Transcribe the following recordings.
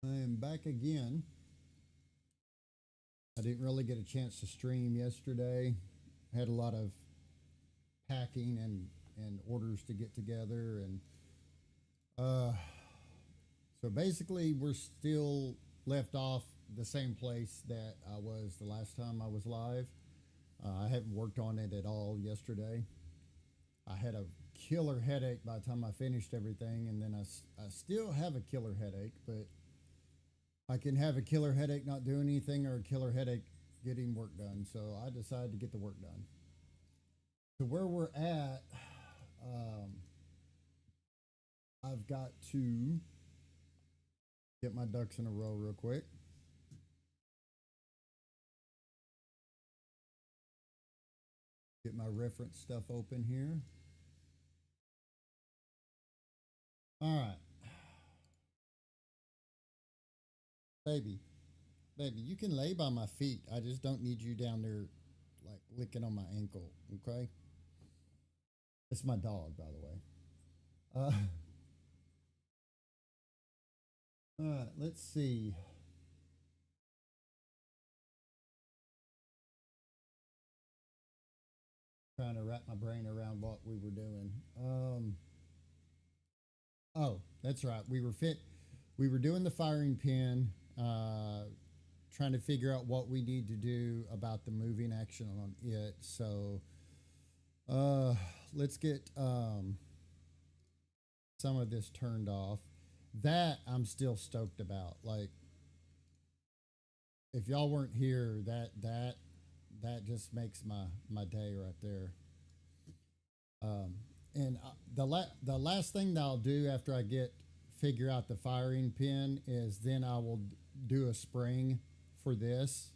I am back again. I didn't really get a chance to stream yesterday. Had a lot of packing and orders to get together and uh so basically we're still left off the same place that I was the last time I was live. I haven't worked on it at all yesterday. I had a killer headache by the time I finished everything, and then I still have a killer headache, but I can have a killer headache not doing anything or a killer headache getting work done. So I decided to get the work done. So where we're at, um, I've got to get my ducks in a row real quick. Get my reference stuff open here. All right, baby, baby, you can lay by my feet. I just don't need you down there like licking on my ankle. Okay, it's my dog, by the way. Uh, all right, let's see. Trying to wrap my brain around what we were doing. Oh, that's right. We were fit. We were doing the firing pin, trying to figure out what we need to do about the moving action on it. So, uh, let's get some of this turned off. That I'm still stoked about. Like, if y'all weren't here, that just makes my day right there. Um, and the last thing that I'll do after I get figure out the firing pin is then I will do a spring for this.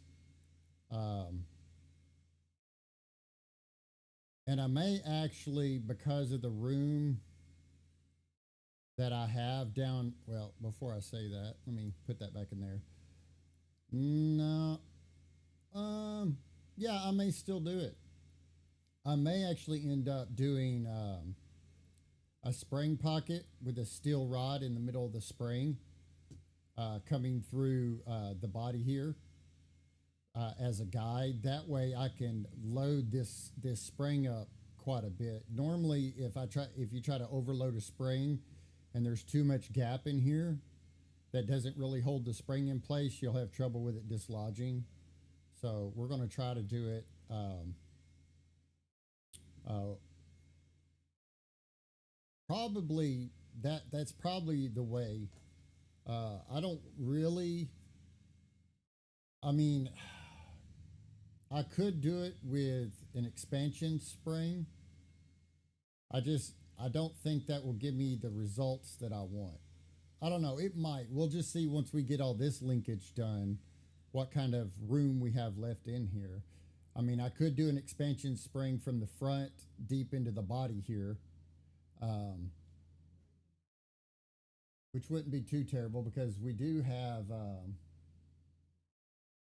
Um, and I may actually, because of the room that I have down, well, before I say that, let me put that back in there. No, um, yeah, I may still do it. I may actually end up doing a spring pocket with a steel rod in the middle of the spring coming through the body here as a guide. That way I can load this spring up quite a bit. Normally, if you try to overload a spring and there's too much gap in here that doesn't really hold the spring in place, you'll have trouble with it dislodging. So we're going to try to do it. Uh, Probably that's probably the way. I don't really. I mean, I could do it with an expansion spring. I don't think that will give me the results that I want. I don't know. It might. We'll just see once we get all this linkage done, what kind of room we have left in here. I mean, I could do an expansion spring from the front deep into the body here, um, which wouldn't be too terrible because we do have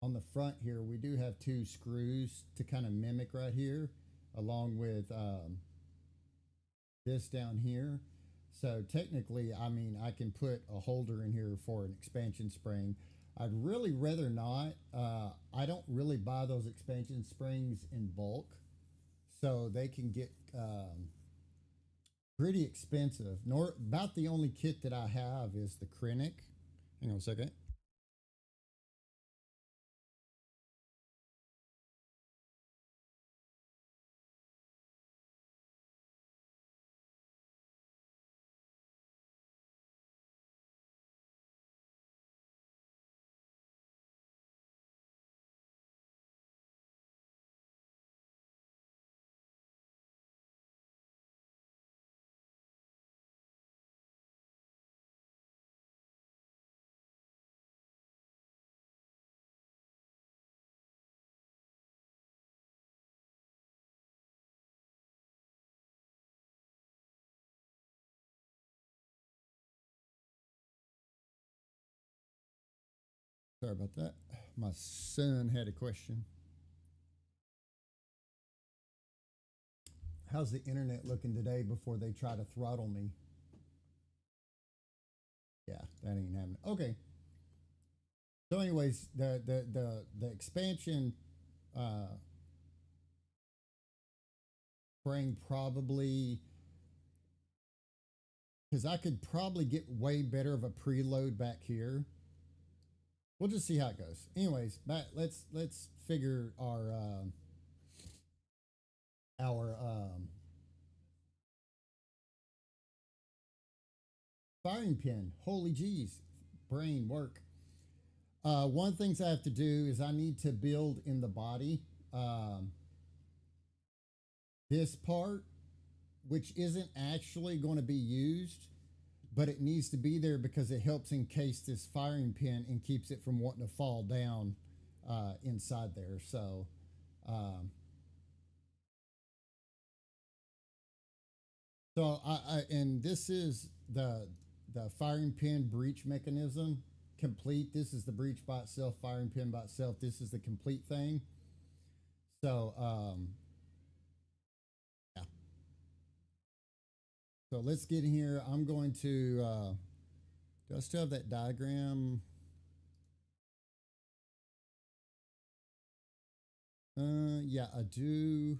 on the front here, we do have two screws to kind of mimic right here, along with this down here. So technically, I mean, I can put a holder in here for an expansion spring. I'd really rather not. I don't really buy those expansion springs in bulk, so they can get pretty expensive. Nor about the only kit that I have is the Krennic. Hang on a second. Sorry about that. My son had a question. How's the internet looking today before they try to throttle me? Yeah, that ain't happening. Okay. anyways, the expansion uh, frame probably, because I could probably get way better of a preload back here. We'll just see how it goes. Anyways, back let's figure our firing pin. Holy jeez, brain work. One of the things I have to do is I need to build in the body this part, which isn't actually going to be used, but it needs to be there because it helps encase this firing pin and keeps it from wanting to fall down inside there. So, um, and this is the firing pin breech mechanism complete. This is the breech by itself, firing pin by itself. This is the complete thing. So, yeah. So let's get in here. I'm going to, do I still have that diagram? Yeah, I do.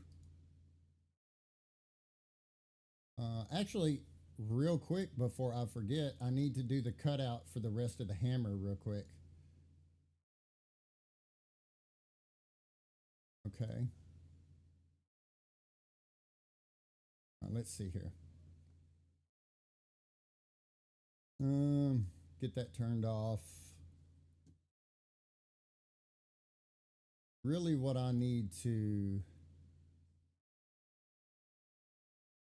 Actually, real quick before I forget, I need to do the cutout for the rest of the hammer real quick. Okay. Let's see here. Get that turned off. Really what I need to,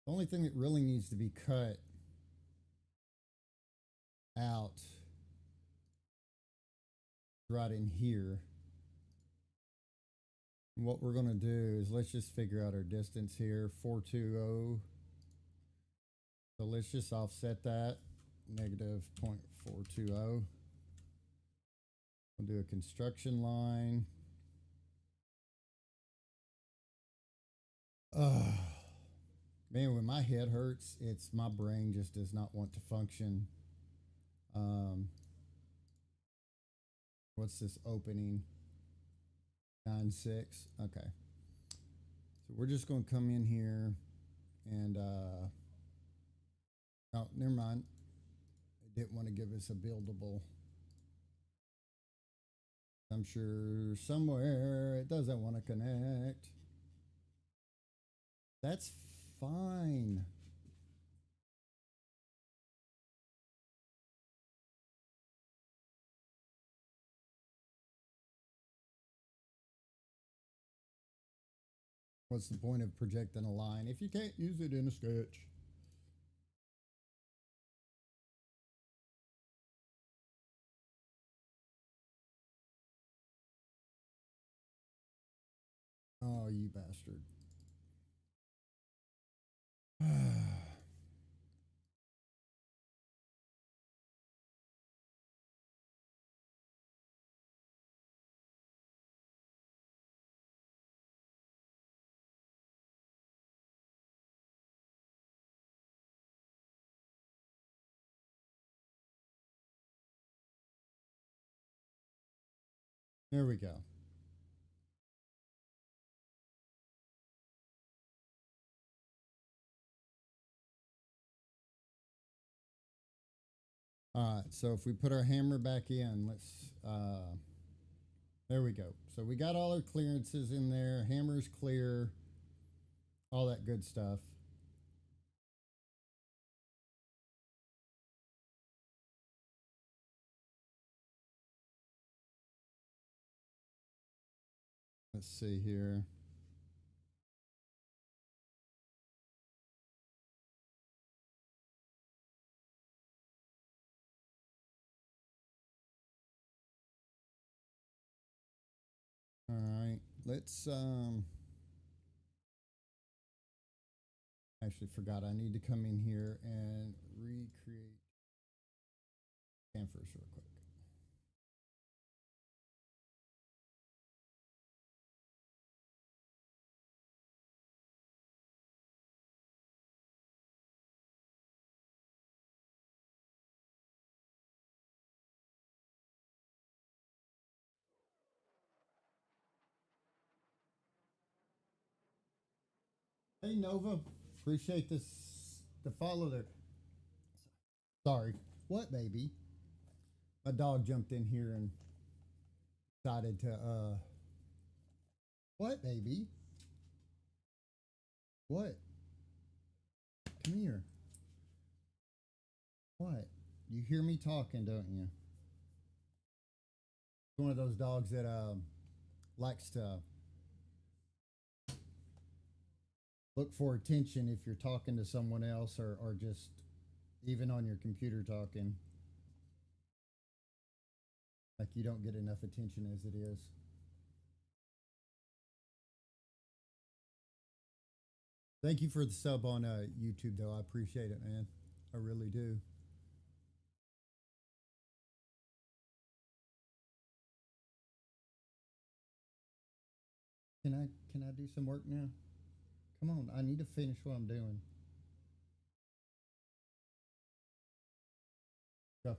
the only thing that really needs to be cut out right in here. And what we're going to do is let's just figure out our distance here, 420. So let's just offset that, negative 0.420. We'll do a construction line. Man, when my head hurts, it's my brain just does not want to function. What's this opening? 9.6. Okay. So we're just going to come in here and, oh, never mind. It didn't want to give us a buildable. I'm sure somewhere it doesn't want to connect. That's fine. What's the point of projecting a line if you can't use it in a sketch? Oh, you bastard. There we go. All right, so if we put our hammer back in, let's, there we go. So we got all our clearances in there. Hammer's clear, all that good stuff. Let's see here. All right, let's, actually forgot I need to come in here and recreate canvas real quick. Hey Nova, appreciate this. The follow there. Sorry. What baby? My dog jumped in here and decided to. What baby? What? Come here. What? You hear me talking, don't you? It's one of those dogs that likes to look for attention if you're talking to someone else or just even on your computer talking. Like you don't get enough attention as it is. Thank you for the sub on YouTube, though. I appreciate it, man. I really do. Can I do some work now? Come on, I need to finish what I'm doing. Go.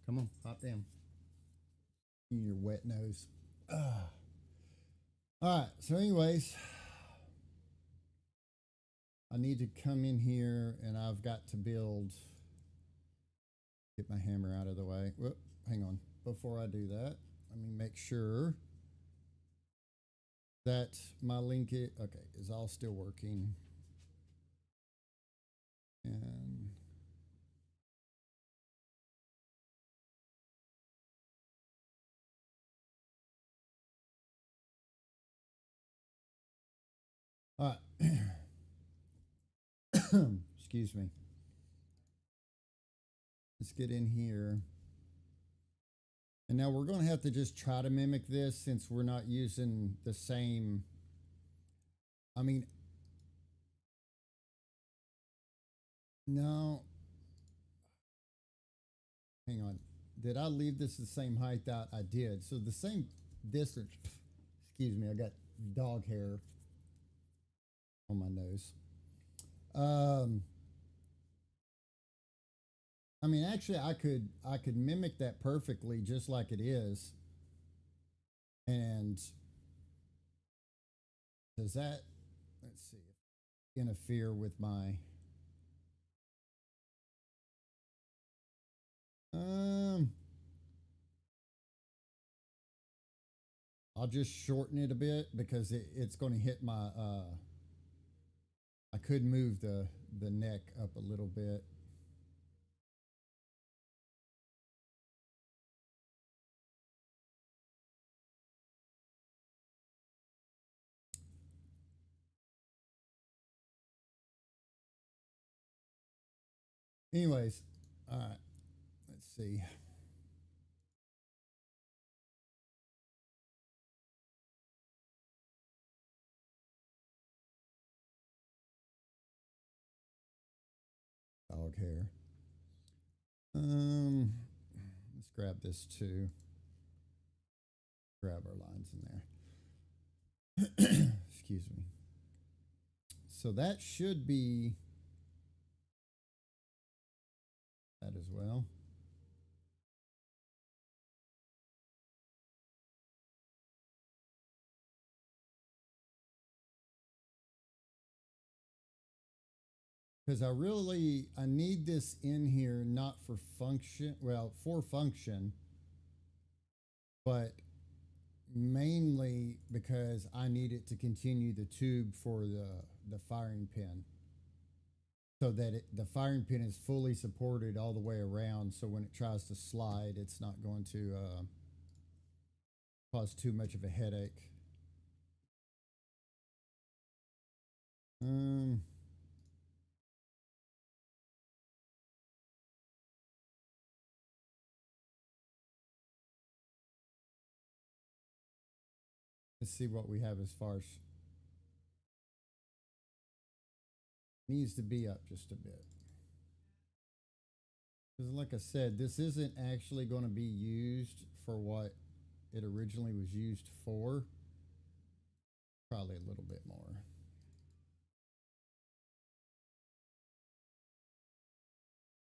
Come on, hop in. Your wet nose. All right. So, anyways, I need to come in here and I've got to build. Get my hammer out of the way. Whoop, hang on. Before I do that, let me make sure that my link is all still working. And all right. Excuse me. Let's get in here. And now we're going to have to just try to mimic this since we're not using the same. I mean, no. Hang on. Did I leave this the same height out? I did. So the same distance. Excuse me. I got dog hair on my nose. I mean, actually, I could mimic that perfectly, just like it is. And does that? Let's see. Interfere with my. I'll just shorten it a bit because it's going to hit my. I could move the neck up a little bit. Anyways, all right. Let's see. Dog hair. Let's grab this too. Grab our lines in there. Excuse me. So that should be that as well. Because I need this in here not for function, well, for function, but mainly because I need it to continue the tube for the firing pin so that the firing pin is fully supported all the way around, so when it tries to slide it's not going to cause too much of a headache. um let's see what we have as far as needs to be up just a bit. Because, like I said, this isn't actually going to be used for what it originally was used for. Probably a little bit more.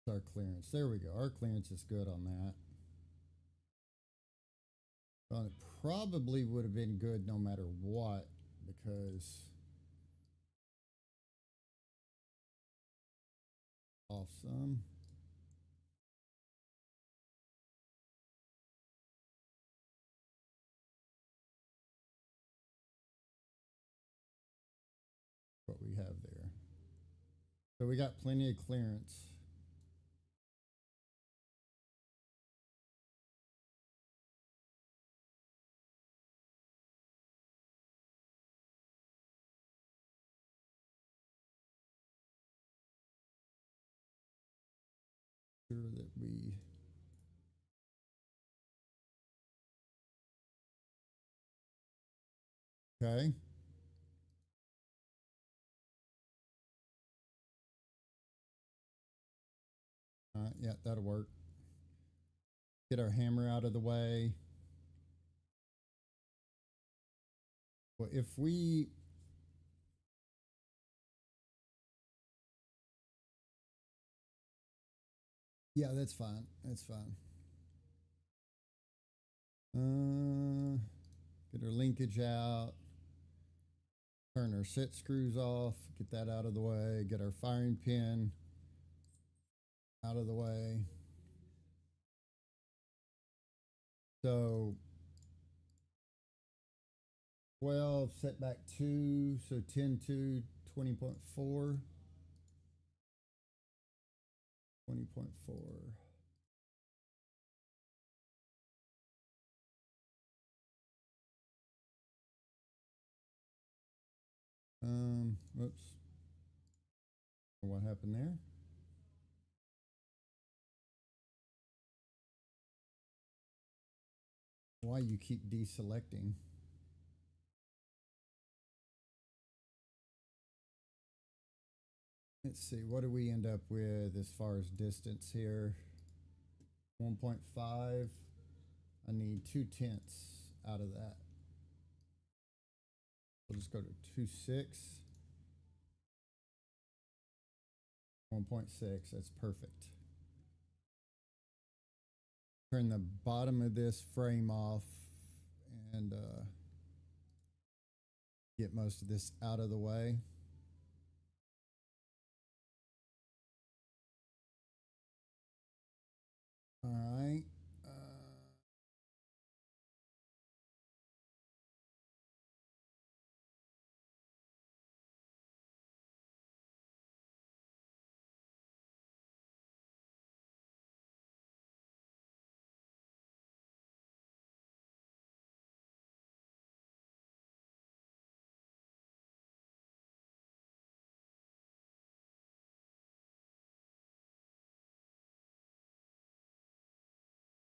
Our clearance. There we go. Our clearance is good on that. Well, it probably would have been good no matter what because off some. What we have there. So we got plenty of clearance. Sure that we okay. All right, yeah, that'll work. Get our hammer out of the way. Well, if we yeah, that's fine. That's fine. Get our linkage out. Turn our set screws off. Get that out of the way. Get our firing pin out of the way. So 12 set back 2, so 10 2 20.4 20.4. Whoops. What happened there? Why you keep deselecting? Let's see, what do we end up with as far as distance here? 1.5. I need 2/10 out of that. We'll just go to 2.6. 1.6, that's perfect. Turn the bottom of this frame off and get most of this out of the way. All right.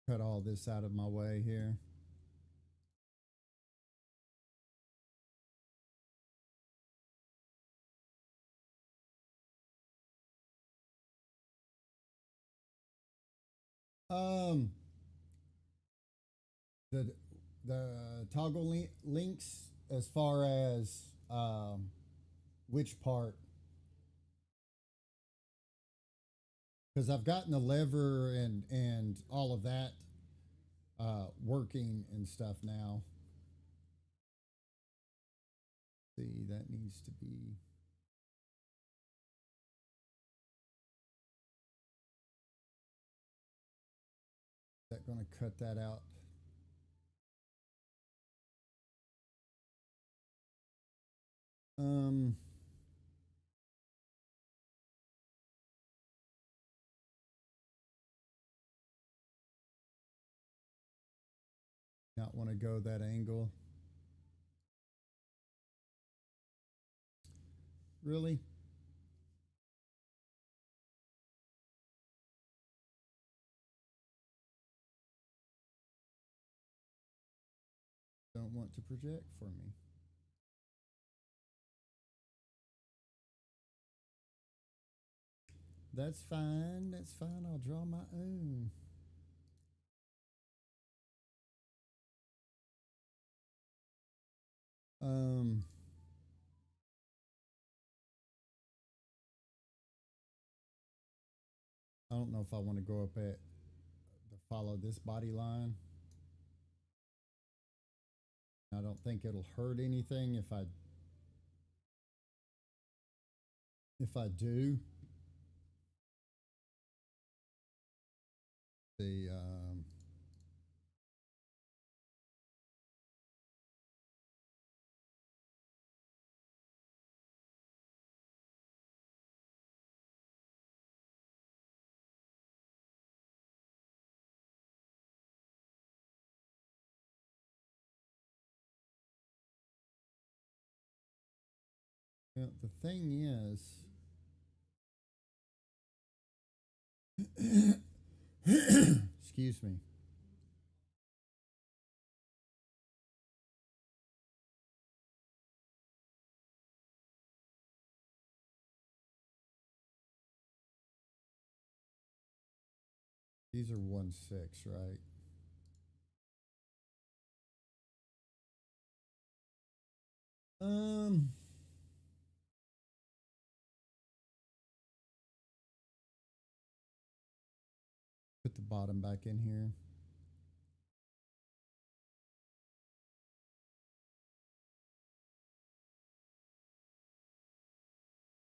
Cut all this out of my way here. Um, the toggle links as far as which part, because I've gotten the lever and all of that working and stuff now. See, that needs to be. Is that going to cut that out? Um, not want to go that angle. Really? Don't want to project for me. That's fine. That's fine. I'll draw my own. Um, I don't know if I want to go up at to follow this body line. I don't think it'll hurt anything if I do. The the thing is, excuse me. These are 1/6, right? Um, put the bottom back in here.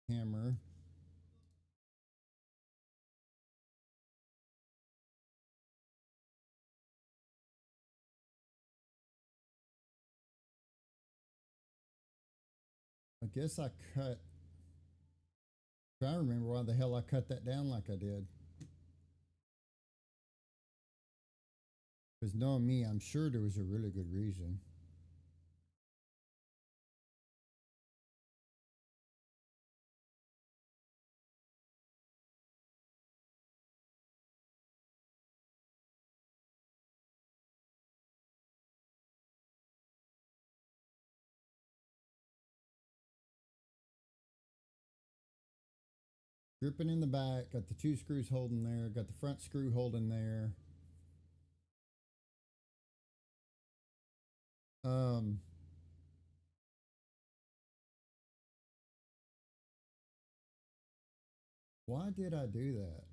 Hammer. I guess I cut. I remember why the hell I cut that down like I did. Because knowing me, I'm sure there was a really good reason. Gripping in the back, got the two screws holding there, got the front screw holding there. Um, why did I do that?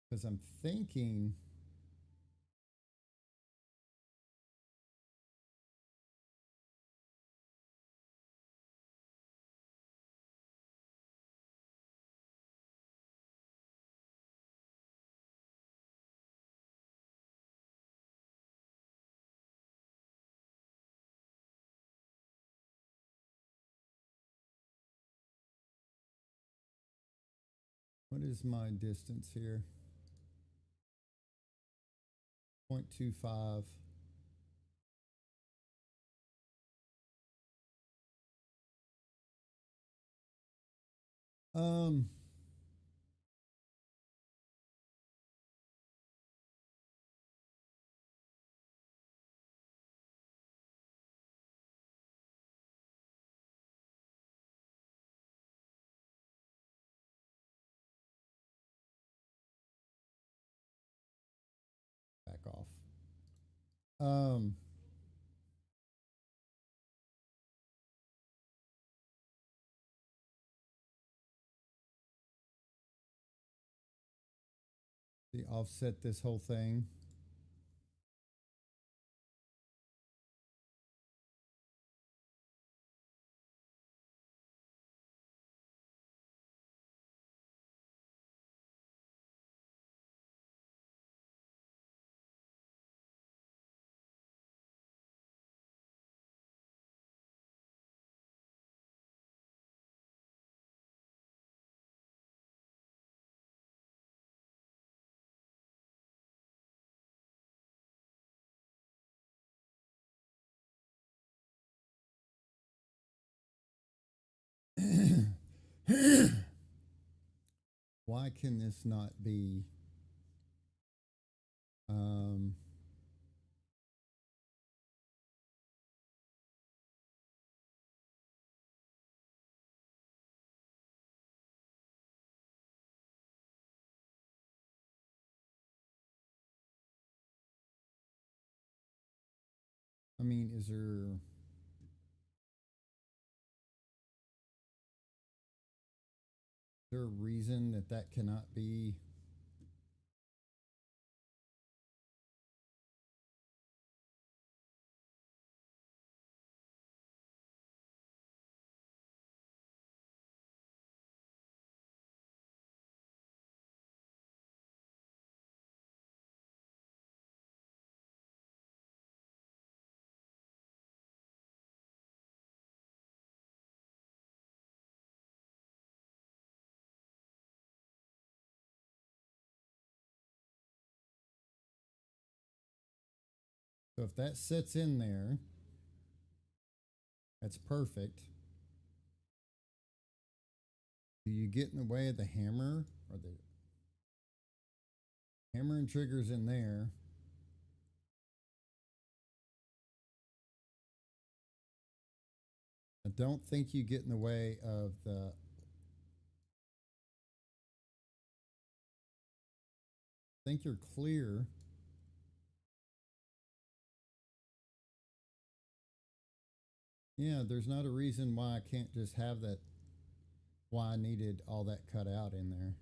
Because I'm thinking what is my distance here? 0.25. Um, back off. Um, see, offset this whole thing. Why can this not be? Um, I mean, is there a reason that that cannot be? So if that sits in there, that's perfect. Do you get in the way of the hammer, or the hammer and triggers in there? I don't think you get in the way of the. I think you're clear. Yeah, there's not a reason why I can't just have that. Why I needed all that cut out in there.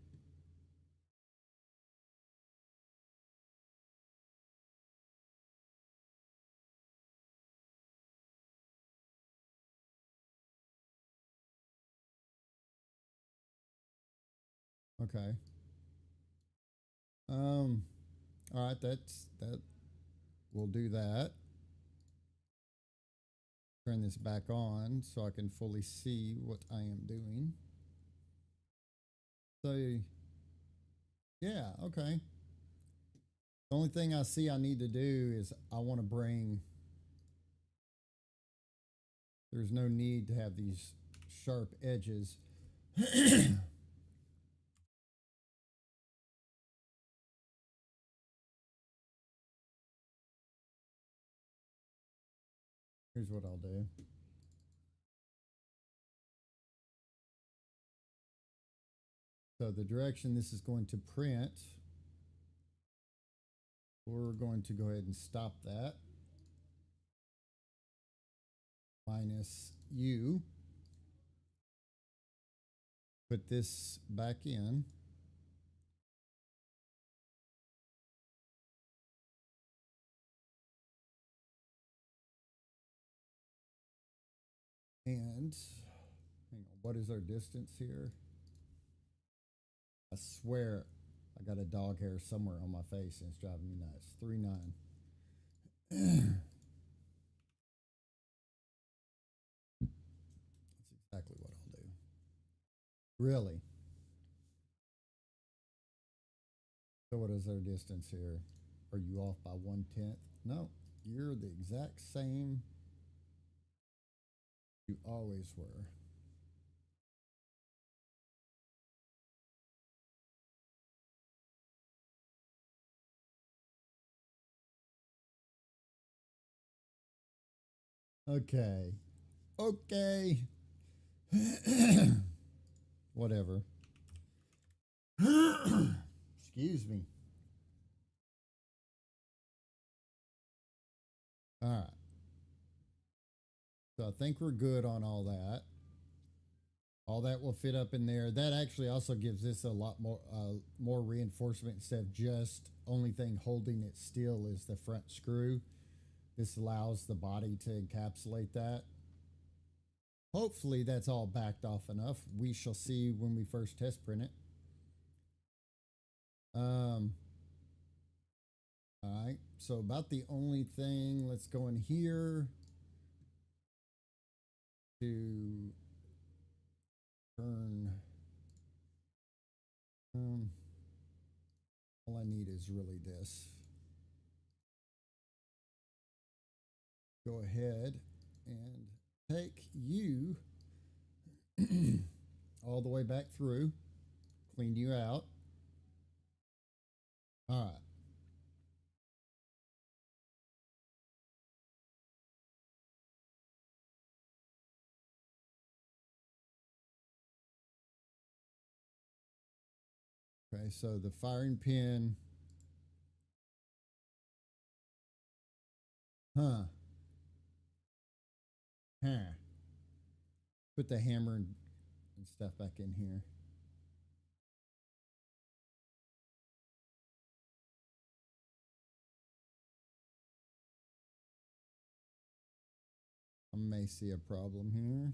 Okay. Um. All right. That's that. We'll do that. Turn this back on so I can fully see what I am doing. So, yeah. Okay. The only thing I see I need to do is I want to bring. There's no need to have these sharp edges. Here's what I'll do. So the direction this is going to print, we're going to go ahead and stop that. Minus U. Put this back in. And hang on, what is our distance here? I swear I got a dog hair somewhere on my face and it's driving me nuts. 3.9. That's exactly what I'll do. Really? So what is our distance here? Are you off by 1/10? No, you're the exact same you always were. Okay. Okay. Whatever. Excuse me. All right. So I think we're good on all that. All that will fit up in there. That actually also gives this a lot more reinforcement instead of just only thing holding it still is the front screw. This allows the body to encapsulate that. Hopefully that's all backed off enough. We shall see when we first test print it. All right. So about the only thing, let's go in here to turn. All I need is really this. Go ahead and take you all the way back through, clean you out. All right. Okay, so the firing pin. Huh. Huh. Put the hammer and stuff back in here. I may see a problem here.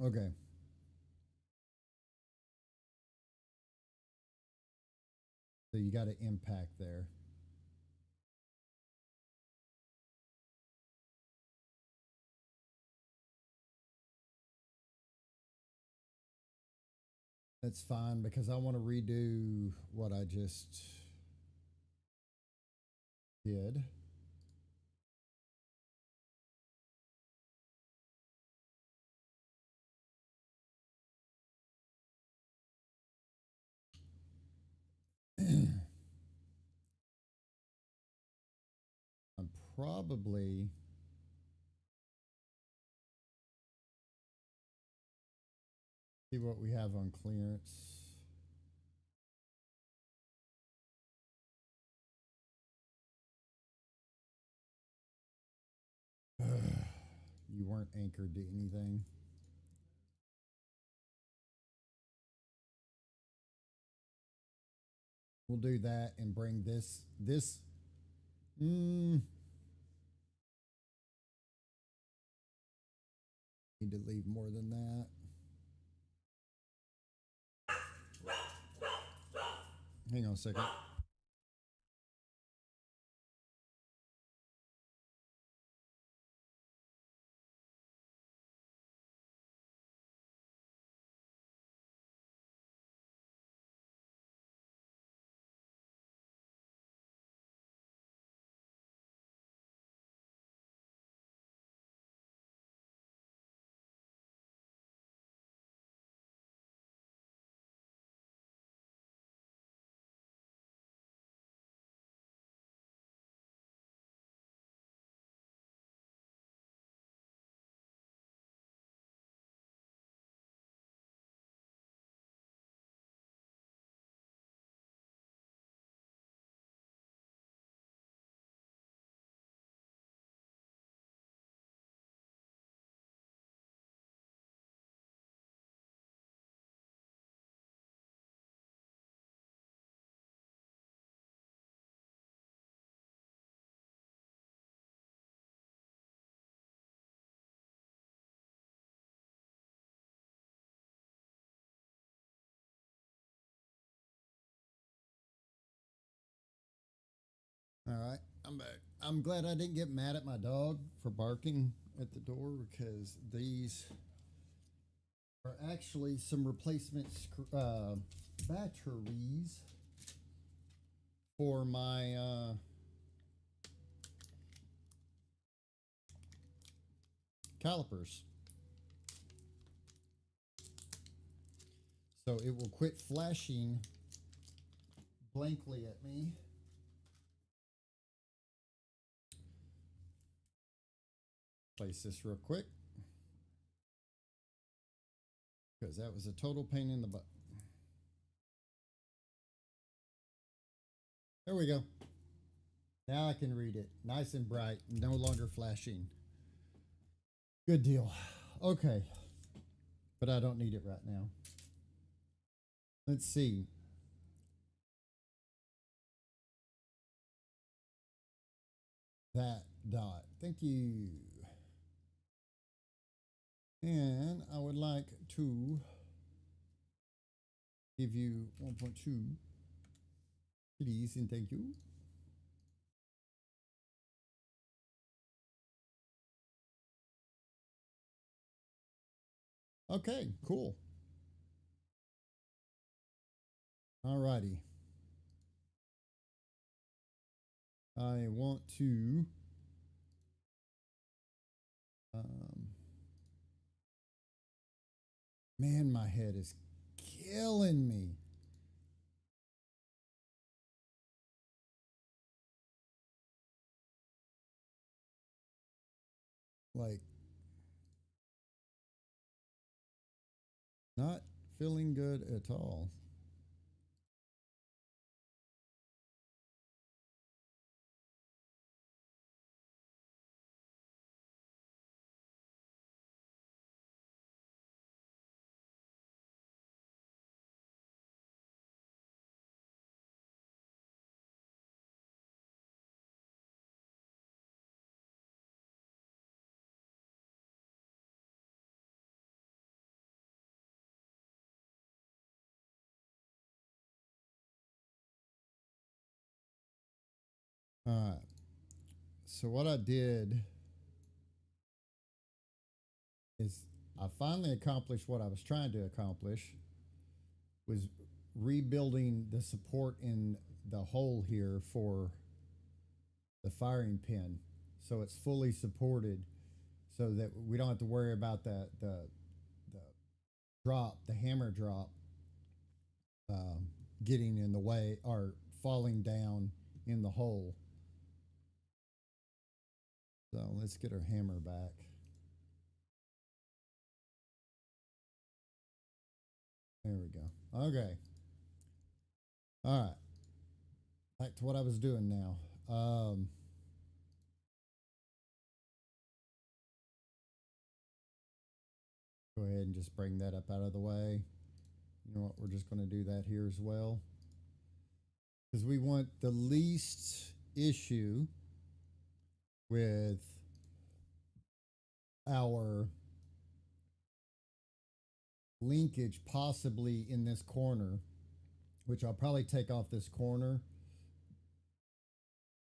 Okay. So you got an impact there. That's fine because I want to redo what I just did. I'm probably see what we have on clearance. You weren't anchored to anything. We'll do that and bring this. Mm, need to leave more than that. Hang on a second. All right, I'm back. I'm glad I didn't get mad at my dog for barking at the door because these are actually some replacement batteries for my calipers. So it will quit flashing blankly at me. Place this real quick because that was a total pain in the butt. There we go. Now I can read it. Nice and bright, no longer flashing. Good deal. Okay. But I don't need it right now. Let's see. That dot. Thank you. And I would like to give you 1.2. Please and thank you. Okay, cool. Alrighty. I want to man, my head is killing me. Like, not feeling good at all. All right. So what I did is I finally accomplished what I was trying to accomplish. was rebuilding the support in the hole here for the firing pin, so it's fully supported, so that we don't have to worry about the drop, the hammer drop, um, getting in the way or falling down in the hole. So let's get our hammer back. There we go. Okay. All right. Back to what I was doing now. Go ahead and just bring that up out of the way. You know what? We're just going to do that here as well. Because we want the least issue with our linkage possibly in this corner, which I'll probably take off this corner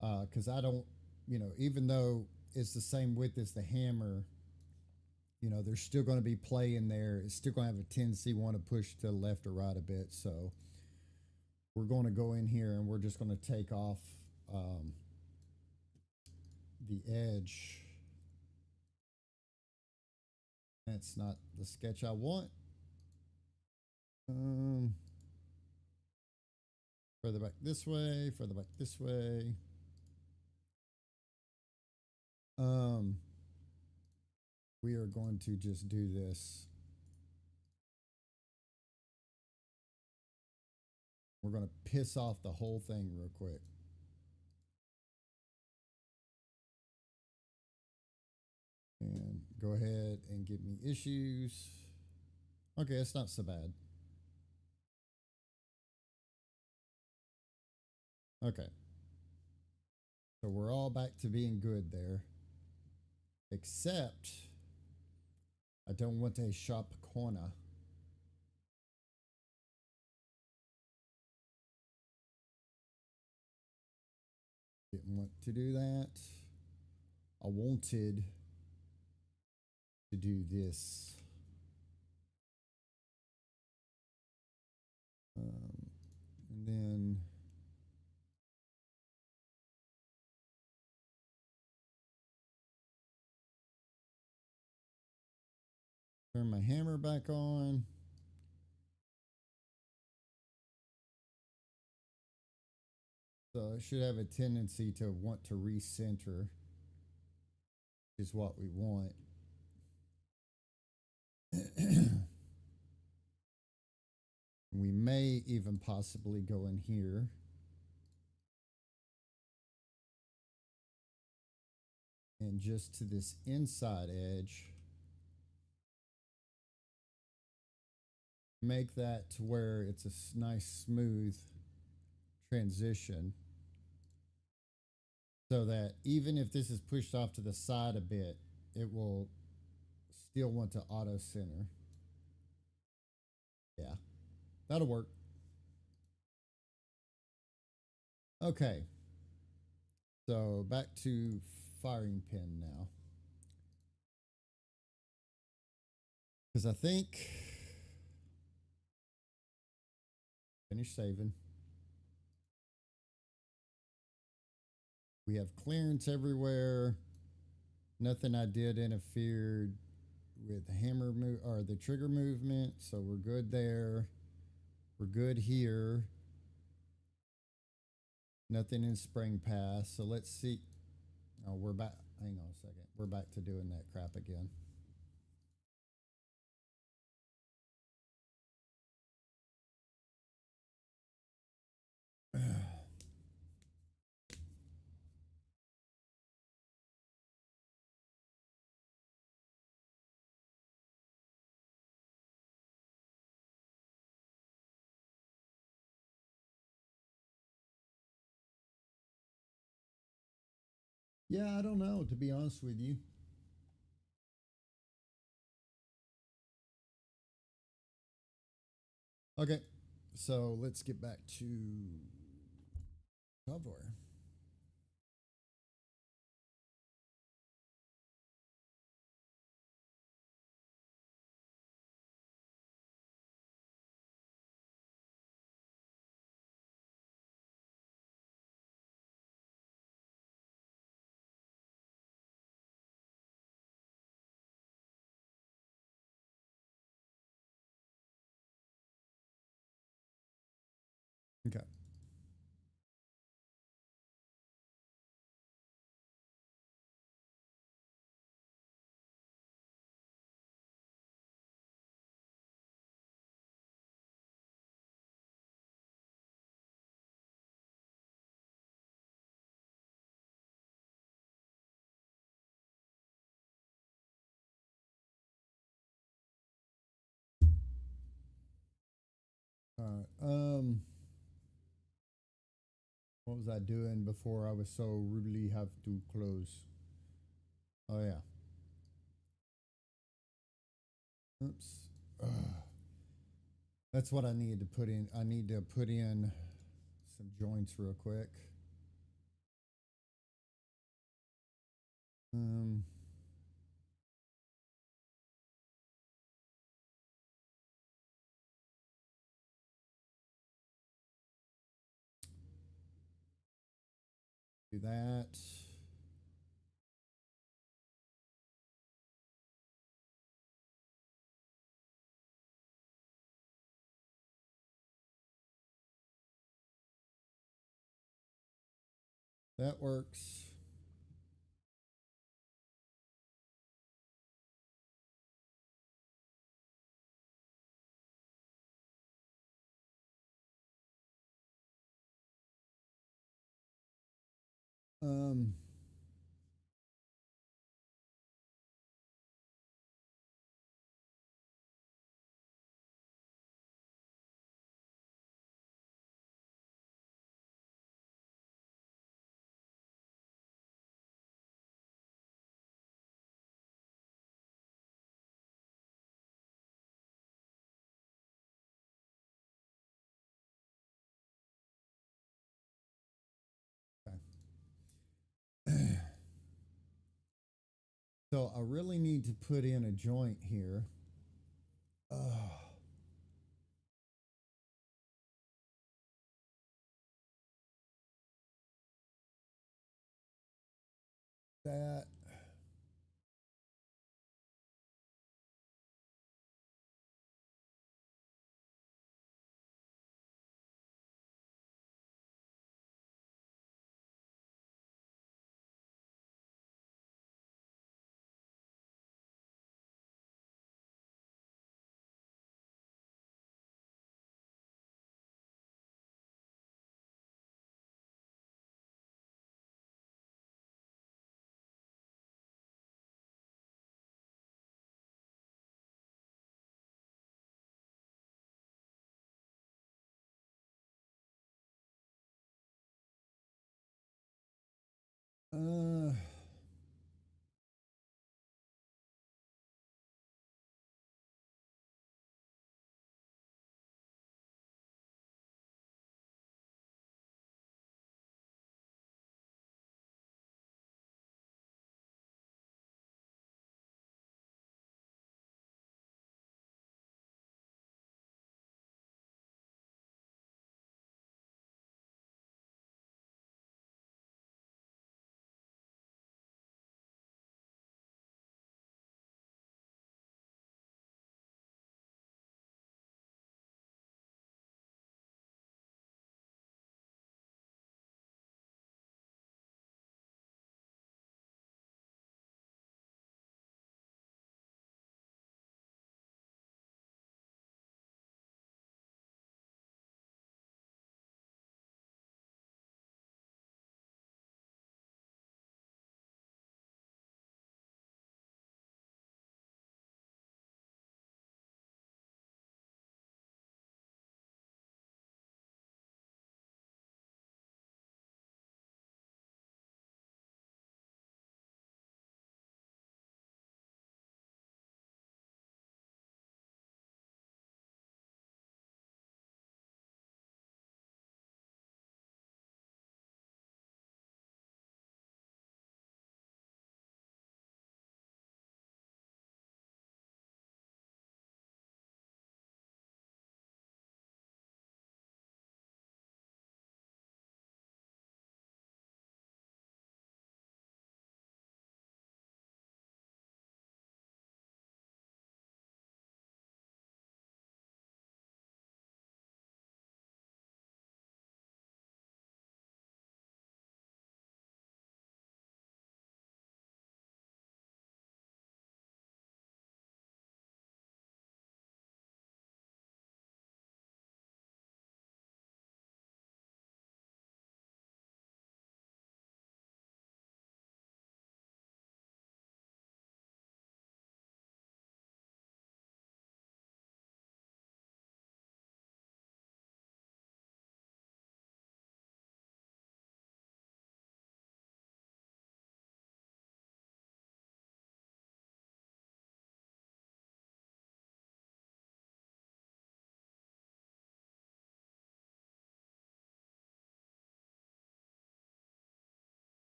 because I don't, even though it's the same width as the hammer, there's still going to be play in there. It's still going to have a tendency want to push to the left or right a bit. So we're going to go in here and we're just going to take off the edge. That's not the sketch I want. Further back this way, further back this way. We are going to just do this. We're going to piss off the whole thing real quick. And go ahead and give me issues. Okay, it's not so bad. Okay. So we're all back to being good there. Except I don't want a sharp corner. Didn't want to do that. I wanted to do this. And then turn my hammer back on. So it should have a tendency to want to recenter, is what we want. We may even possibly go in here. And just to this inside edge, make that to where it's a nice smooth transition, so that even if this is pushed off to the side a bit, it will still want to auto center. Yeah, that'll work. Okay, so back to firing pin now, because I think finish saving. We have clearance everywhere. Nothing I did interfered with the hammer move or the trigger movement, so we're good there. We're good here. Nothing in spring pass. So let's see. Oh, we're back. Hang on a second. We're back to doing that crap again. Yeah, I don't know, to be honest with you. Okay, so let's get back to software. All right. What was I doing before I was so rudely have to close? Oh yeah. Oops. Ugh. That's what I need to put in. I need to put in some joints real quick. Um, do that. That works. Um, okay. So I really need to put in a joint here. Oh, that.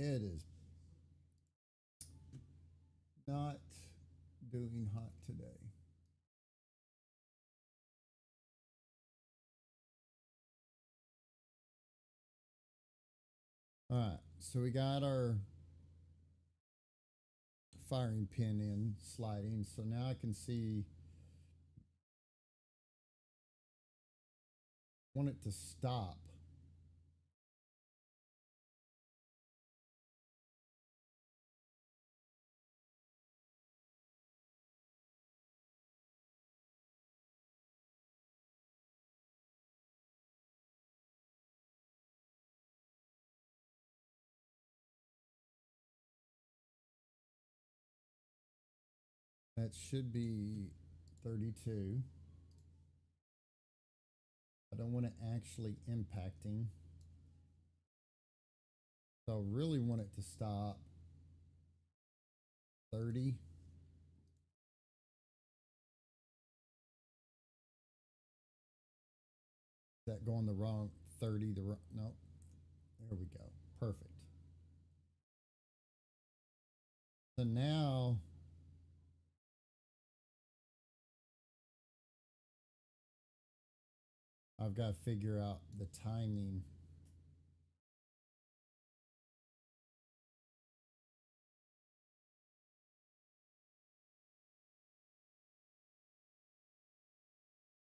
It is not doing hot today. All right, so we got our firing pin in sliding. So now I can see, want it to stop. That should be 32. I don't want it actually impacting. So I really want it to stop 30. Is that going the wrong 30? No, there we go. Perfect. So now I've got to figure out the timing.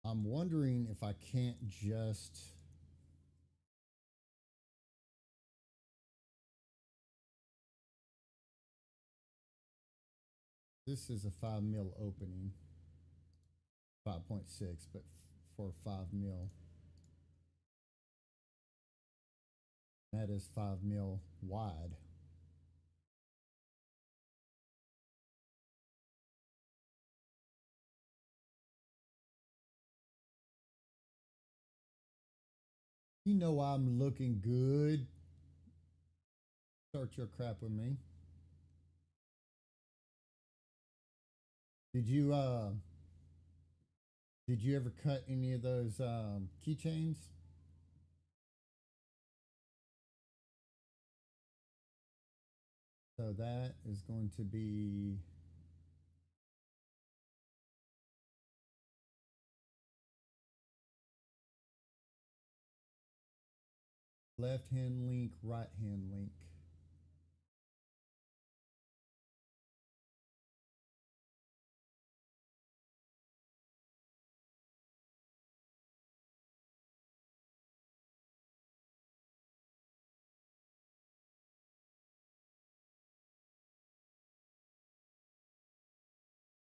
I'm wondering if I can't just this is a 5 mil opening, 5.6, but for 5 mil. That is 5 mil wide. You know I'm looking good. Start your crap with me. Did you uh did you ever cut any of those keychains? So that is going to be left hand link, right hand link.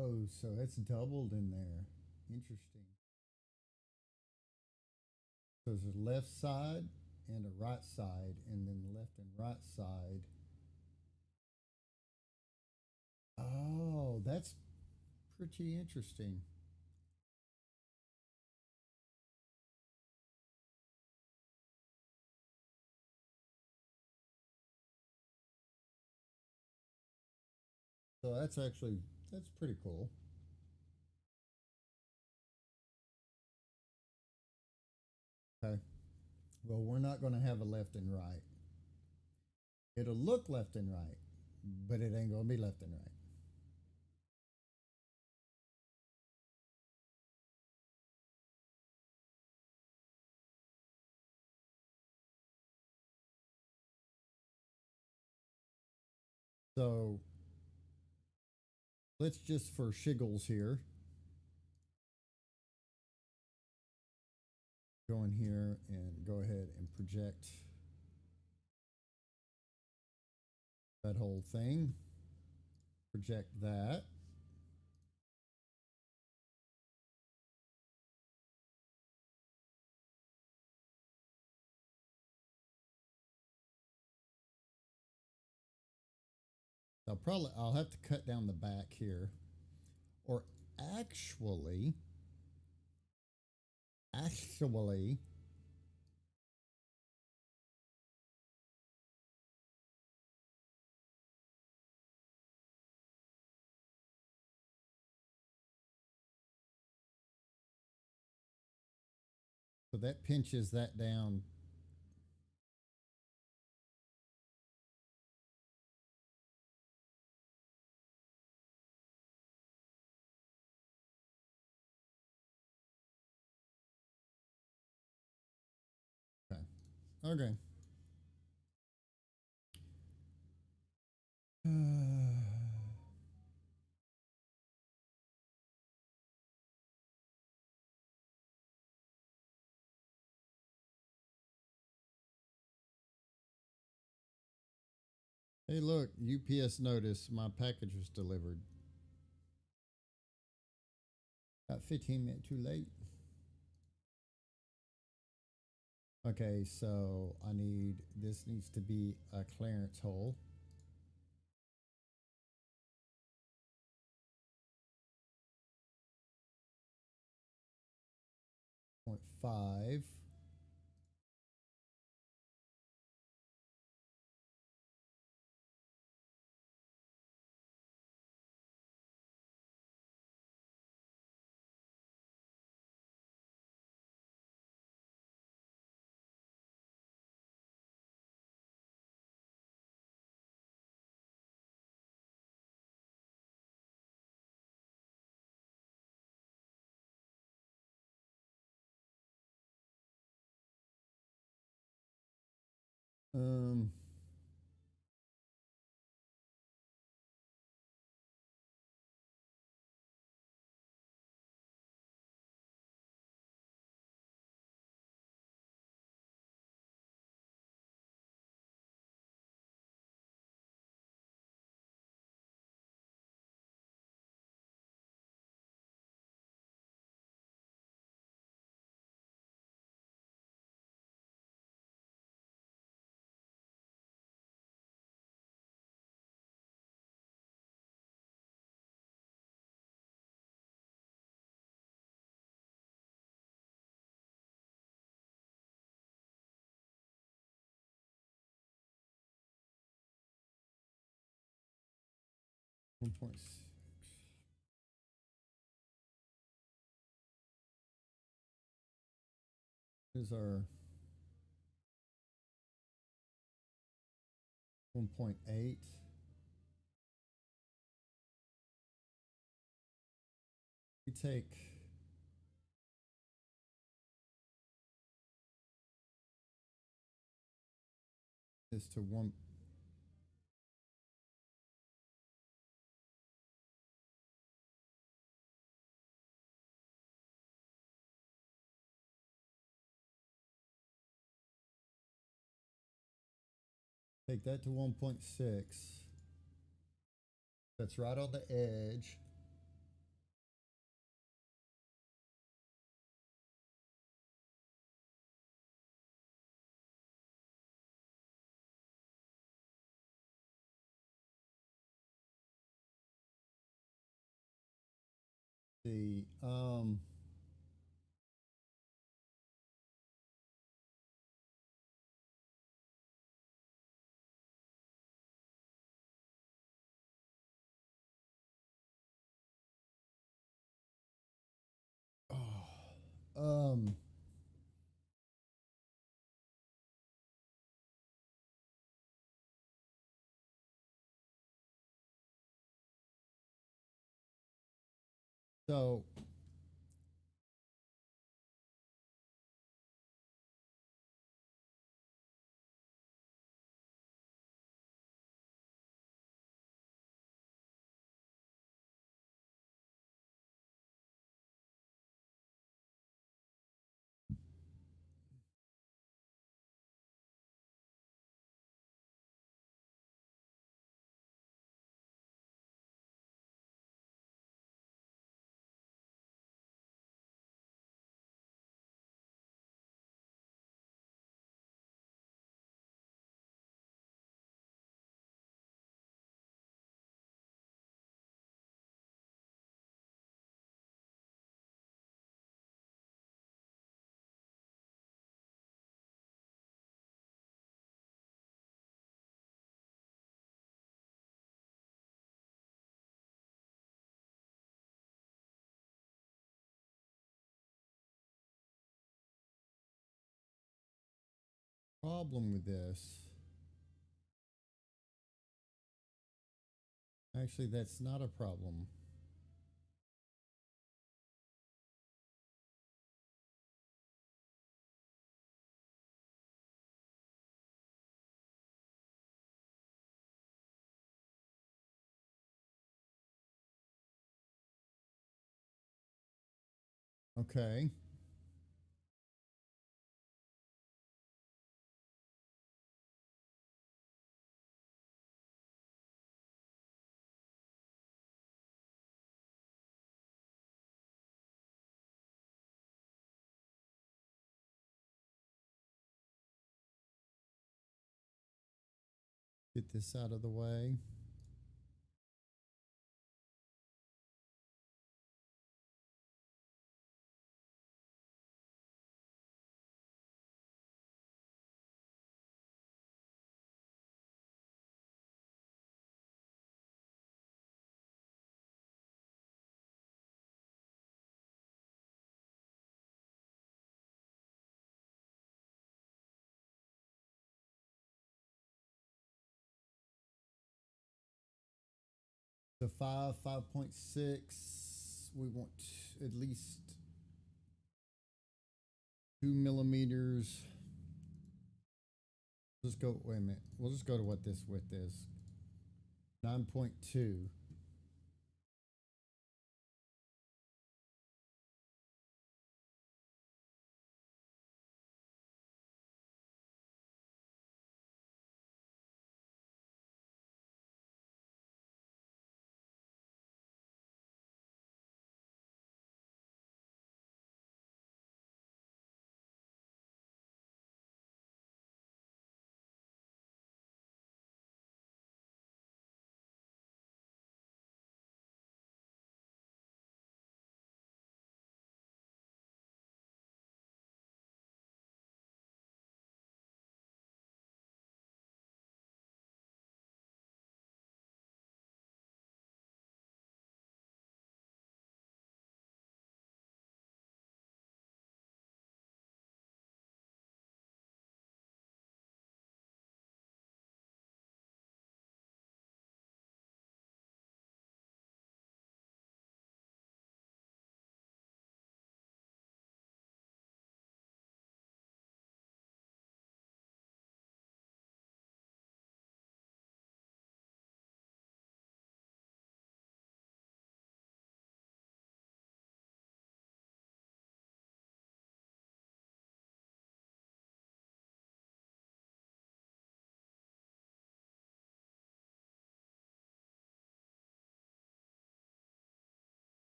Oh, so it's doubled in there. Interesting. So there's a left side and a right side, and then the left and right side. Oh, that's pretty interesting. So that's pretty cool. Okay. Well, we're not going to have a left and right. It'll look left and right, but it ain't going to be left and right. So let's just for shiggles here go in here and go ahead and project that whole thing. Project that. I'll have to cut down the back here, or actually, actually, so that pinches that down Okay. Hey, look, UPS notice my package was delivered. About 15 minutes too late. Okay, so this needs to be a clearance hole. 0.5. Um, One point. Here's our 1.8. We take this to one. Take that to 1.6. That's right on the edge. The um so problem with this. Actually, that's not a problem. Okay. Get this out of the way. So 5.6. We want at least 2 millimeters. Just go, wait a minute. We'll just go to what this width is. 9.2.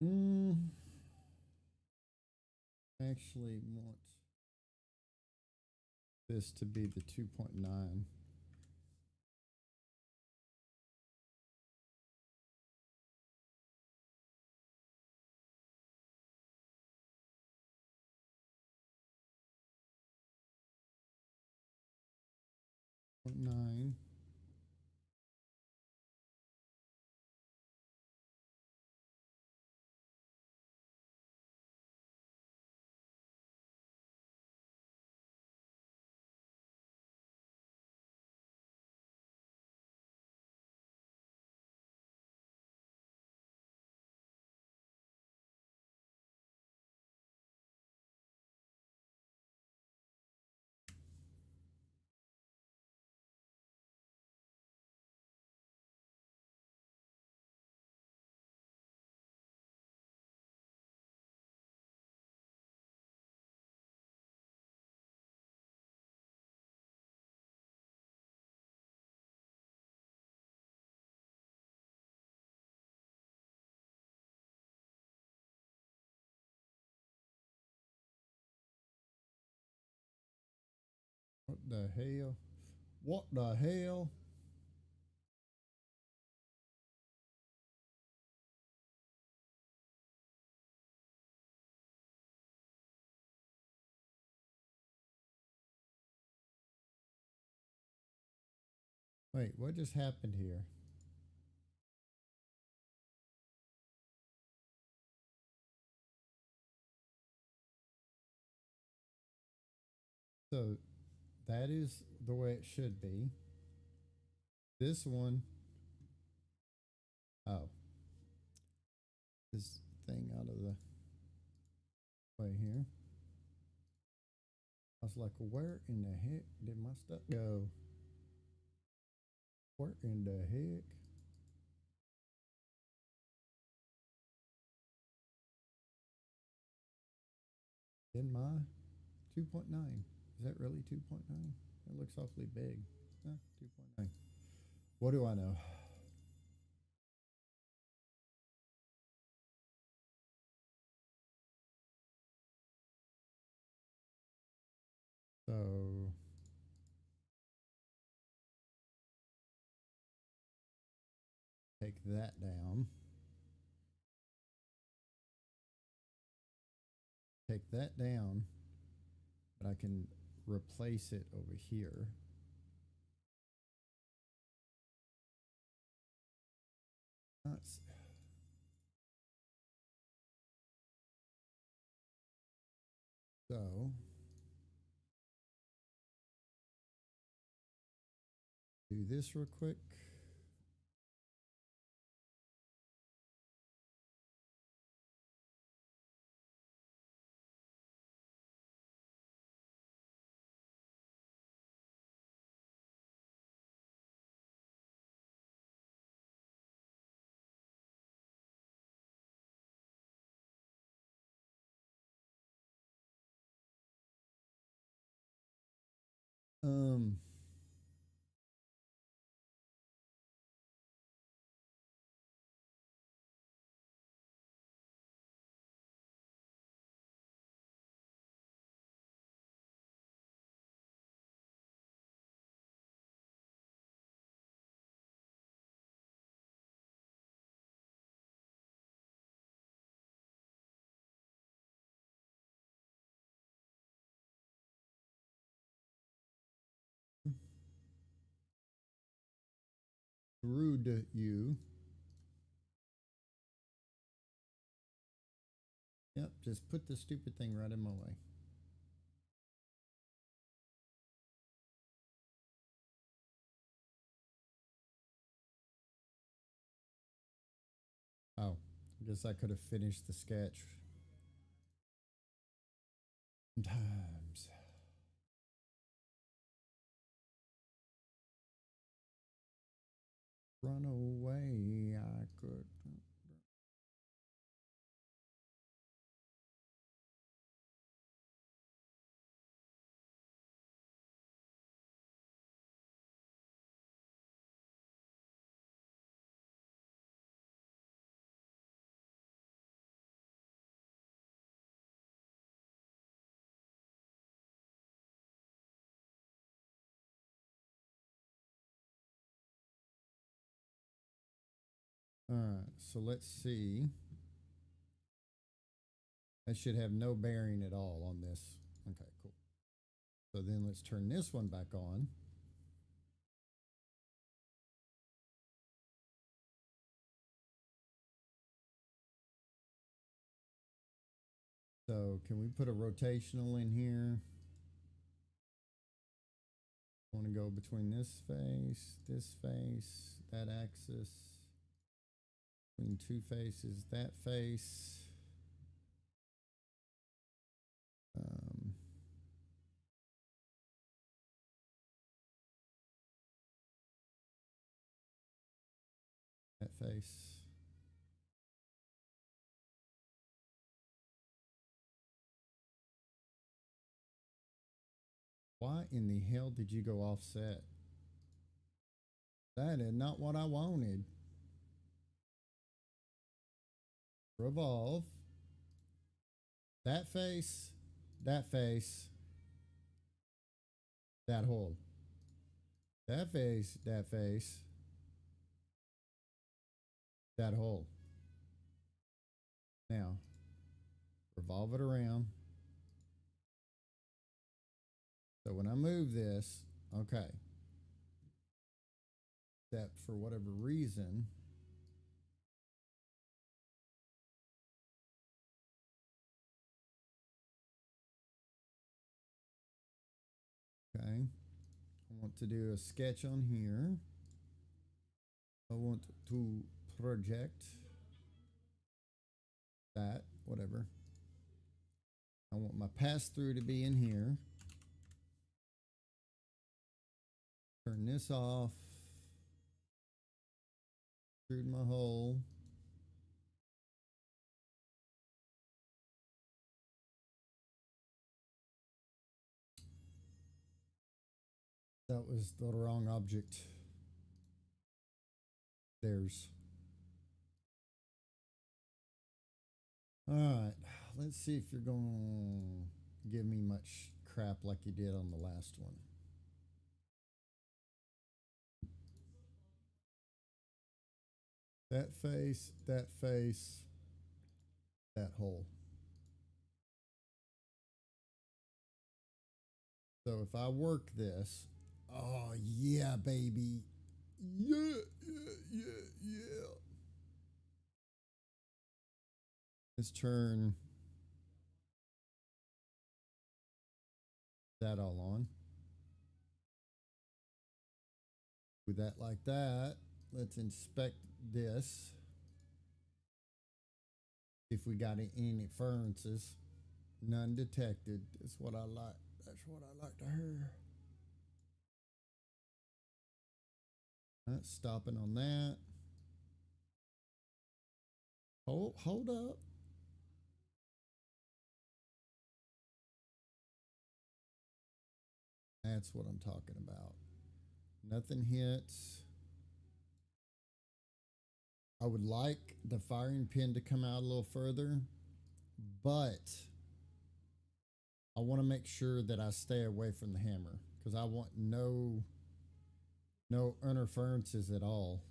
Mm, actually want this to be the 2.9. Point 9. What the hell? What the hell? Wait, what just happened here? So that is the way it should be. This one, oh, this thing out of the way here. I was like, where in the heck did my stuff go? Where in the heck? in my 2.9. Is that really 2.9? It looks awfully big. 2.9. What do I know? So take that down. Take that down, but I can replace it over here. That's so do this real quick. Um, rude you. Yep, just put the stupid thing right in my way. Oh, I guess I could have finished the sketch. Sometimes. Run away, I could. All right, so let's see. That should have no bearing at all on this. Okay, cool. So then let's turn this one back on. So can we put a rotational in here? I want to go between this face, that axis, between two faces, that face. Um, that face. Why in the hell did you go offset? That is not what I wanted. Revolve. That face, that face, that hole. That face, that face, that hole. Now, revolve it around. So when I move this, okay, that for whatever reason, okay, I want to do a sketch on here. I want to project that, whatever. I want my pass through to be in here. Turn this off. Screwed my hole. That was the wrong object. There's. All right. Let's see if you're going to give me much crap like you did on the last one. That face, that hole. So if I work this, oh yeah, baby. Yeah, yeah, yeah, yeah. Let's turn that all on. With that like that, let's inspect this. If we got any interferences. None detected. That's what I like. That's what I like to hear. That's stopping on that. Hold up. That's what I'm talking about. Nothing hits. I would like the firing pin to come out a little further, but I want to make sure that I stay away from the hammer because I want no interferences at all.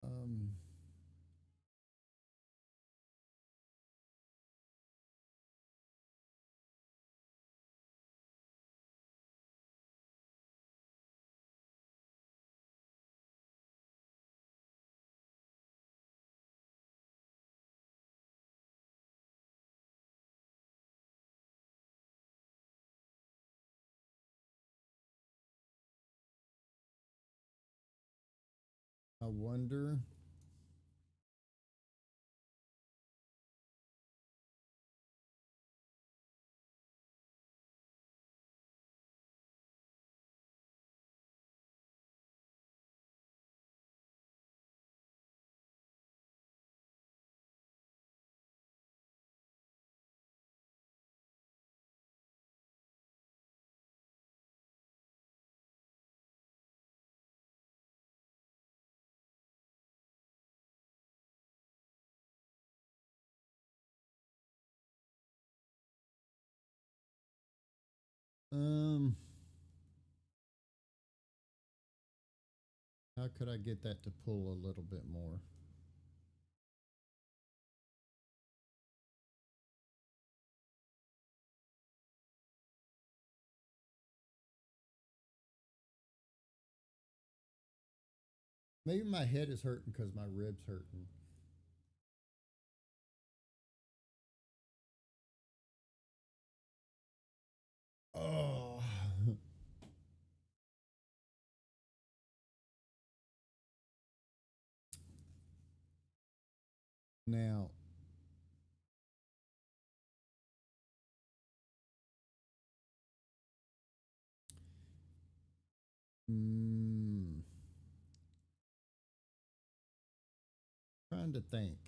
Um, I wonder. Um, how could I get that to pull a little bit more? Maybe my head is hurting because my ribs hurting. Oh, now, mm, trying to think.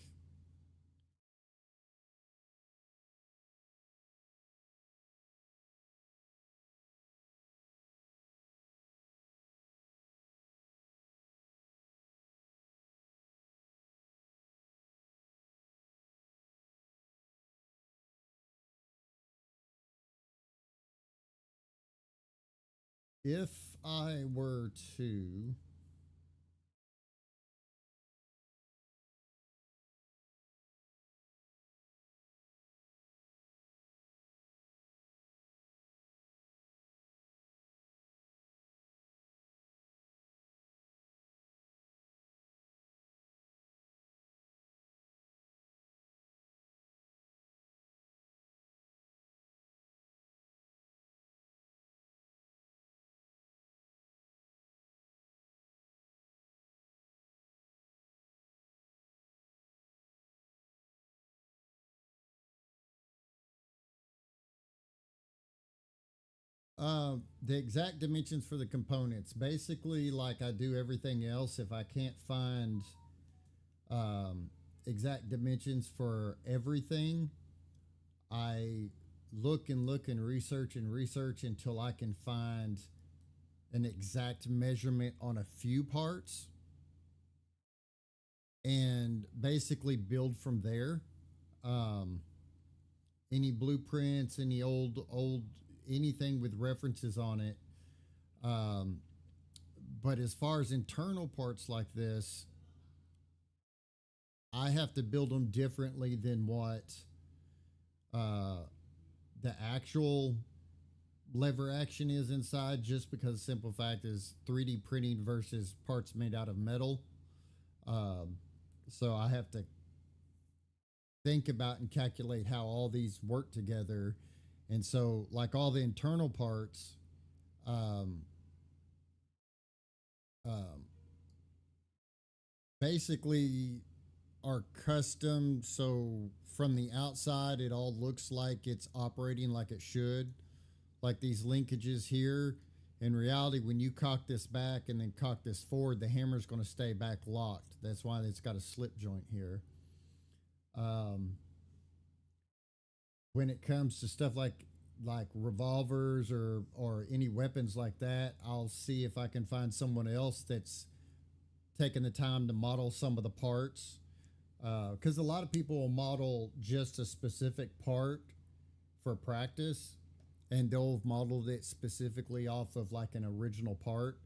If I were to, The exact dimensions for the components. Basically, like I do everything else, if I can't find um, exact dimensions for everything, I look and look and research until I can find an exact measurement on a few parts and basically build from there. Um, any blueprints, any old anything with references on it. Um, but as far as internal parts like this, I have to build them differently than what uh, the actual lever action is inside, just because the simple fact is 3D printing versus parts made out of metal. Um, so I have to think about and calculate how all these work together. And so, like all the internal parts, um, um, basically are custom. So from the outside, it all looks like it's operating like it should. Like these linkages here. In reality, when you cock this back and then cock this forward, the hammer's going to stay back locked. That's why it's got a slip joint here. Um, when it comes to stuff like revolvers or any weapons like that, I'll see if I can find someone else that's taken the time to model some of the parts. Because a lot of people will model just a specific part for practice, and they'll have modeled it specifically off of like an original part.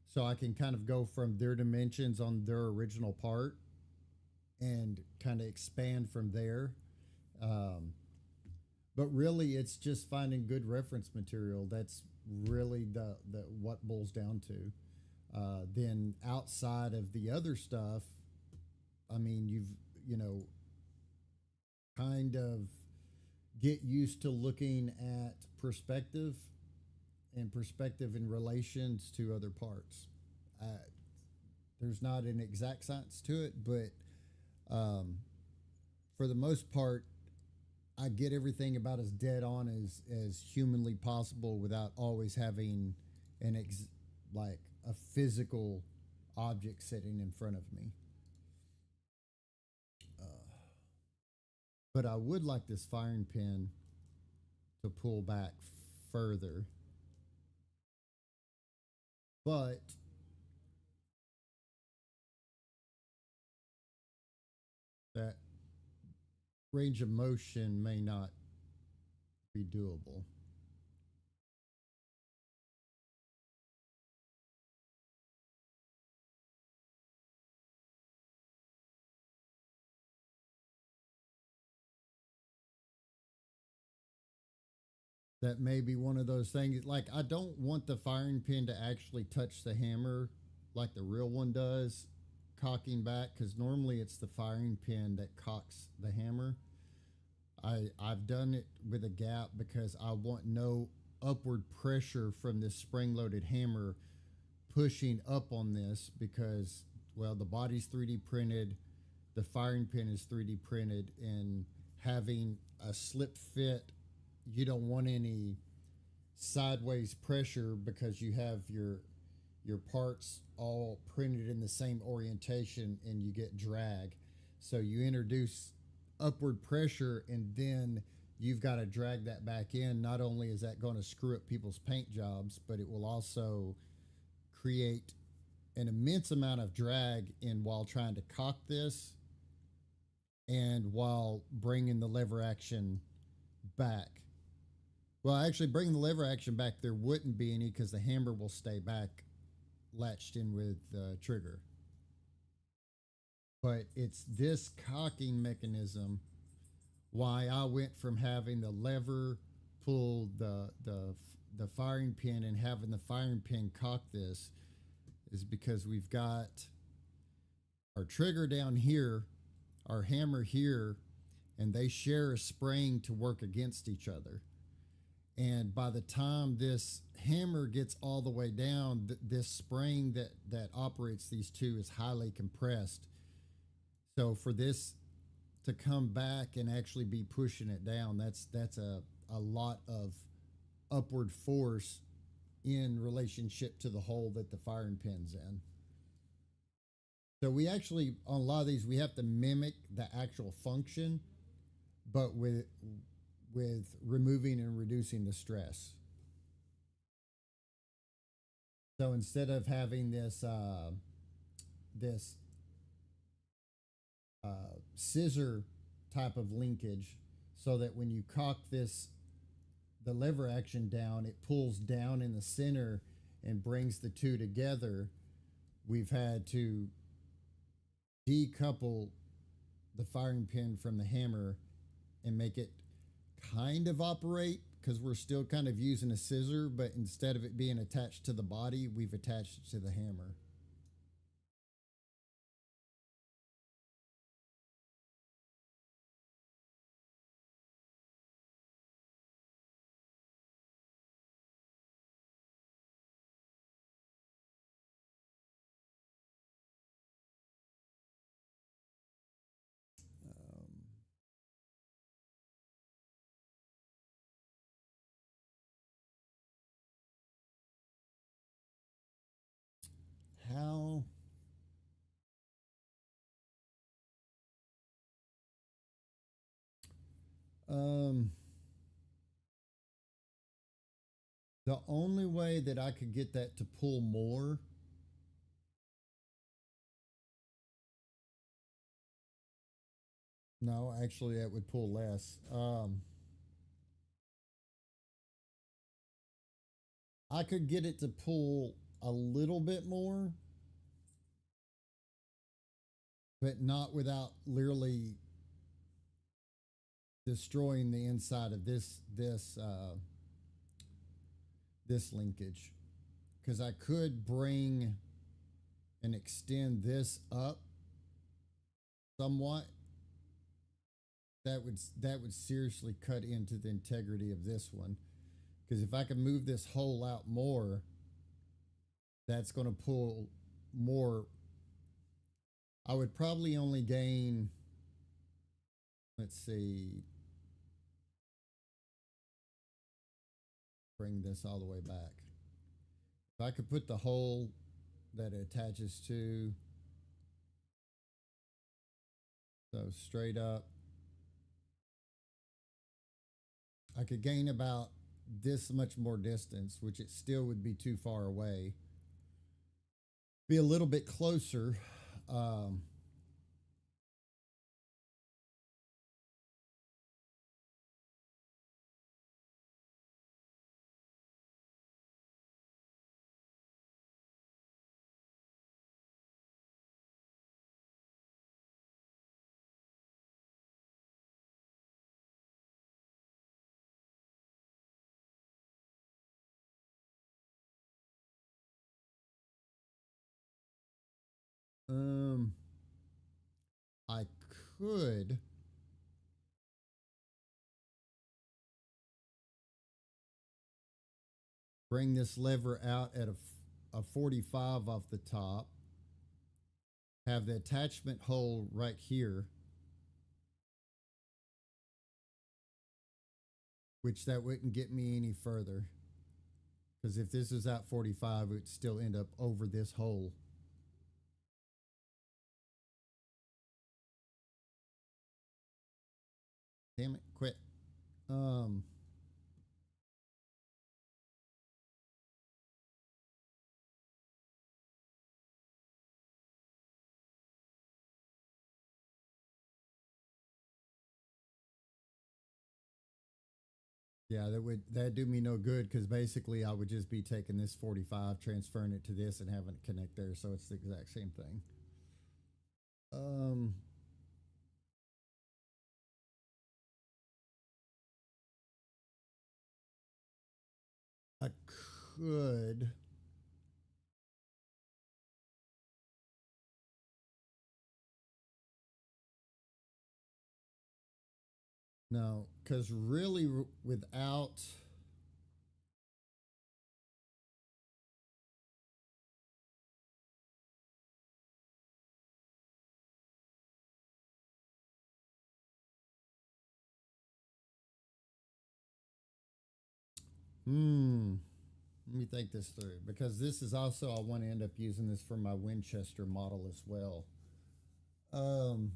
So I can kind of go from their dimensions on their original part and kind of expand from there. Um, but really, it's just finding good reference material. That's really the what boils down to. Then outside of the other stuff, I mean, you know kind of get used to looking at perspective and perspective in relations to other parts. Uh, there's not an exact science to it, but um, for the most part, I get everything about as dead on as humanly possible without always having like a physical object sitting in front of me. Uh, but I would like this firing pin to pull back further. But that range of motion may not be doable. That may be one of those things. Like, I don't want the firing pin to actually touch the hammer like the real one does, cocking back, because normally it's the firing pin that cocks the hammer. I've done it with a gap because I want no upward pressure from this spring loaded hammer pushing up on this because, well, the body's 3D printed, the firing pin is 3D printed, and having a slip fit, you don't want any sideways pressure because you have your parts all printed in the same orientation and you get drag. So you introduce upward pressure and then you've got to drag that back in. Not only is that going to screw up people's paint jobs, but it will also create an immense amount of drag in while trying to cock this and while bringing the lever action back. Well, actually, bringing the lever action back, there wouldn't be any because the hammer will stay back latched in with the trigger. But it's this cocking mechanism why I went from having the lever pull the firing pin and having the firing pin cock this is because we've got our trigger down here, our hammer here, and they share a spring to work against each other. And by the time this hammer gets all the way down, this spring that operates these two is highly compressed. So for this to come back and actually be pushing it down, that's a lot of upward force in relationship to the hole that the firing pin's in. So we actually, on a lot of these, we have to mimic the actual function, but with removing and reducing the stress. So instead of having this scissor type of linkage, so that when you cock the lever action down, it pulls down in the center and brings the two together, we've had to decouple the firing pin from the hammer and make it kind of operate, because we're still kind of using a scissor, but instead of it being attached to the body, we've attached it to the hammer. How um the only way that I could get that to pull more, no, actually that would pull less. I could get it to pull a little bit more, but not without literally destroying the inside of this linkage. Because I could bring and extend this up somewhat. That would seriously cut into the integrity of this one. Because if I can move this hole out more, that's going to pull more. I would probably only gain, let's see, bring this all the way back. If I could put the hole that it attaches to, so straight up, I could gain about this much more distance, which it still would be too far away. Be a little bit closer. Um, um, I could bring this lever out at a 45 off the top, have the attachment hole right here, which that wouldn't get me any further. Because if this is at 45, it would still end up over this hole. Damn it, quit. Um, yeah, that do me no good, because basically I would just be taking this 45, transferring it to this, and having it connect there, so it's the exact same thing. Um, I could. No, because really, without. Let me think this through, because this is also, I want to end up using this for my Winchester model as well. Um,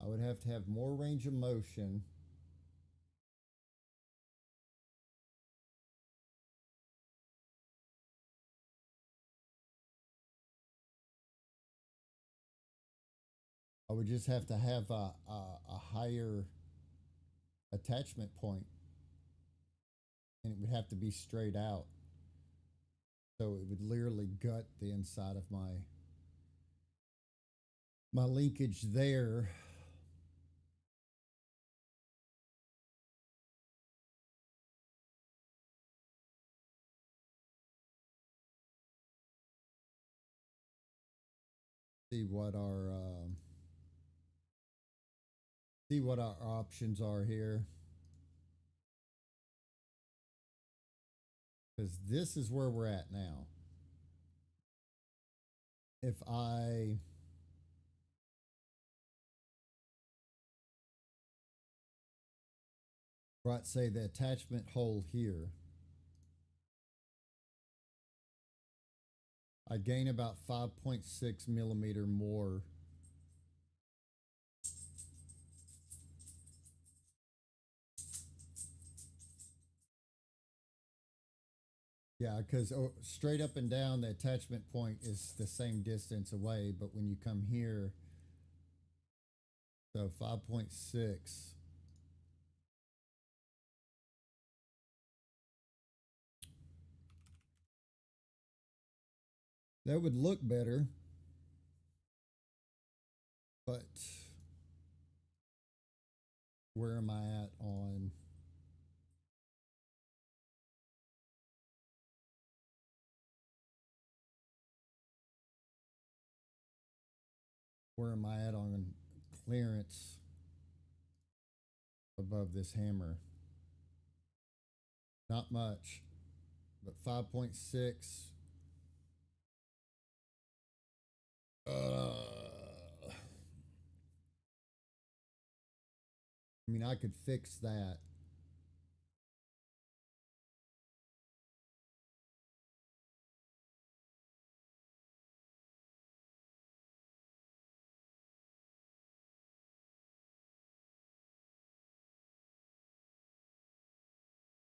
I would have to have more range of motion. I would just have to have a higher attachment point, and it would have to be straight out. So it would literally gut the inside of my linkage there. See what our see what our options are here, because this is where we're at now. If I right, say the attachment hole here, I gain about 5.6 millimeter more. Yeah, because straight up and down, the attachment point is the same distance away, but when you come here, so 5.6. That would look better, but where am I at on? Where am I at on clearance above this hammer? Not much, but 5.6. I mean, I could fix that.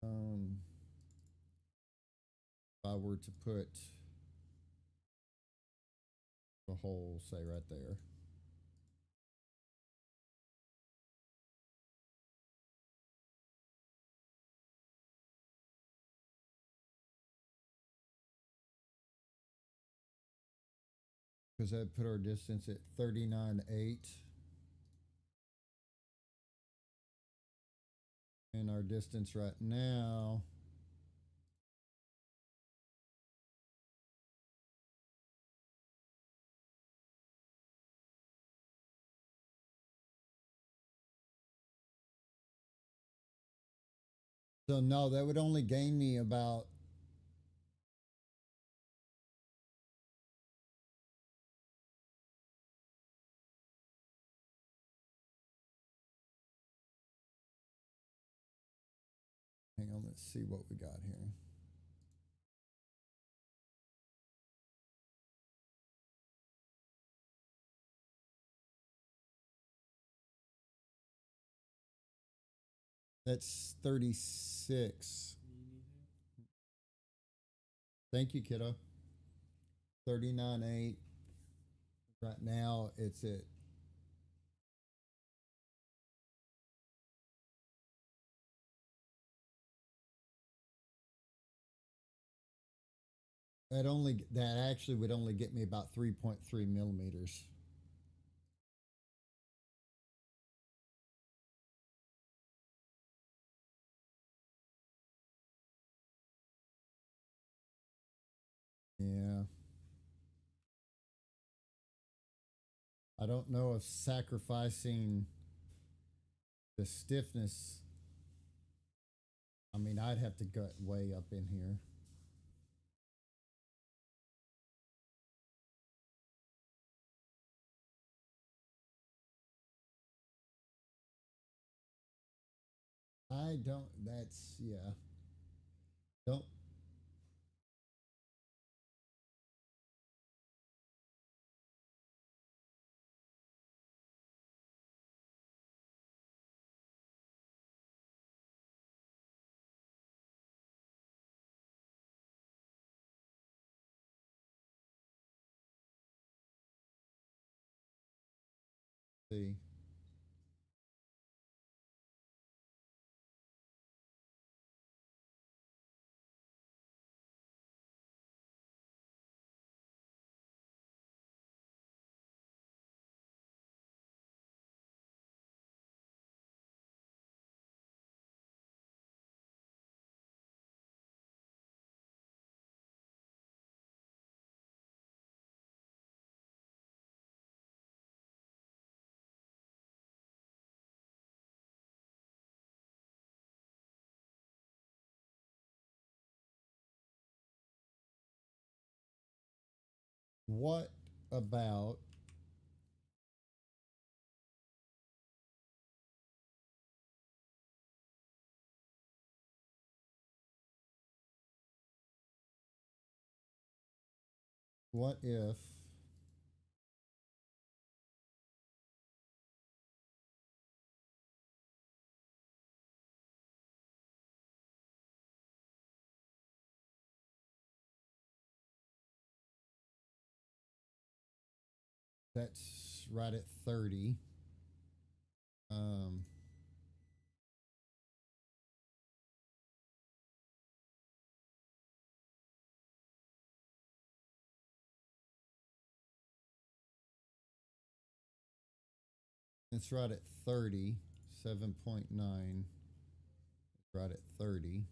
Um, if I were to put a hole, say right there. Because that put our distance at 39.8. And our distance right now so no, that would only gain me about hang on, let's see what we got here. That's 36. Thank you, kiddo. 39.8. Right now it's at that actually would only get me about 3.3 millimeters. Yeah. I don't know if sacrificing the stiffness, I mean, I'd have to gut way up in here. I don't, that's, yeah. Don't, see. What about, what if that's right at 30? Um, it's right at 30. 7.9 right at 30.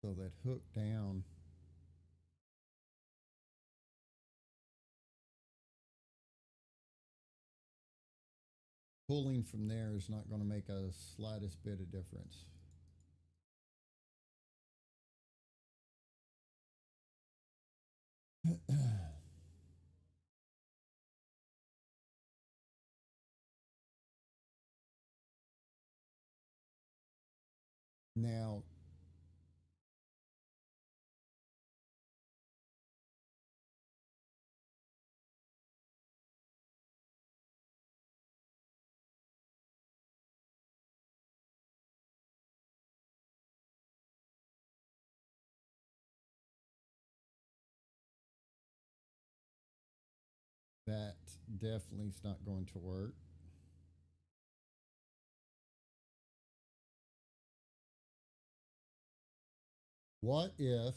So that hook down, pulling from there is not going to make a slightest bit of difference. Now, that definitely is not going to work. What if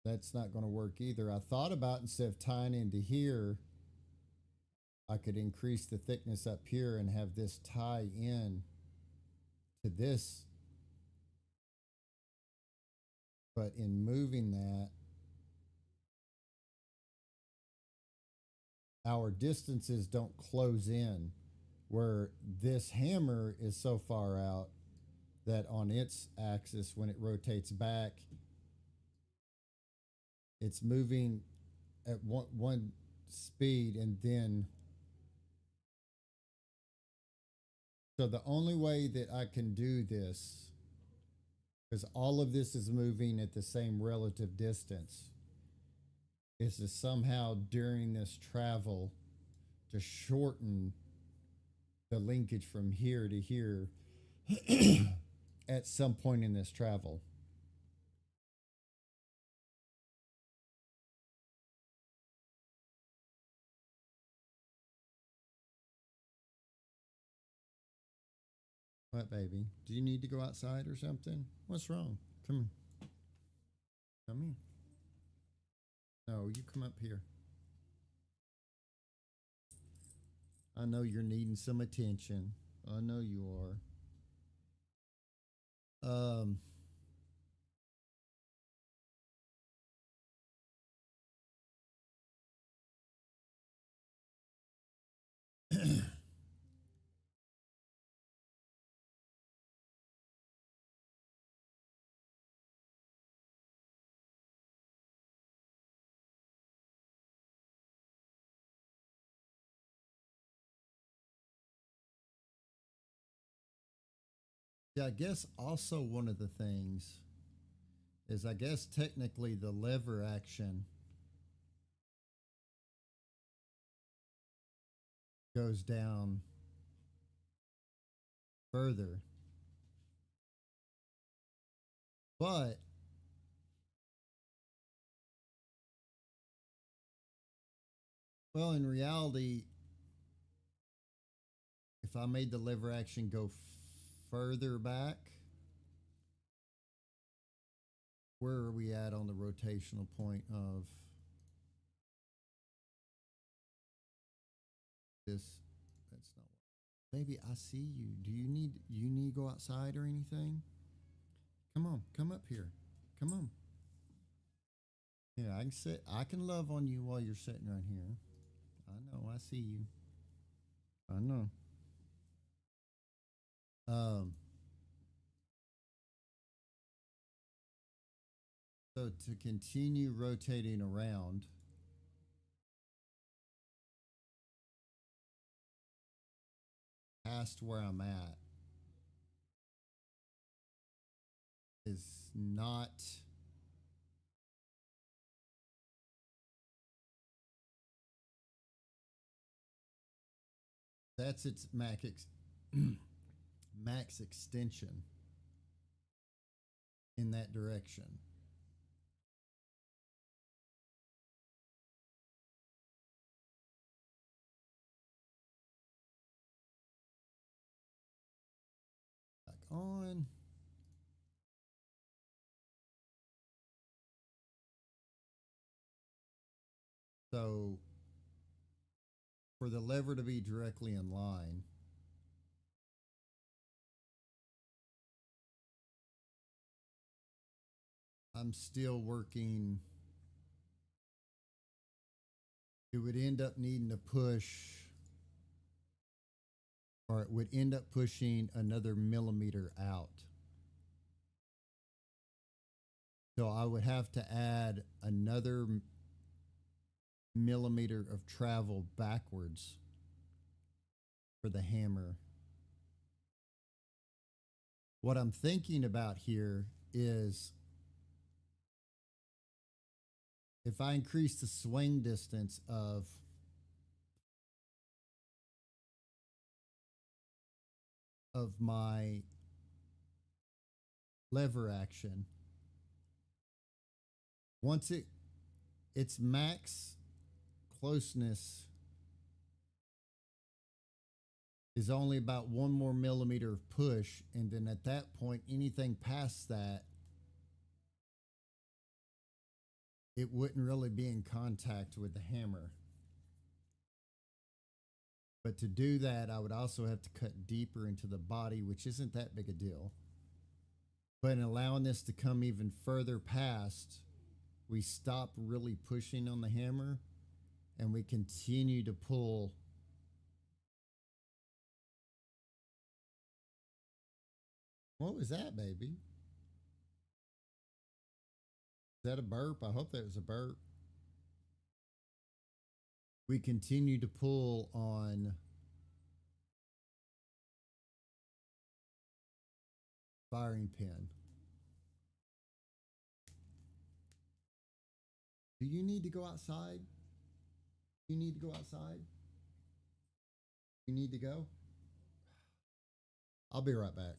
that's not going to work either? I thought about, instead of tying into here, I could increase the thickness up here and have this tie in to this. But in moving that, our distances don't close in, where this hammer is so far out that on its axis, when it rotates back, it's moving at one speed, and then so the only way that I can do this, because all of this is moving at the same relative distance, is to somehow during this travel to shorten the linkage from here to here at some point in this travel. What, baby? Do you need to go outside or something? What's wrong? Come here. Come here. No, you come up here. I know you're needing some attention. I know you are. Yeah, I guess also one of the things is I guess technically the lever action goes down further. But well, in reality, if I made the lever action go further back, where are we at on the rotational point of this? That's not. Baby, I see you. Do you need to go outside or anything? Come on, come up here. Come on. Yeah, I can sit. I can love on you while you're sitting right here. I know. I see you. I know. Um. So to continue rotating around, past where I'm at is not. That's its max extension in that direction. Back on. So for the lever to be directly in line, I'm still working. It would end up needing to push, or it would end up pushing another millimeter out. So I would have to add another millimeter of travel backwards for the hammer. What I'm thinking about here is if I increase the swing distance of my lever action, once its max closeness is only about one more millimeter of push, and then at that point, anything past that, it wouldn't really be in contact with the hammer. But to do that, I would also have to cut deeper into the body, which isn't that big a deal. But in allowing this to come even further past, we stop really pushing on the hammer and we continue to pull What was that, baby? Is that a burp? I hope that was a burp. We continue to pull on firing pin. Do you need to go outside? You need to go outside? You need to go? I'll be right back.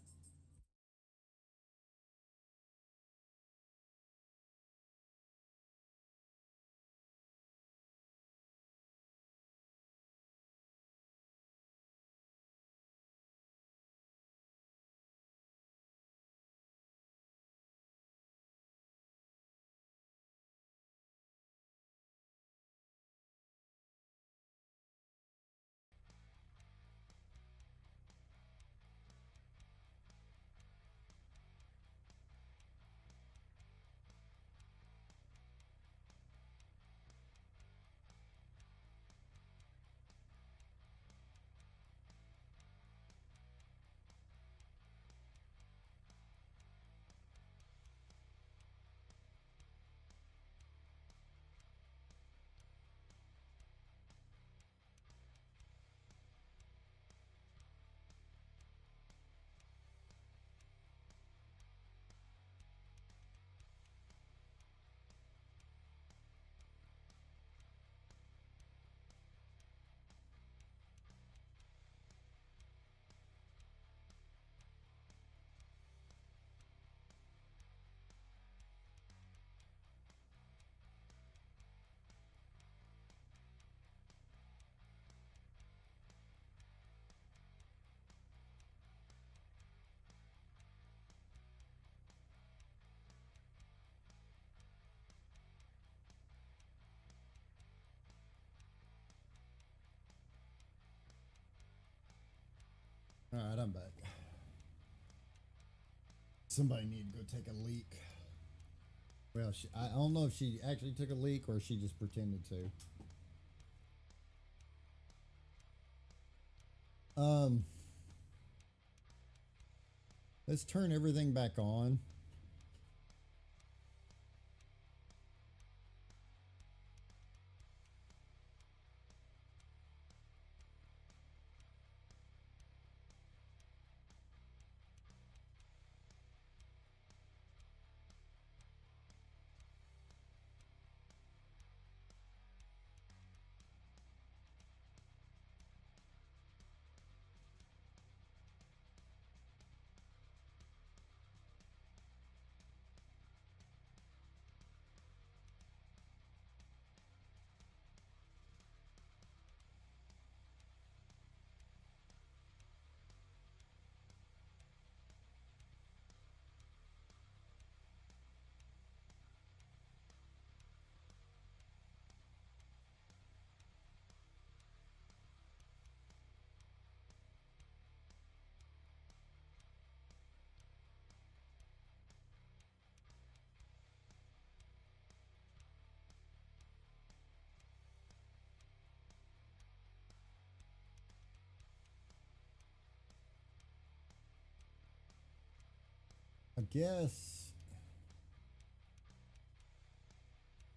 All right, I'm back. Somebody need to go take a leak. Well, I don't know if she actually took a leak or she just pretended to. Um, let's turn everything back on. I guess.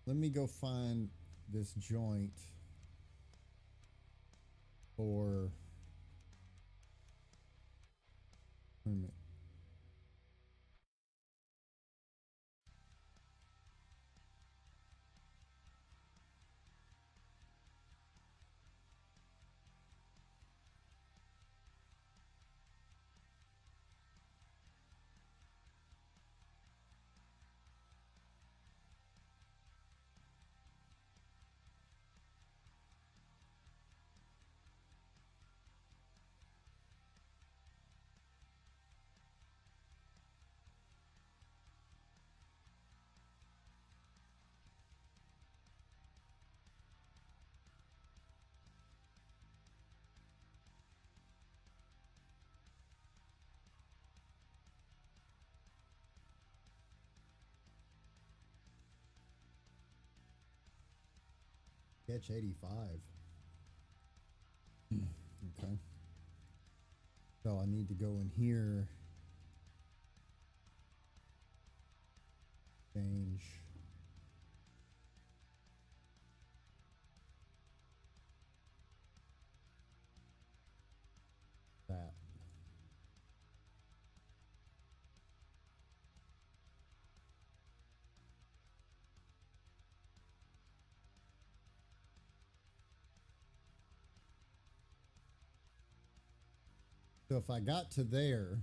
Let me go find this joint for. Wait a minute. Catch 85. Okay. So I need to go in here Change that. So if I got to there,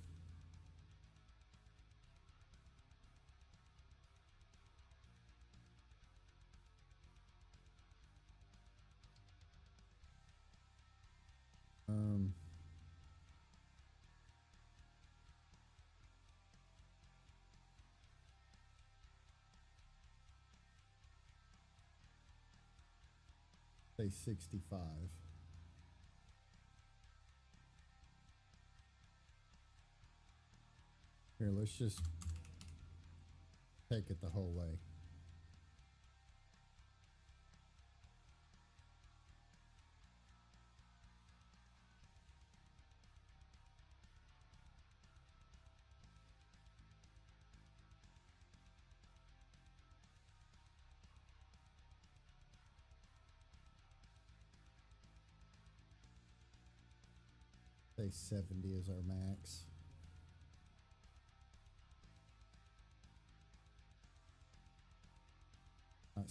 um, say 65. Here, let's just take it the whole way. Say 70 is our max.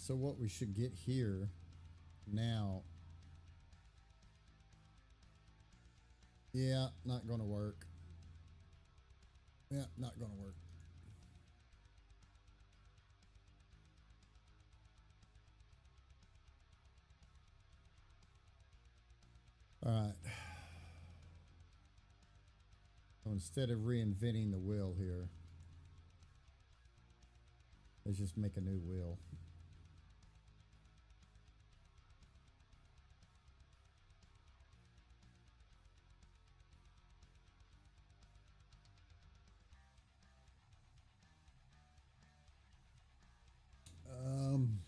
So what we should get here now. Yeah, not going to work. Yeah, not going to work. All right. So instead of reinventing the wheel here, let's just make a new wheel. Um,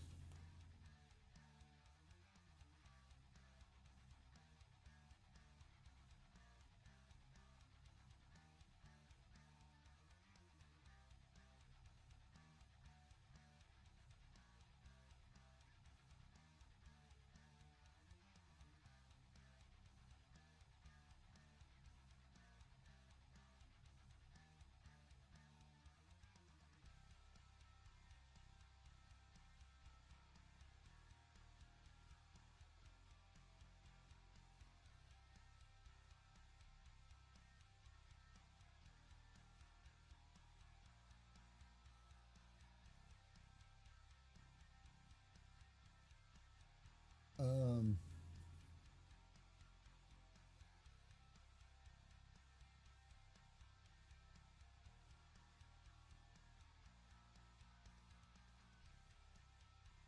um,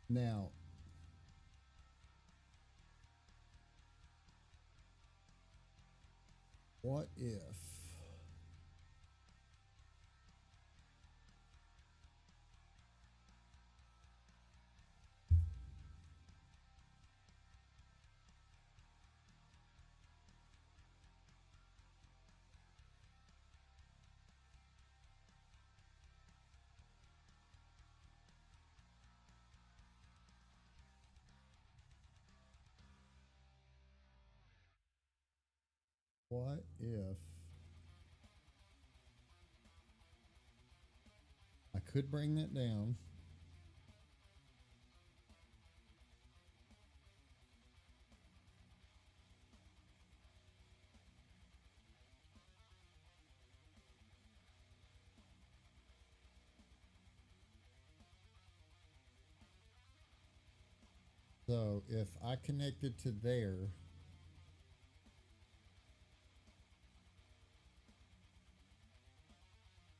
now, what if what if I could bring that down? So if I connected to there,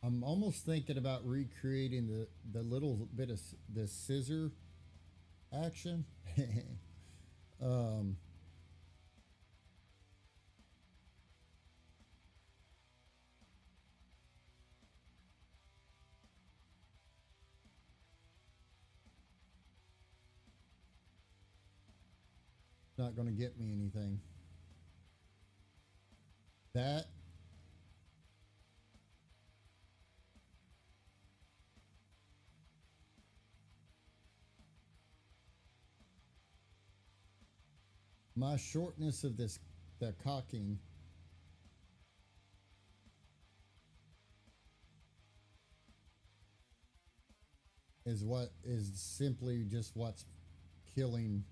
I'm almost thinking about recreating the little bit of the scissor action. um, not going to get me anything. That my shortness of this, the cocking, is what is simply just what's killing.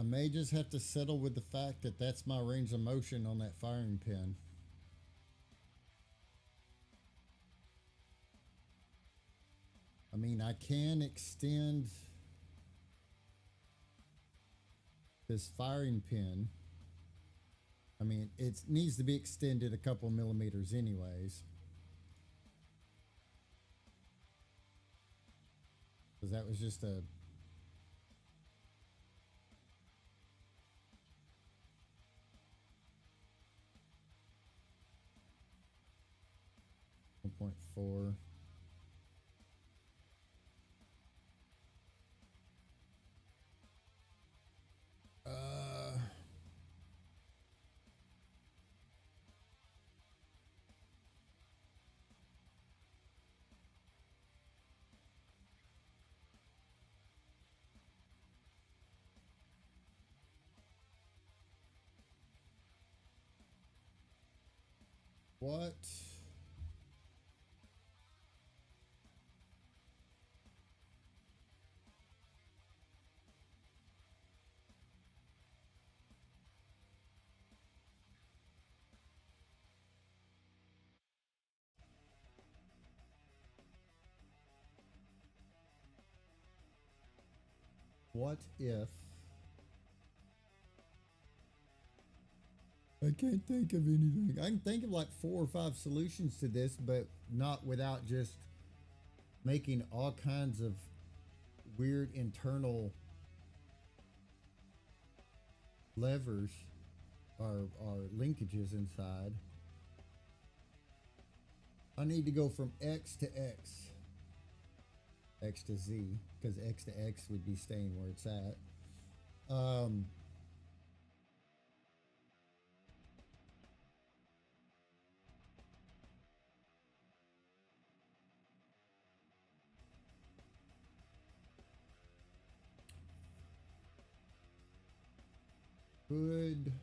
I may just have to settle with the fact that that's my range of motion on that firing pin. I mean, I can extend this firing pin. I mean, it needs to be extended a couple millimeters anyways. Because that was just a 1.4. What? What if I can't think of anything? I can think of like 4 or 5 solutions to this, but not without just making all kinds of weird internal levers or linkages inside. I need to go from X to X, X to Z, because X to X would be staying where it's at. Um, Could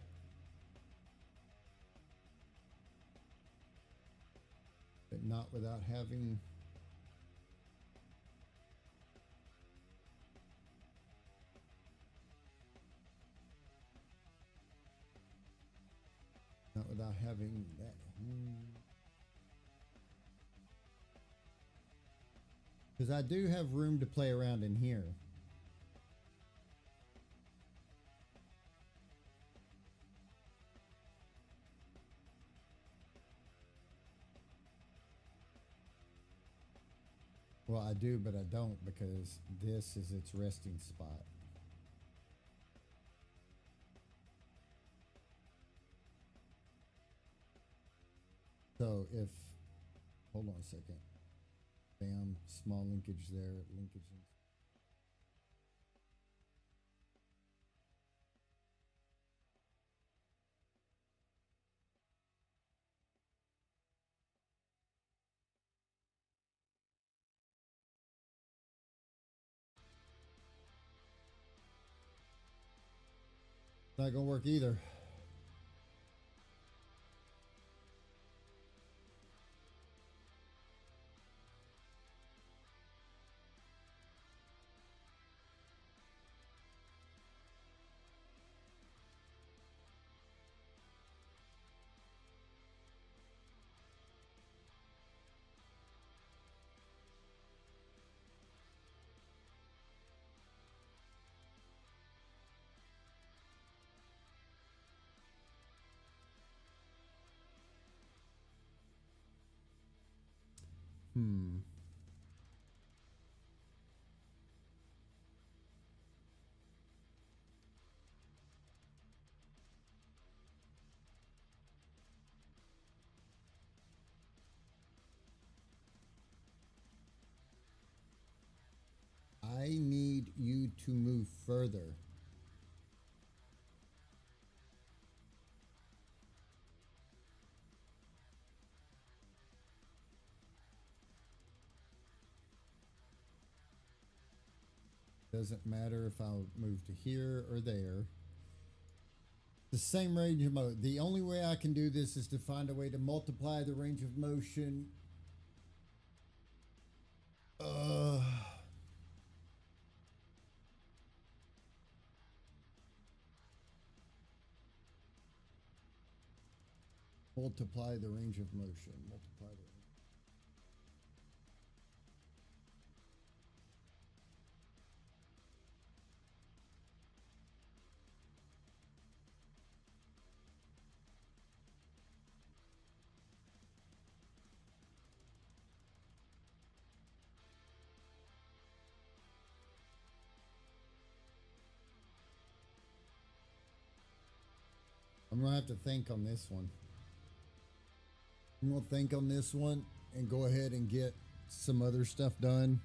but not without having not without having that. Because I do have room to play around in here. Well, I do, but I don't because this is its resting spot. So if, hold on a second. Bam, small linkage there, linkage. Not gonna work either. Hmm. further. Doesn't matter if I move to here or there. The same range of motion. The only way I can do this is to find a way to multiply the range of motion. Multiply the range of motion. Multiply the range. I'm gonna have to think on this one. I'm gonna think on this one and go ahead and get some other stuff done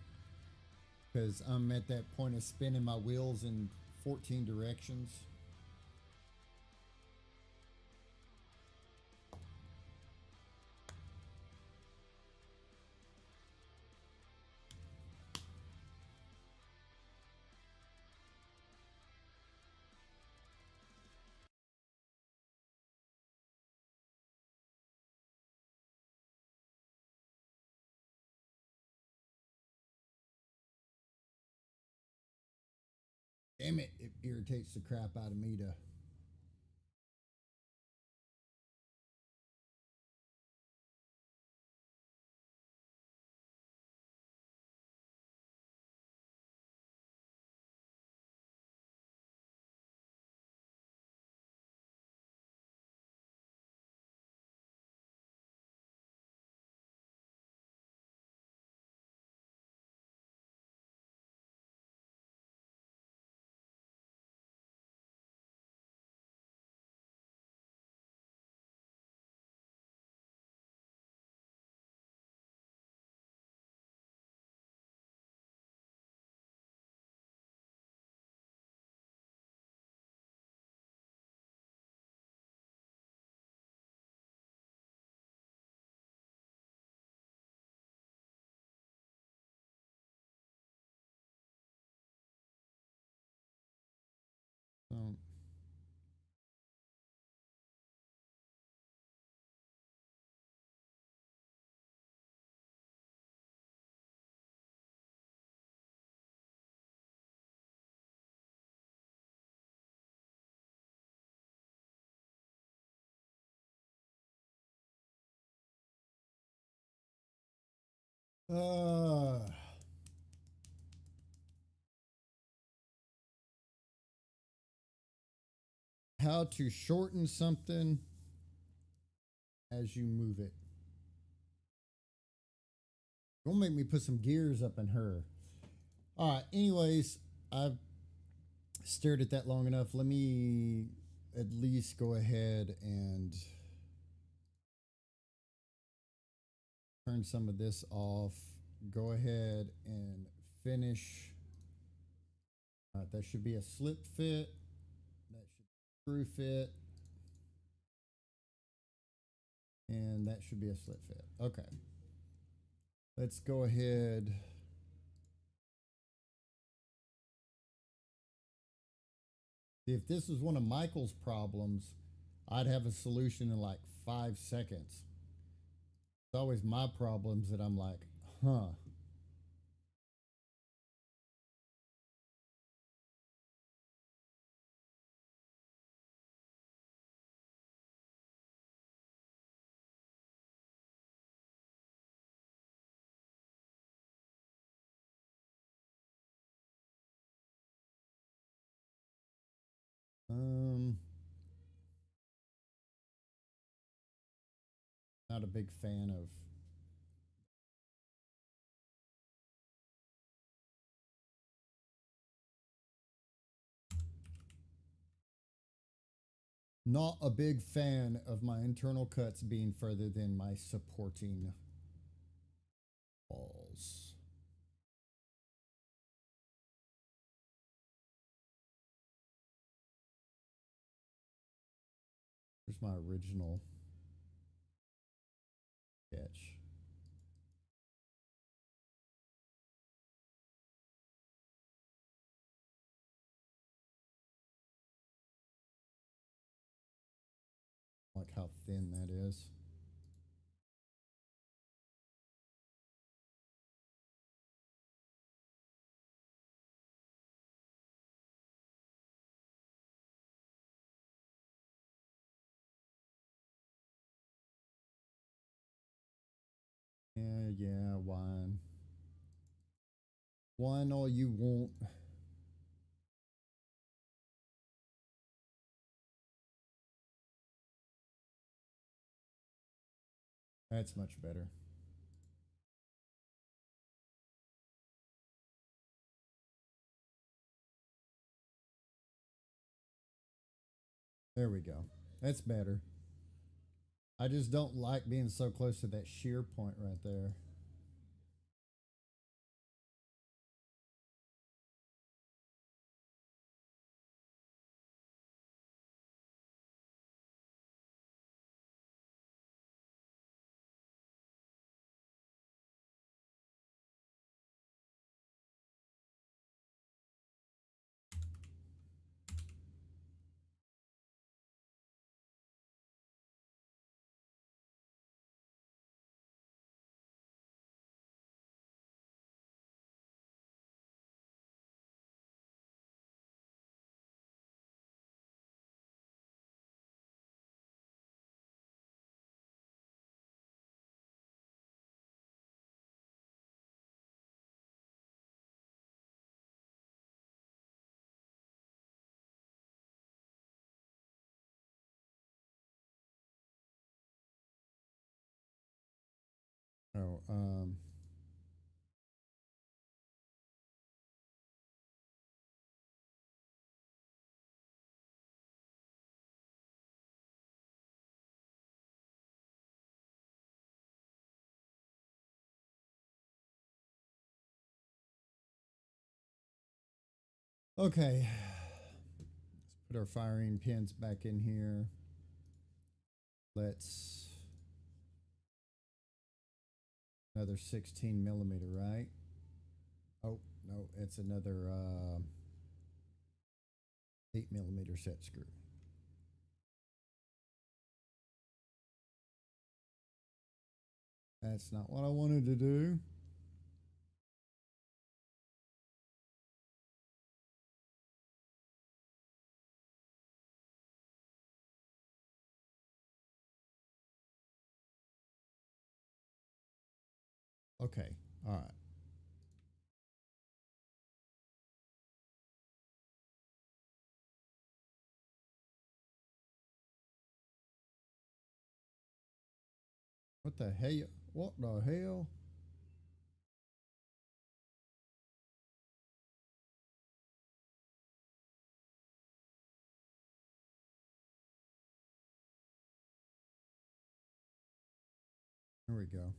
because I'm at that point of spinning my wheels in 14 directions. Damn it, it irritates the crap out of me to. Um, uh, how to shorten something as you move it. Don't make me put some gears up in her. All right. Anyways, I've stared at that long enough. Let me at least go ahead and turn some of this off. Go ahead and finish. All right, that should be a slip fit. That should be screw fit. And that should be a slip fit. Okay. Let's go ahead. If this was one of Michael's problems, I'd have a solution in like 5 seconds. It's always my problems that I'm like, huh. Um, Not a big fan of. Not a big fan of my internal cuts being further than my supporting walls. my original sketch? Like how thin that is. Yeah, wine. Wine all you want. That's much better. There we go. That's better. I just don't like being so close to that shear point right there. Oh, okay. Let's put our firing pins back in here. Let's another 16 millimeter, right? Oh no, it's another 8 millimeter set screw. That's not what I wanted to do. Okay, all right. What the hell? What the hell? Here we go.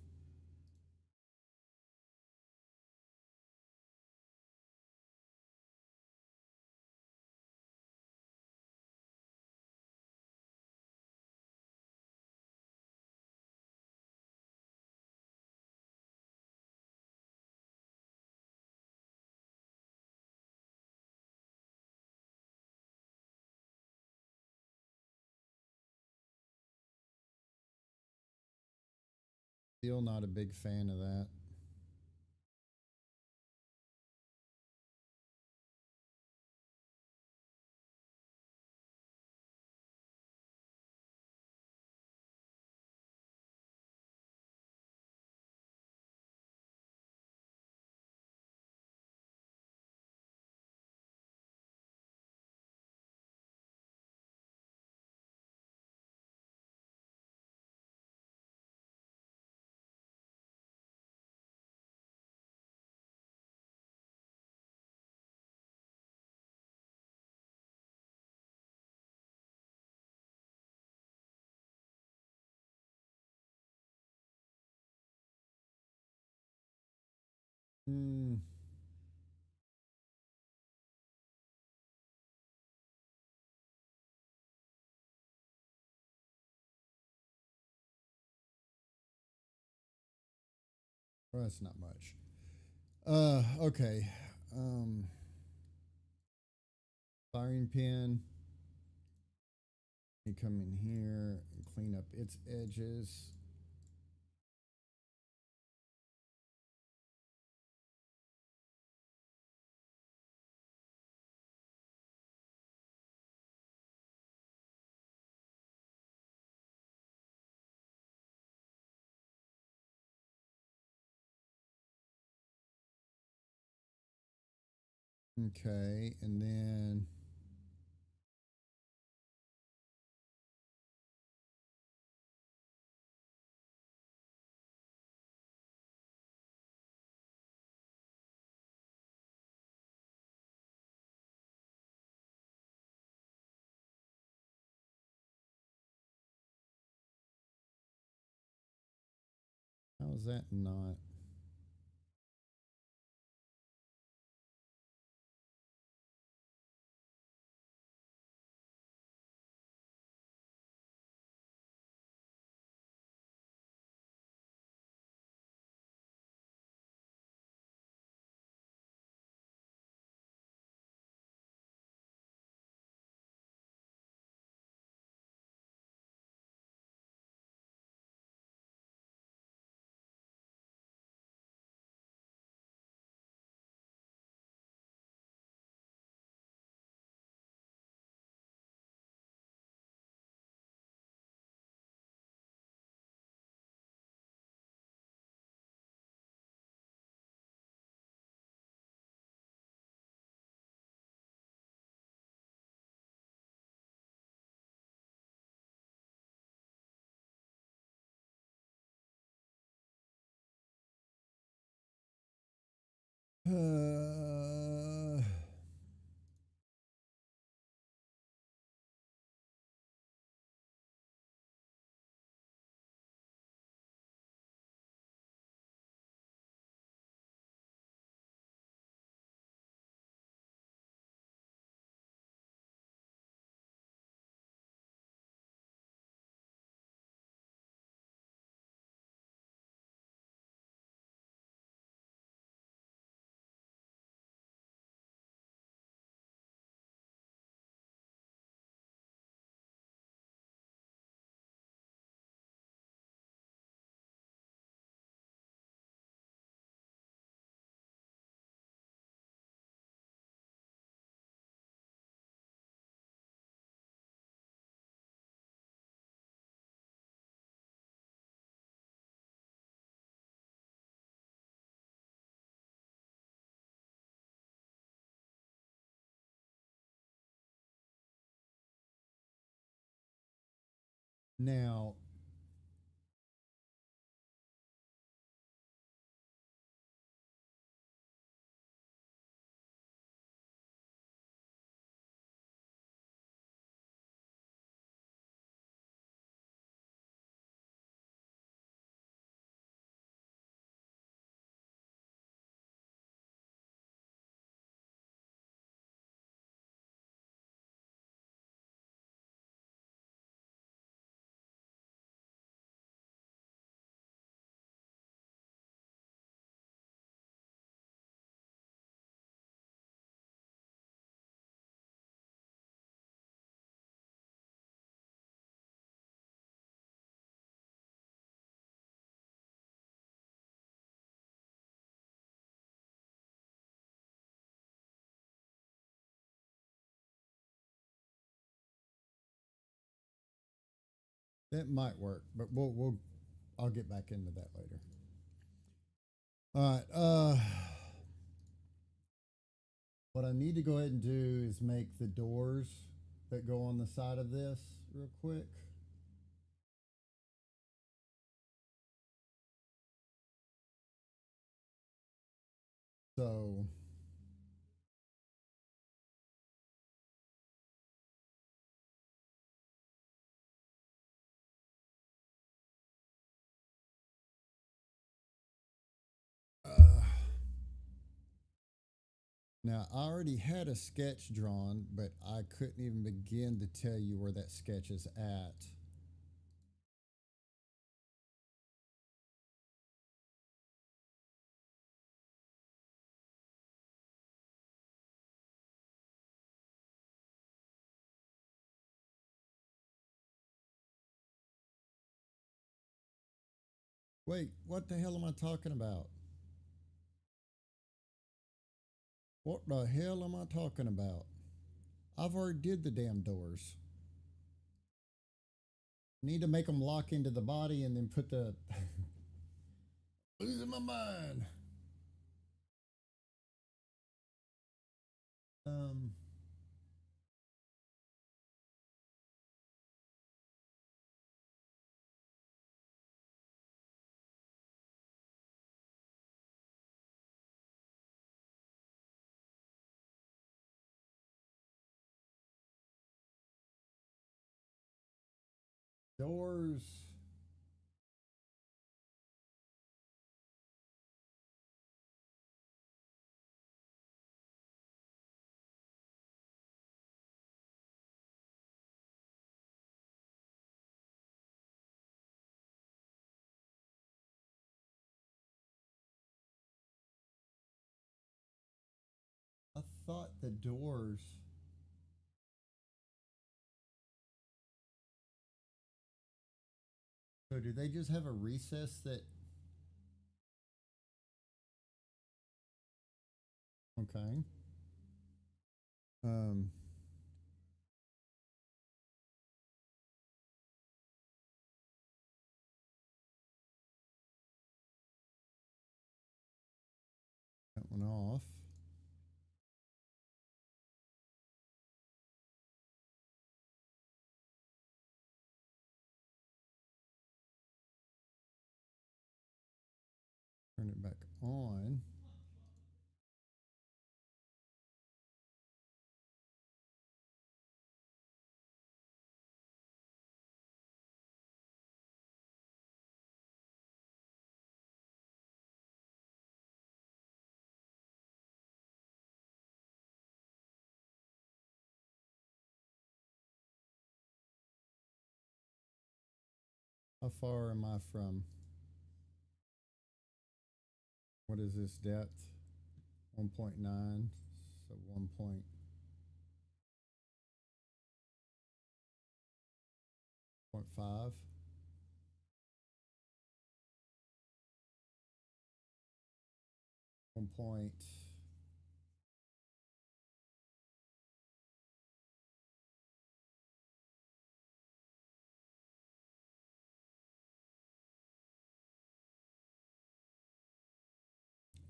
Still not a big fan of that. Hmm. Well, that's not much. Okay. Um, firing pin. You come in here and clean up its edges. Okay, and then how is that not? Uh, now, that might work, but I'll get back into that later. All right. What I need to go ahead and do is make the doors that go on the side of this real quick. So uh, now I already had a sketch drawn, but I couldn't even begin to tell you where that sketch is at. Wait, what the hell am I talking about? What the hell am I talking about? I've already did the damn doors. Need to make them lock into the body and then put the losing my mind. Um, doors. I thought the doors. So do they just have a recess that? Okay. Um. That one off. Turn it back on. How far am I from? What is this depth? 1.9. So 1.5. 1.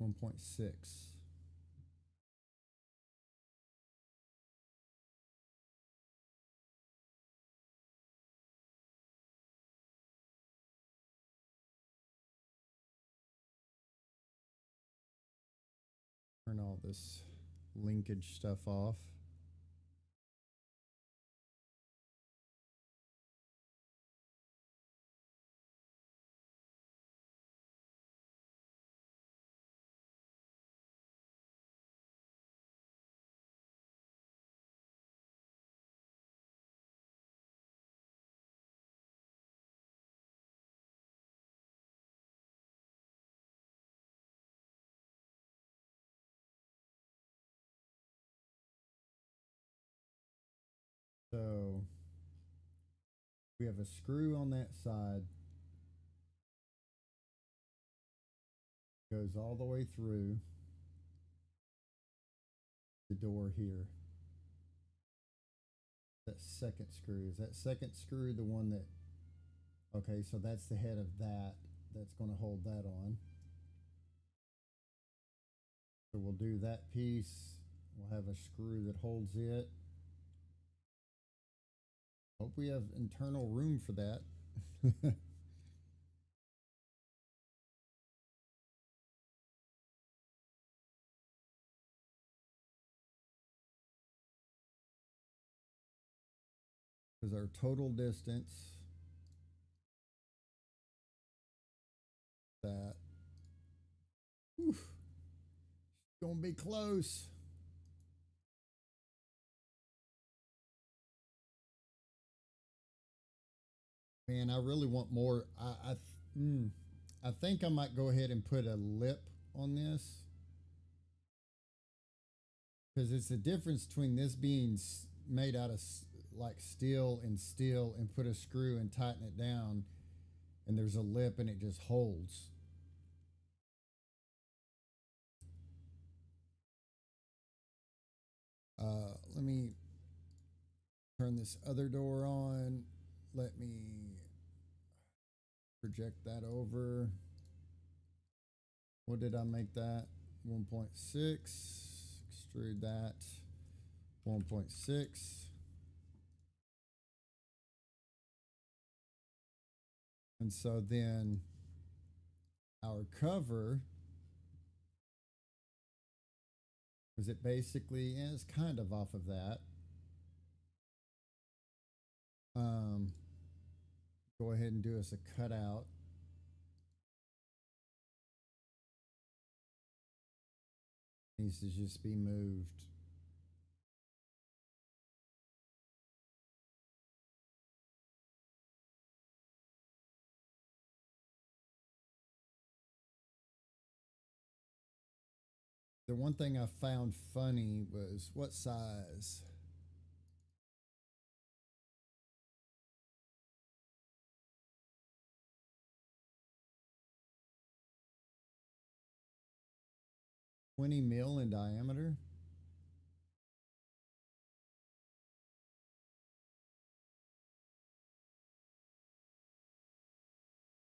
1.6. Turn all this linkage stuff off. So we have a screw on that side, goes all the way through the door here. That second screw, is that second screw the one that, okay, so that's the head of that, that's going to hold that on. So we'll do that piece. We'll have a screw that holds it. Hope we have internal room for that. Because our total distance, that, whew, gonna be close. Man, I really want more. I think I might go ahead and put a lip on this because it's the difference between this being made out of like steel and put a screw and tighten it down, and there's a lip and it just holds. Let me turn this other door on. Let me project that over. What did I make that? 1.6. Extrude that. 1.6. And so then our cover, because it basically is kind of off of that. Go ahead and do us a cutout. Needs to just be moved. The one thing I found funny was what size? $20 in diameter.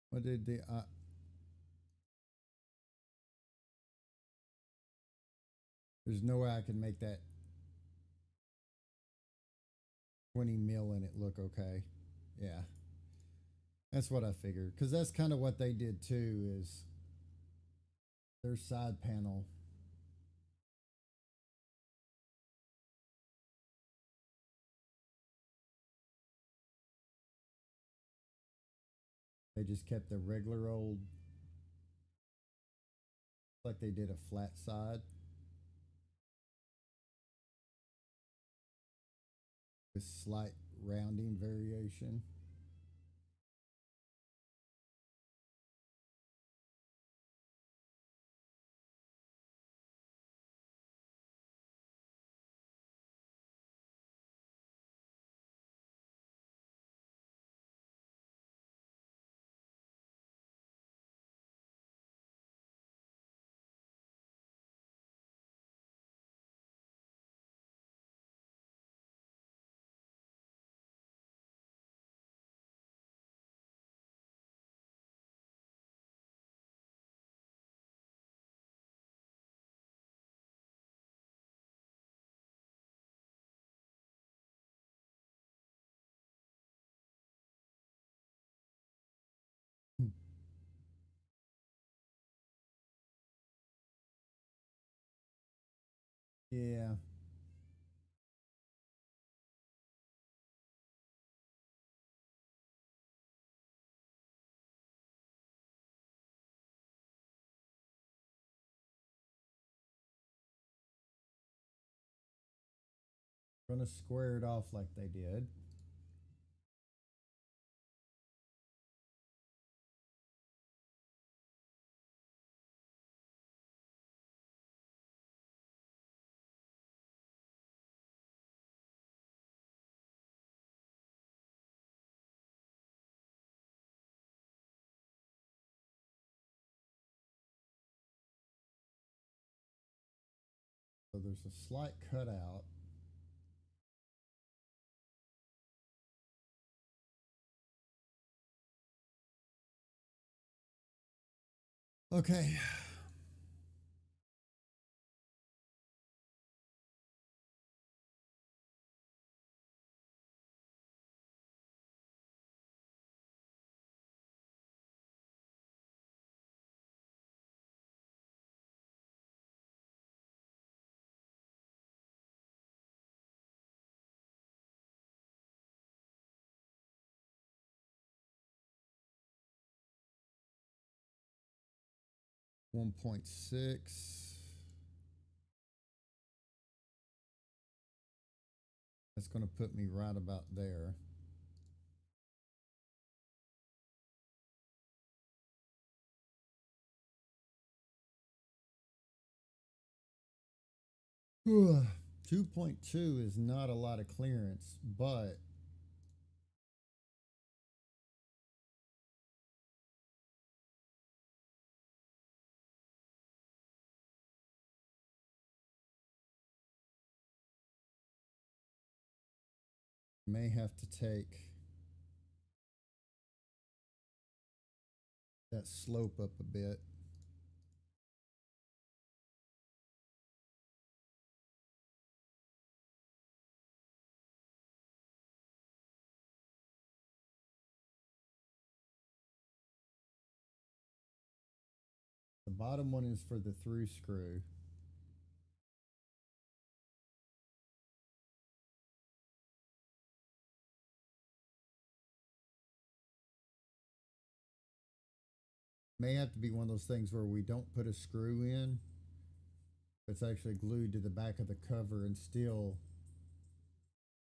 What did the there's no way I can make that 20 mil and it look okay. Yeah. That's what I figured. Because that's kind of what they did too, is their side panel. They just kept the regular old, like they did a flat side with slight rounding variation. Yeah. Gonna square it off like they did. So there's a slight cutout. Okay. — 1.6. That's going to put me right about there. Ugh. 2.2 is not a lot of clearance, but May have to take that slope up a bit. The bottom one is for the through screw. May have to be one of those things where we don't put a screw in. It's actually glued to the back of the cover and still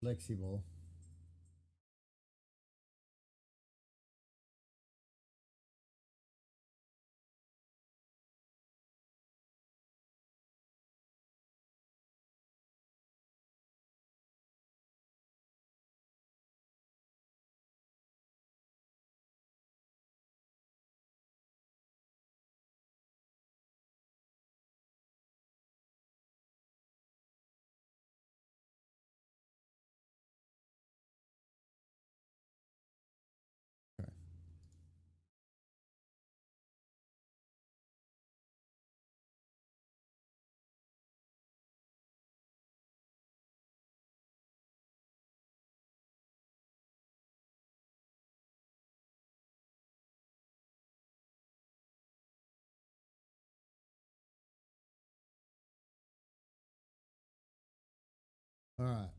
flexible. Okay. All right.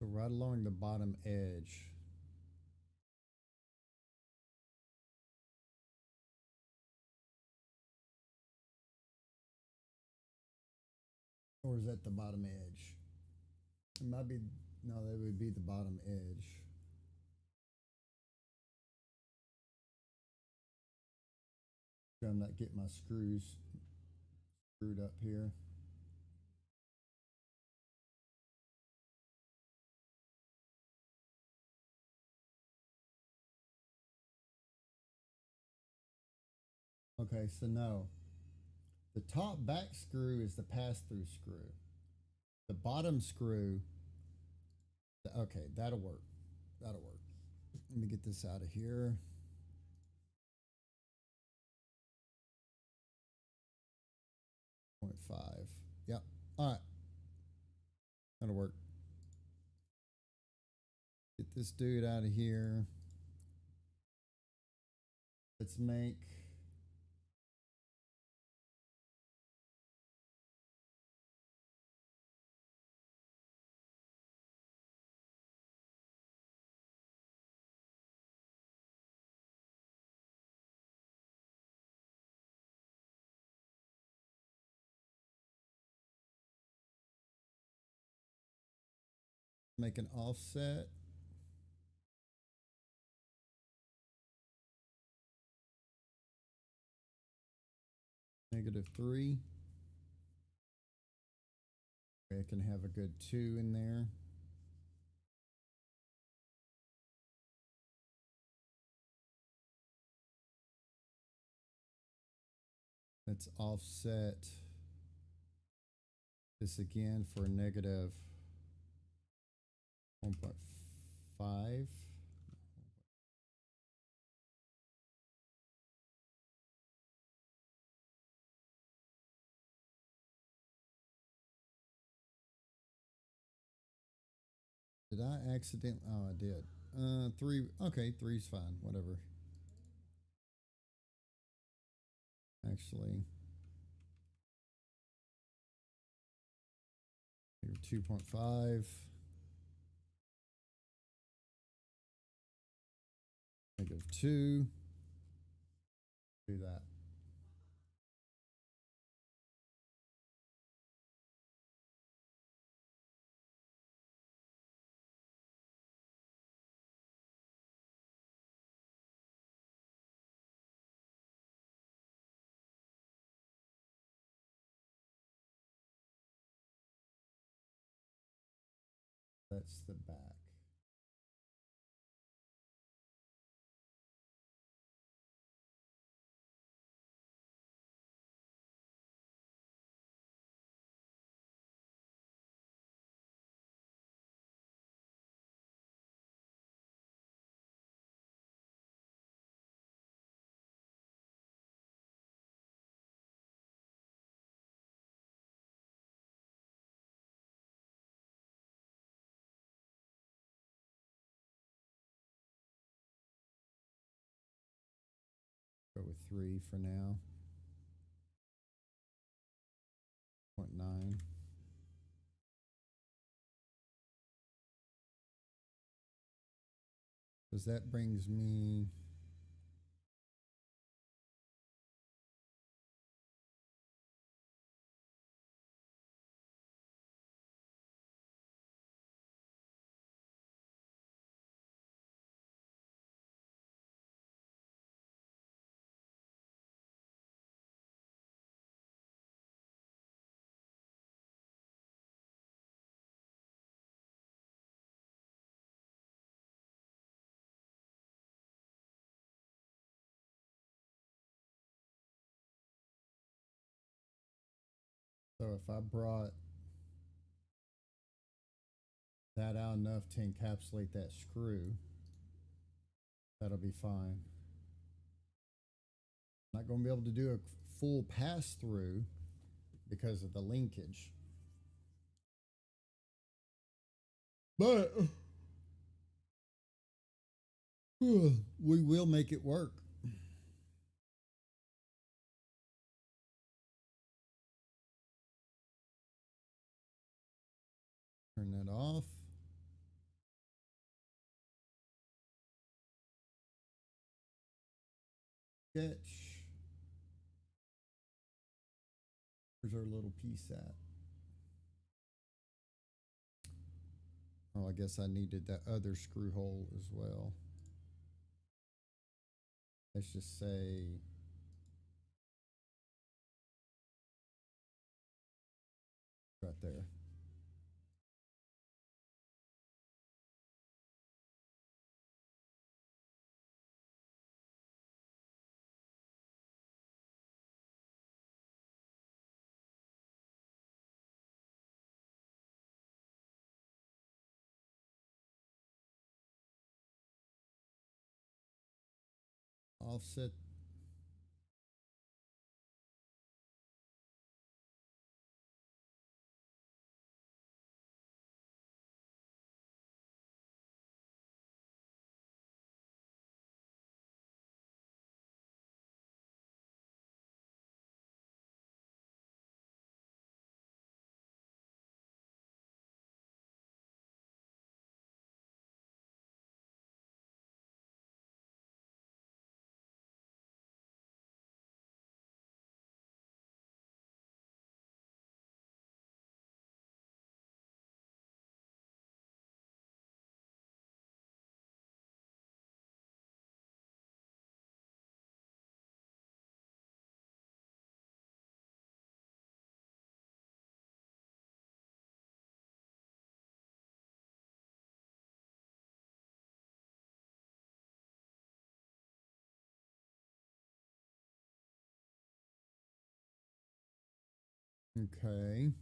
So right along the bottom edge. Or is that the bottom edge? It might be, no, that would be the bottom edge. I'm not getting my screws screwed up here. Okay, so no. The top back screw is the pass-through screw. The bottom screw, okay, that'll work. That'll work. Let me get this out of here. .5. Yep. All right. That'll work. Get this dude out of here. Let's make an offset. -3. I can have a good 2 in there. Let's offset this again for -1.5. Did I accidentally? Oh, I did. 3. Okay, 3's fine. Whatever. Actually, 2.5. -2. Do that. That's the back. with 3 for now. 0.9. Because that brings me so if I brought that out enough to encapsulate that screw, that'll be fine. Not going to be able to do a full pass through because of the linkage. But we will make it work. Turn that off. Sketch. Where's our little piece at? Oh, I guess I needed that other screw hole as well. Let's just say right there. Offset. Okay.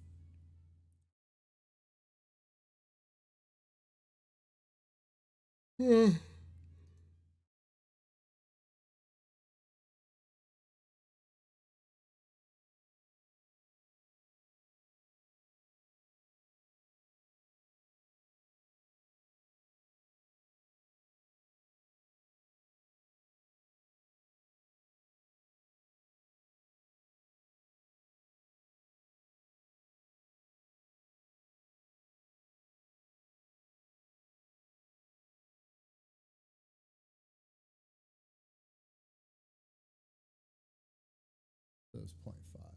So it's 0.5.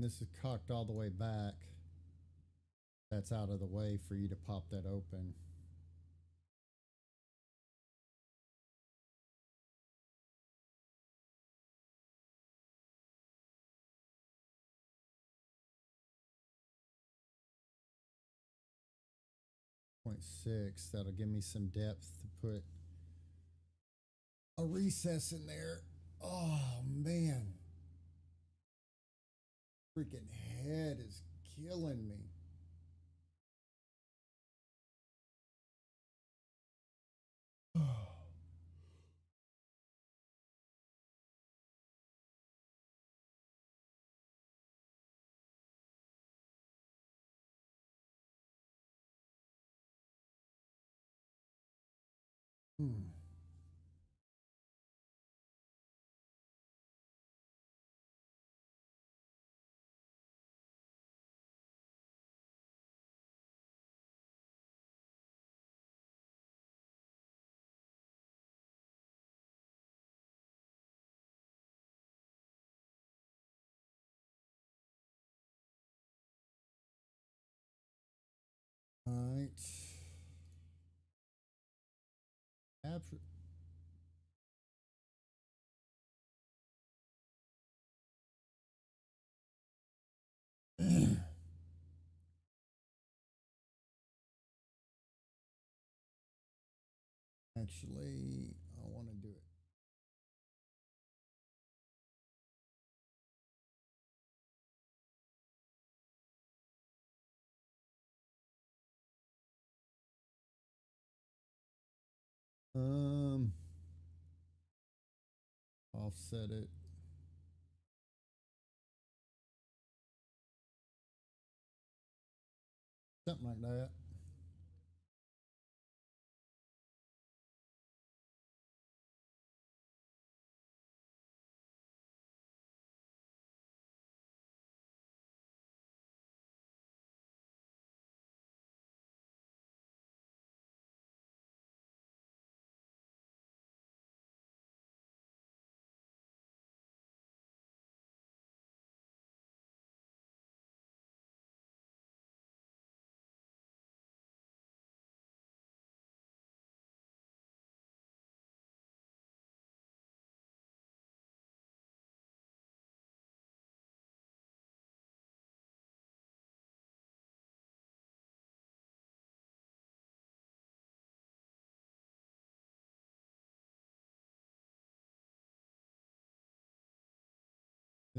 when this is cocked all the way back, that's out of the way for you to pop that open. Point 0.6, that'll give me some depth to put a recess in there. Oh man, freaking head is killing me. Hmm. All right. Absolutely. Actually, I want to do it. Um, Offset it. Something like that.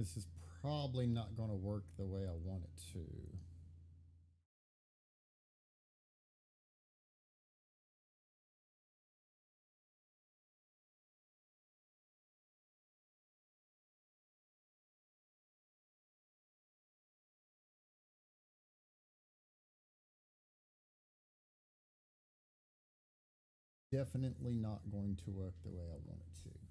This is probably not going to work the way I want it to. Definitely not going to work the way I want it to.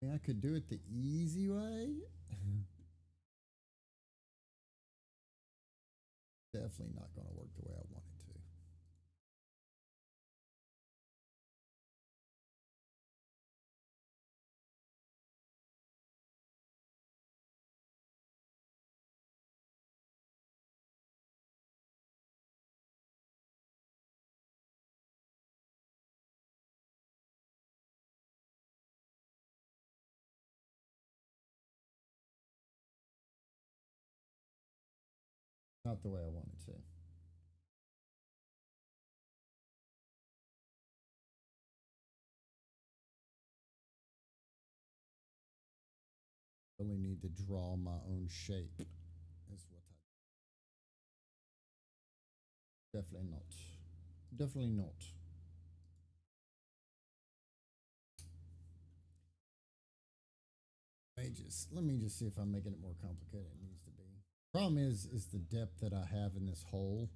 I mean, I could do it the easy way. Definitely not going to work the way I want it to. Not the way I want it to. Really need to draw my own shape. Is what I definitely not. Definitely not. Let me just see if I'm making it more complicated than it needs to be. Problem is the depth that I have in this hole.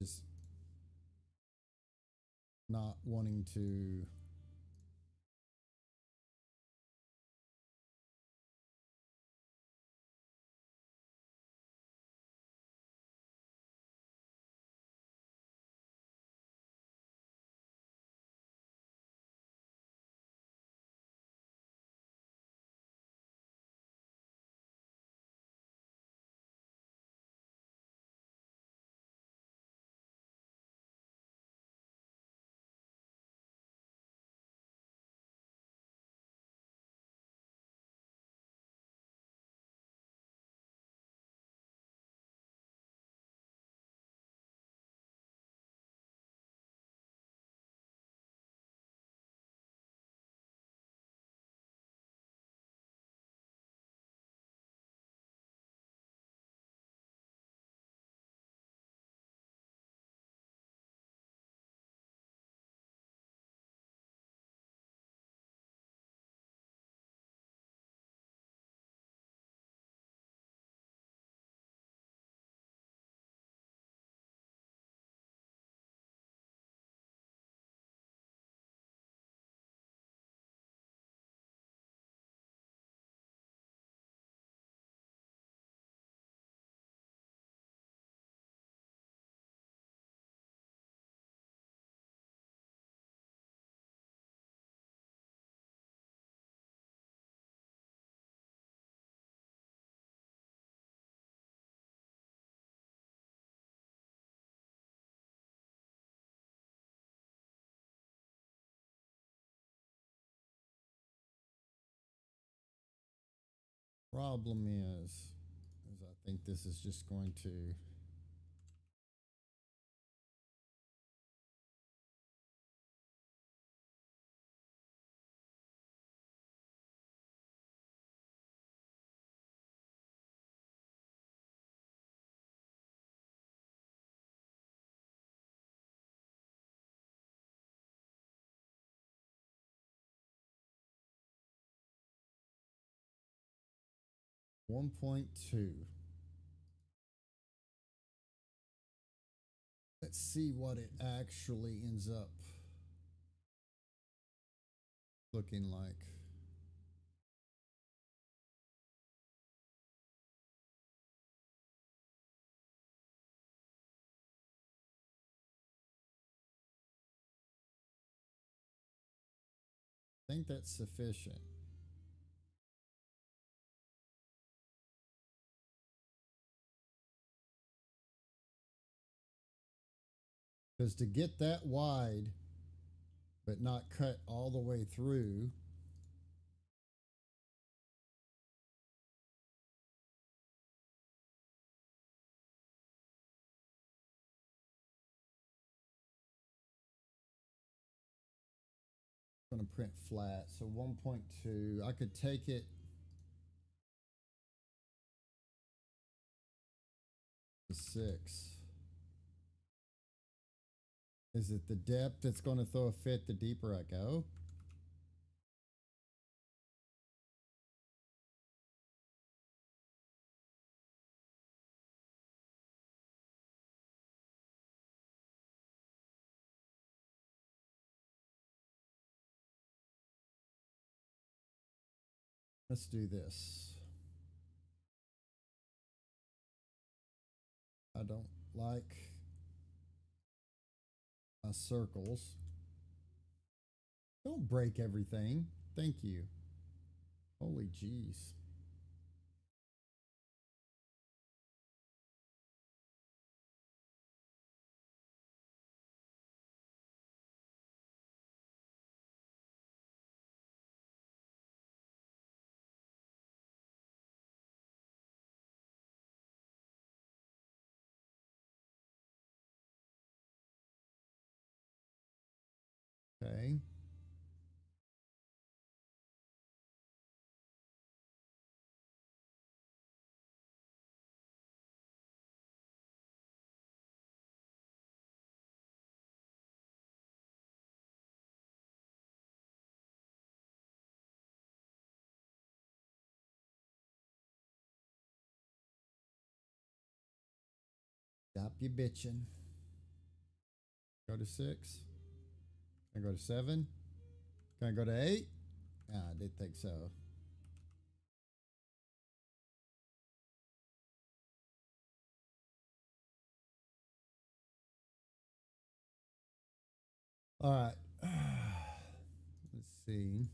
Just not wanting to Problem is I think this is just going to. $1.2. Let's see what it actually ends up looking like. I think that's sufficient. Because to get that wide, but not cut all the way through, I'm going to print flat. So 1.2, I could take it to 6. Is it the depth that's going to throw a fit the deeper I go? Let's do this. I don't like my circles. Don't break everything. Thank you. Holy jeez. Okay. Stop your bitching. Go to 6. Can I go to 7? Can I go to 8? I did think so. All right. Let's see.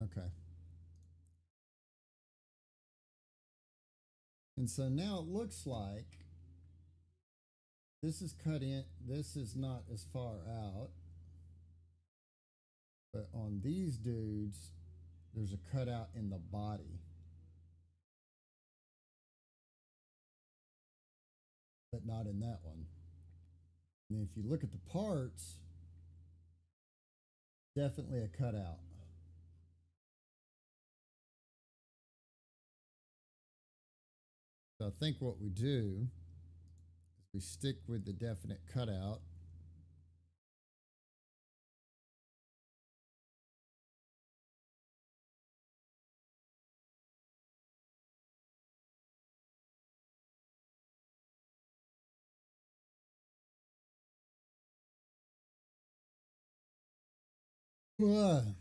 Okay. And so now it looks like this is cut in. This is not as far out. But on these dudes, there's a cutout in the body. But not in that one. And if you look at the parts, definitely a cutout. So I think what we do is we stick with the definite cutout. Ugh.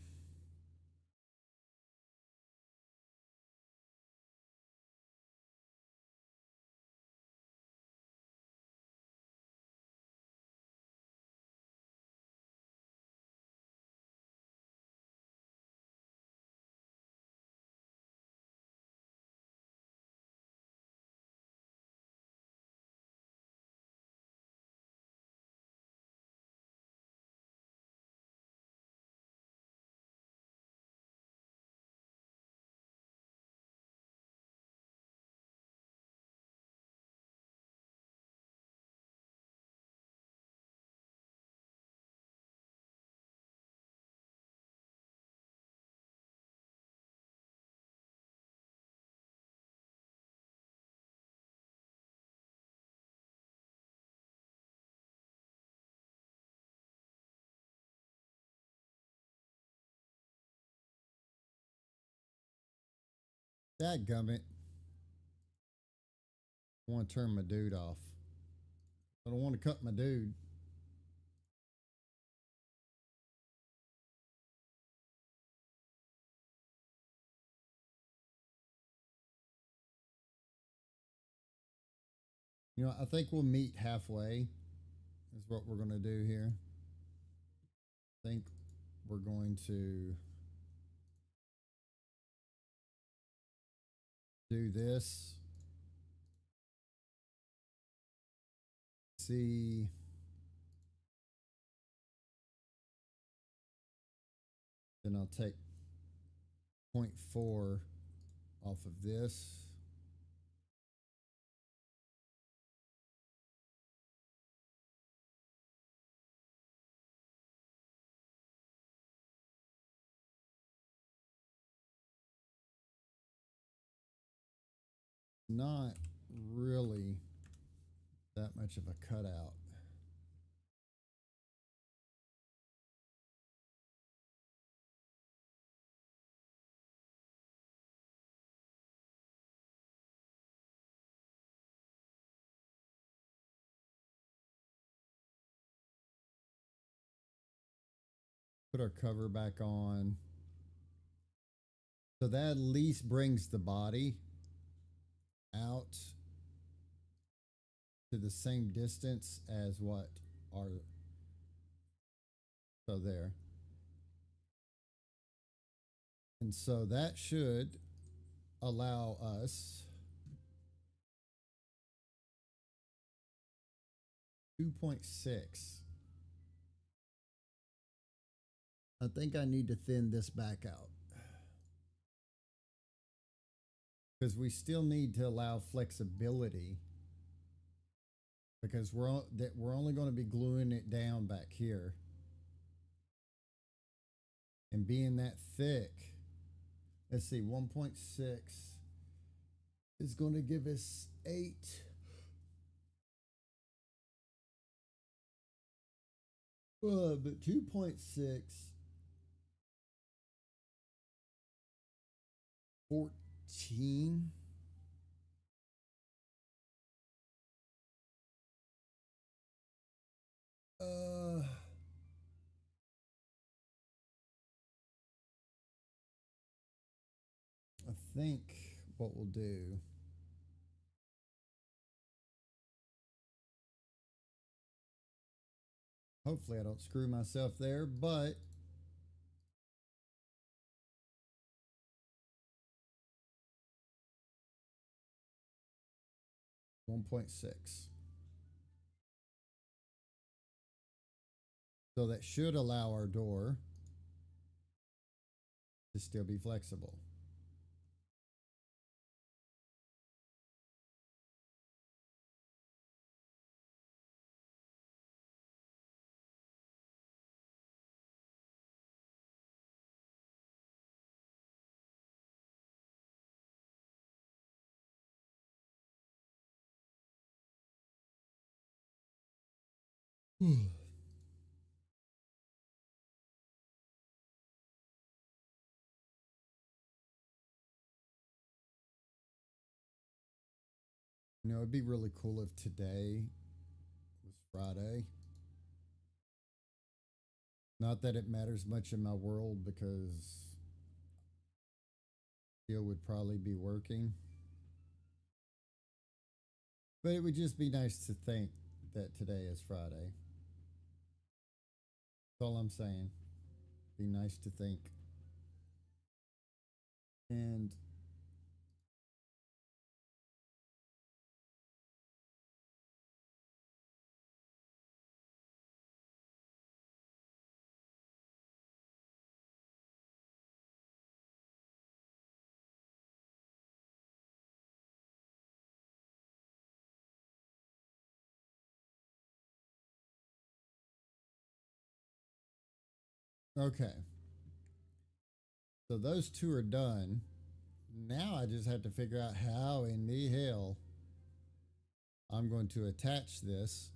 Dadgummit. I want to turn my dude off. I don't want to cut my dude. You know, I think we'll meet halfway, is what we're going to do here. I think we're going to do this. See. Then I'll take 0.4 off of this. Not really that much of a cutout. Put our cover back on. So that at least brings the body out to the same distance as what our, so there. And so that should allow us 2.6. I think I need to thin this back out because we still need to allow flexibility, because we're only going to be gluing it down back here, and being that thick. Let's see, 1.6 is going to give us 8. But 2.6, 14. I think what we'll do, hopefully I don't screw myself there, but 1.6. So that should allow our door to still be flexible. You know, it'd be really cool if today was Friday. Not that it matters much in my world, because Jill would probably be working. But it would just be nice to think that today is Friday. That's all I'm saying. Be nice to think. And okay. So those two are done. Now I just have to figure out how in the hell I'm going to attach this.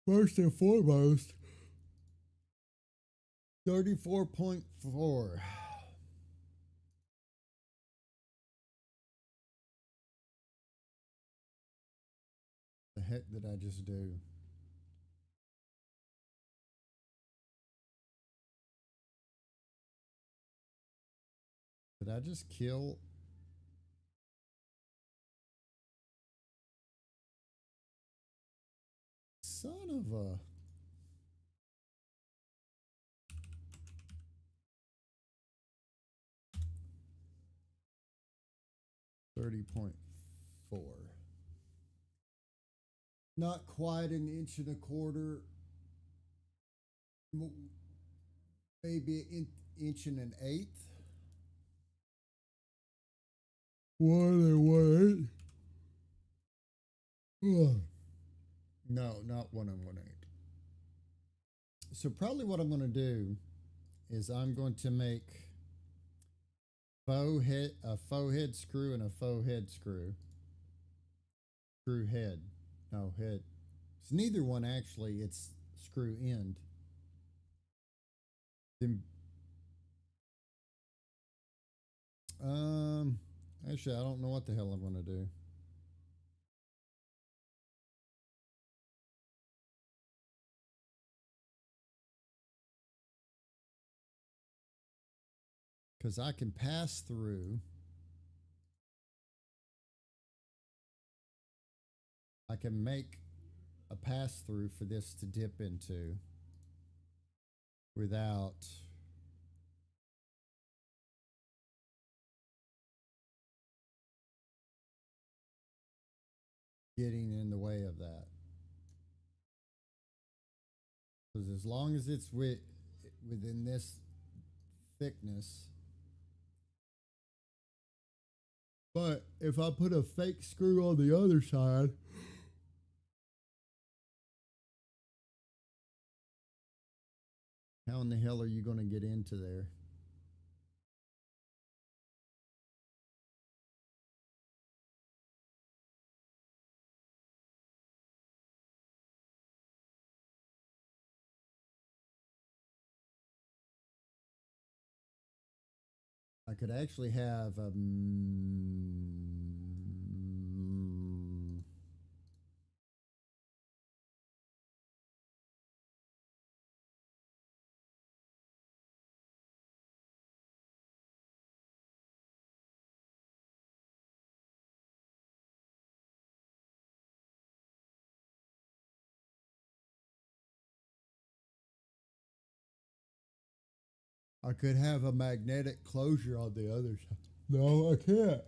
First and foremost, 34.4. The heck did I just do? Did I just kill? Son of a. 30.4. Not quite an inch and a quarter. Maybe an inch and an eighth. 1 and 1/8. No, not 1 and 1/8. So probably what I'm going to do is I'm going to make a faux head screw and a faux head screw. Screw head. No, head. It's neither one actually, it's screw end. Then actually I don't know what the hell I'm gonna do. Because I can pass through. I can make a pass through for this to dip into without getting in the way of that. Because as long as it's within this thickness. But if I put a fake screw on the other side, how in the hell are you going to get into there? I could actually have a. I could have a magnetic closure on the other side. No, I can't.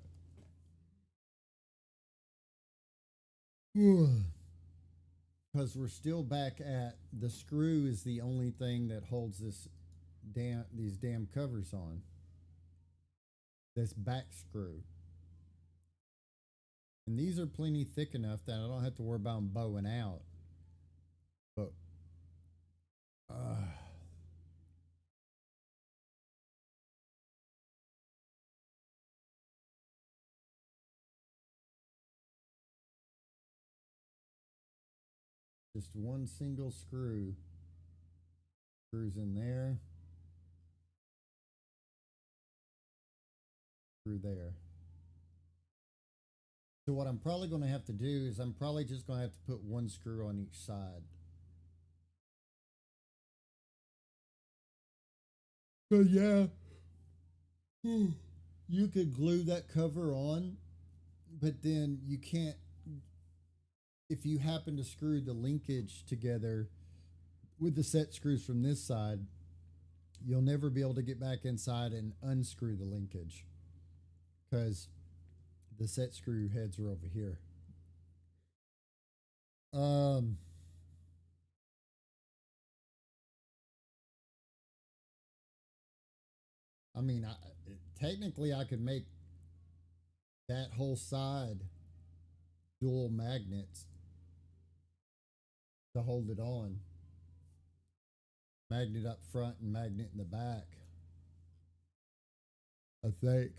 Because we're still back at the screw is the only thing that holds these damn covers on. This back screw. And these are plenty thick enough that I don't have to worry about them bowing out. But just one single screw. Screws in there. Screw there. So what I'm probably going to have to do is I'm probably just going to have to put one screw on each side. But yeah, you could glue that cover on, but then you can't, if you happen to screw the linkage together with the set screws from this side, you'll never be able to get back inside and unscrew the linkage because the set screw heads are over here. I mean, technically I could make that whole side dual magnets to hold it on. Magnet up front and magnet in the back. I think.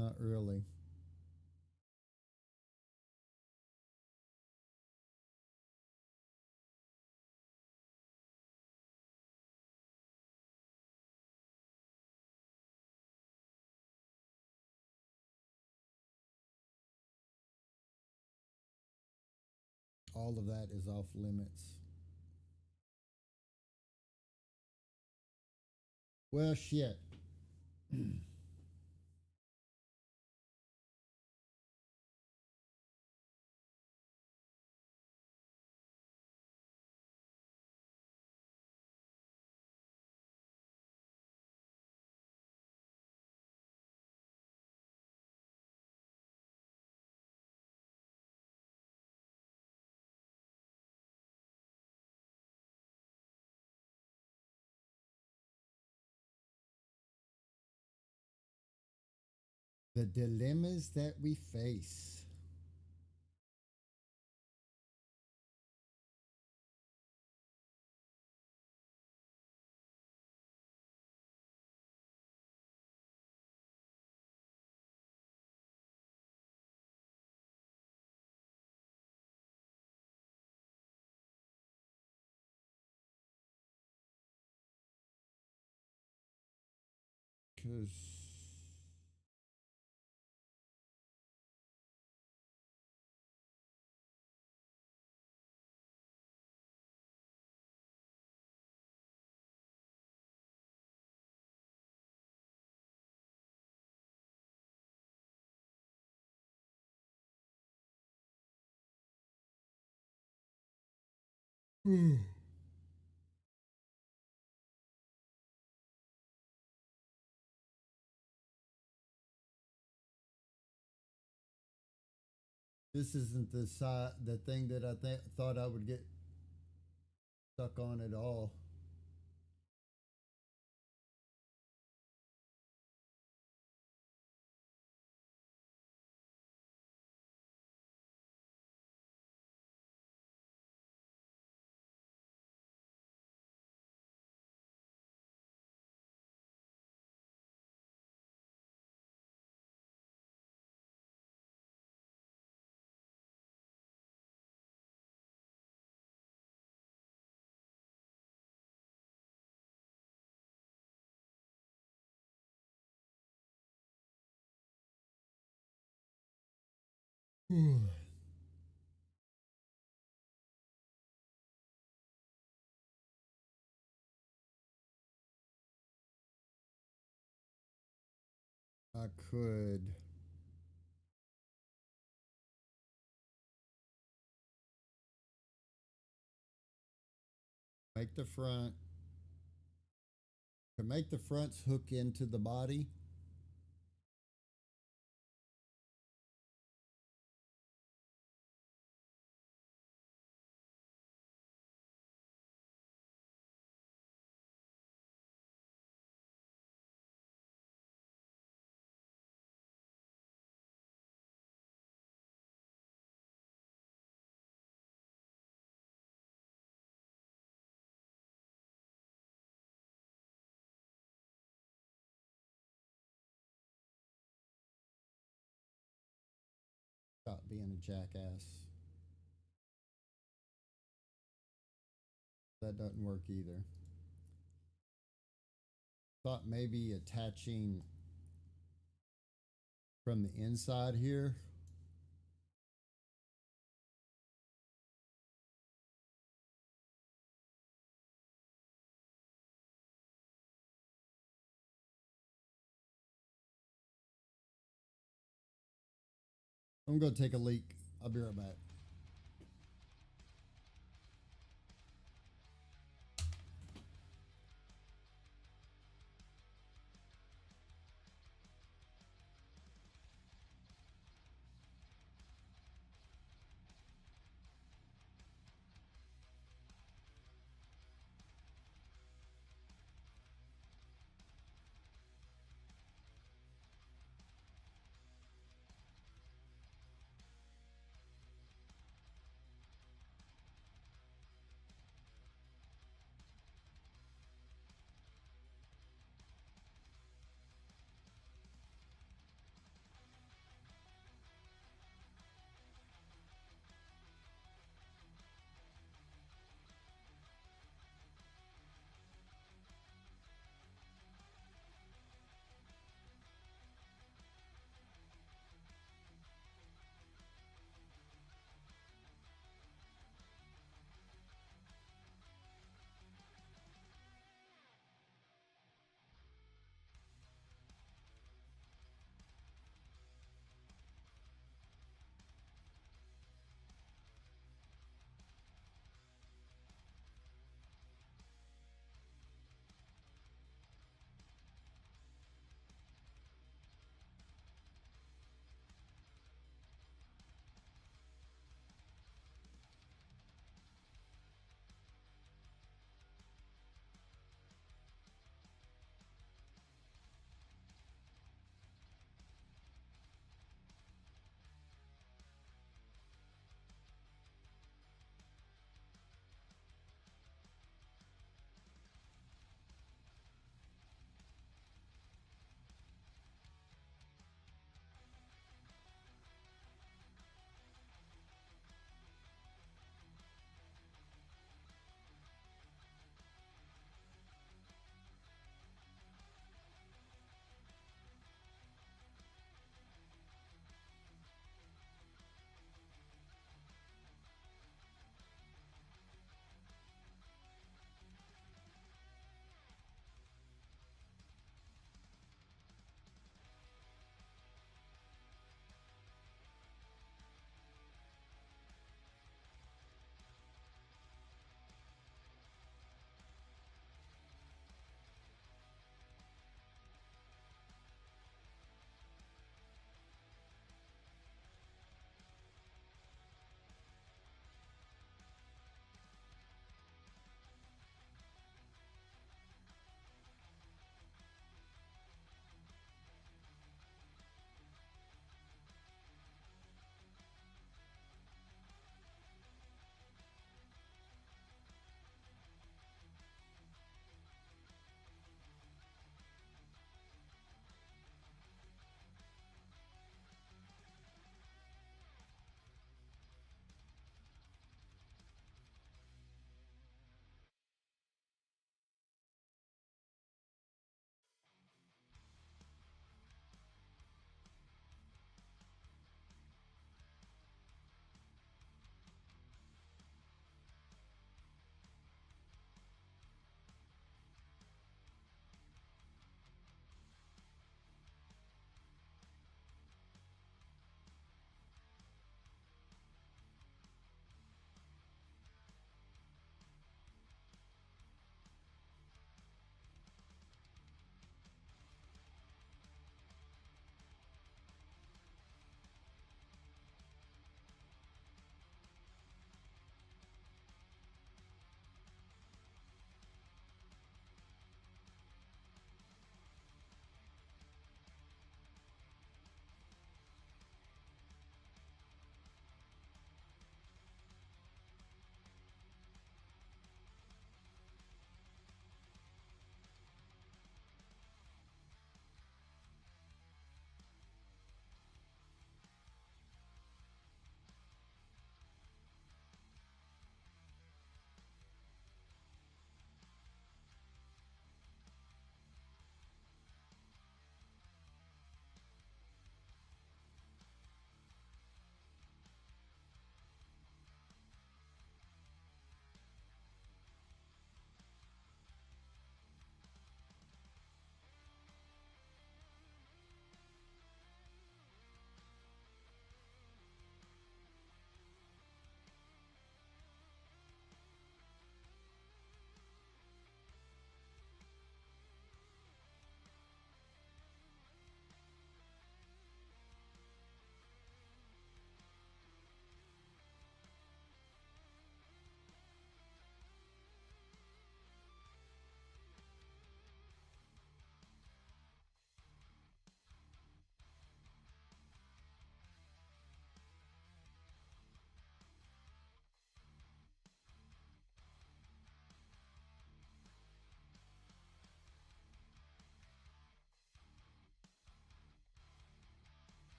Not really. All of that is off limits. Well, shit. The dilemmas that we face. Because this isn't the thing that I thought I would get stuck on at all. I could make the front, to make the fronts hook into the body. Stop being a jackass. That doesn't work either. Thought maybe attaching from the inside here. I'm going to take a leak. I'll be right back.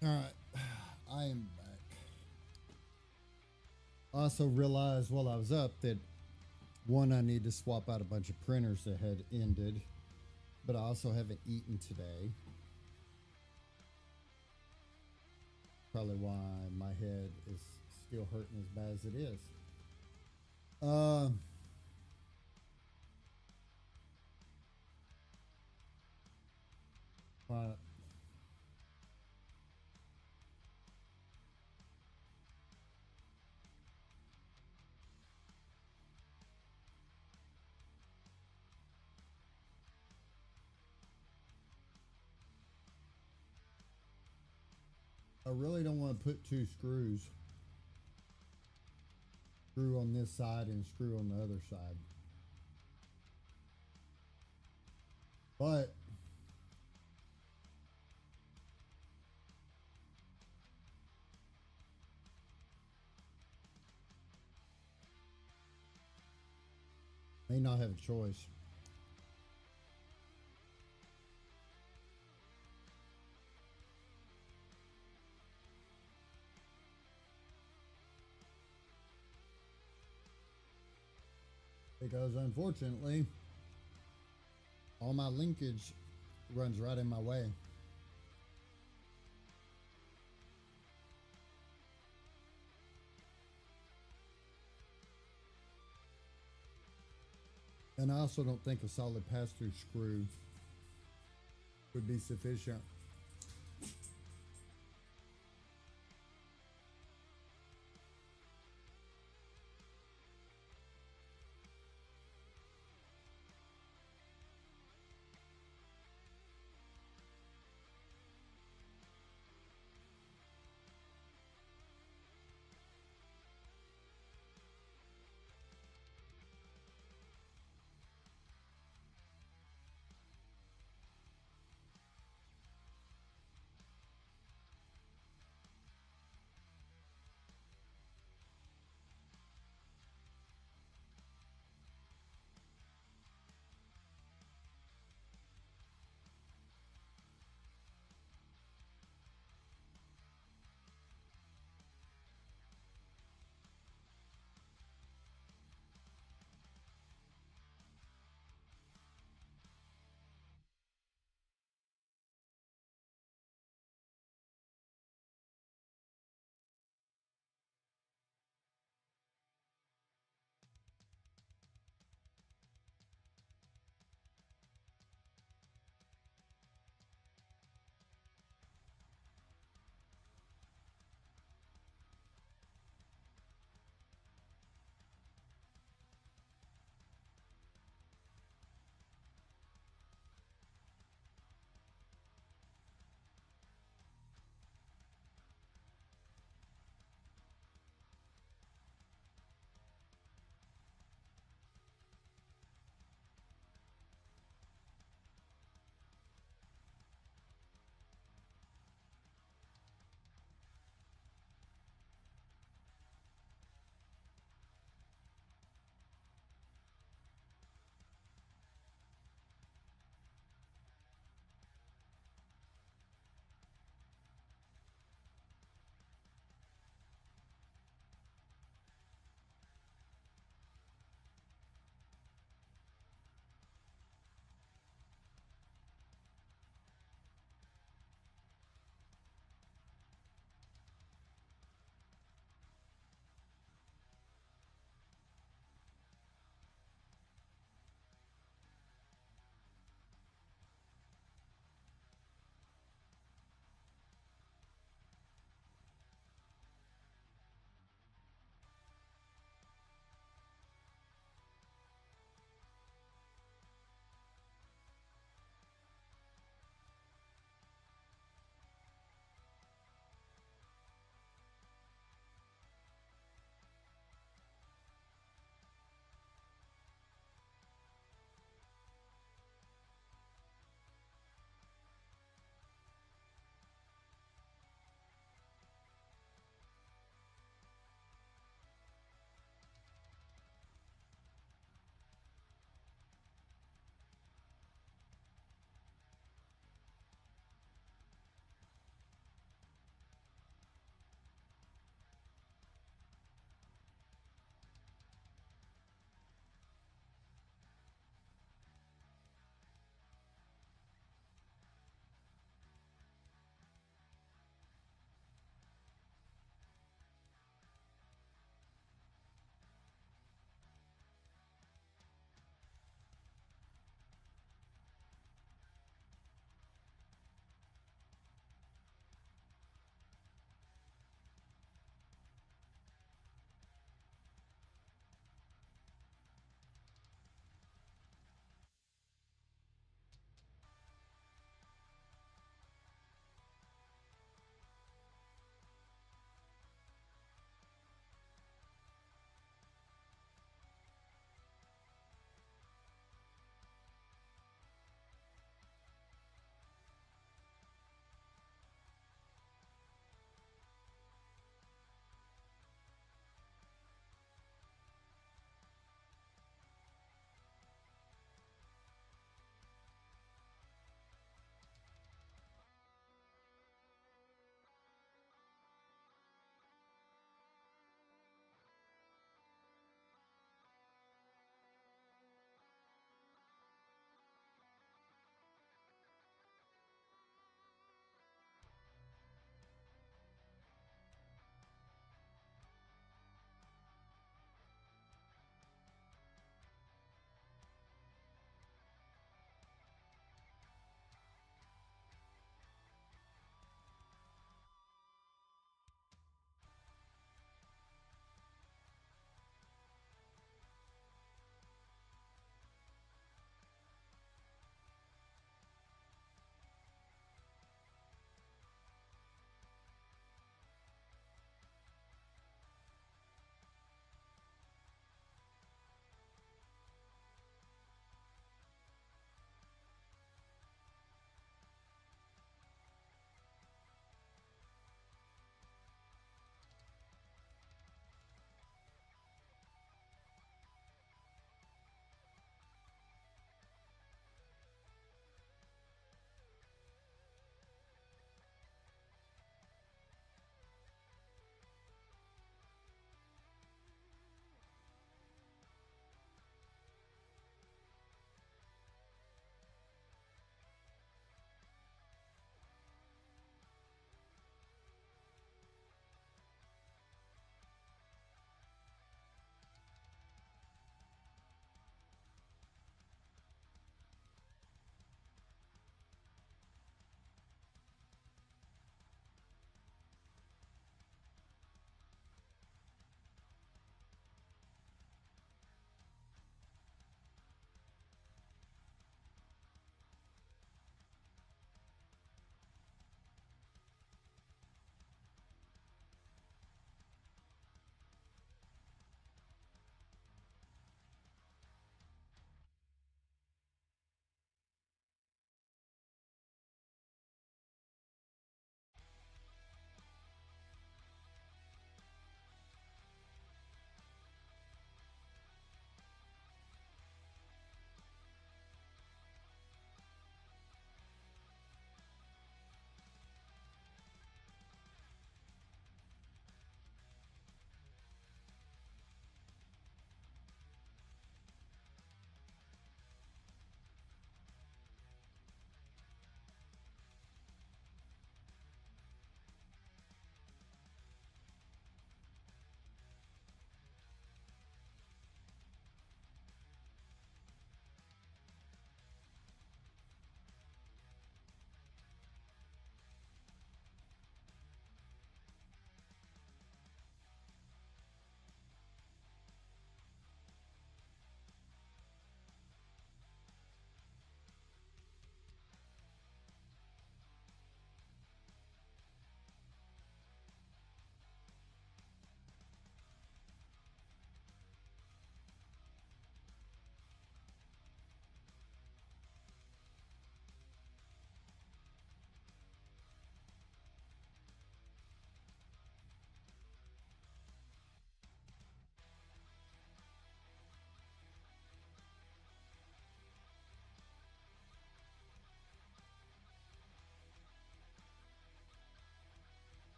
All right, I am back. I also realized while I was up that one, I need to swap out a bunch of printers that had ended, but I also haven't eaten today. Probably why my head is still hurting as bad as it is. Uh, I really don't want to put two screws, screw on this side and screw on the other side. But may not have a choice. Because unfortunately, all my linkage runs right in my way. And I also don't think a solid pass-through screw would be sufficient.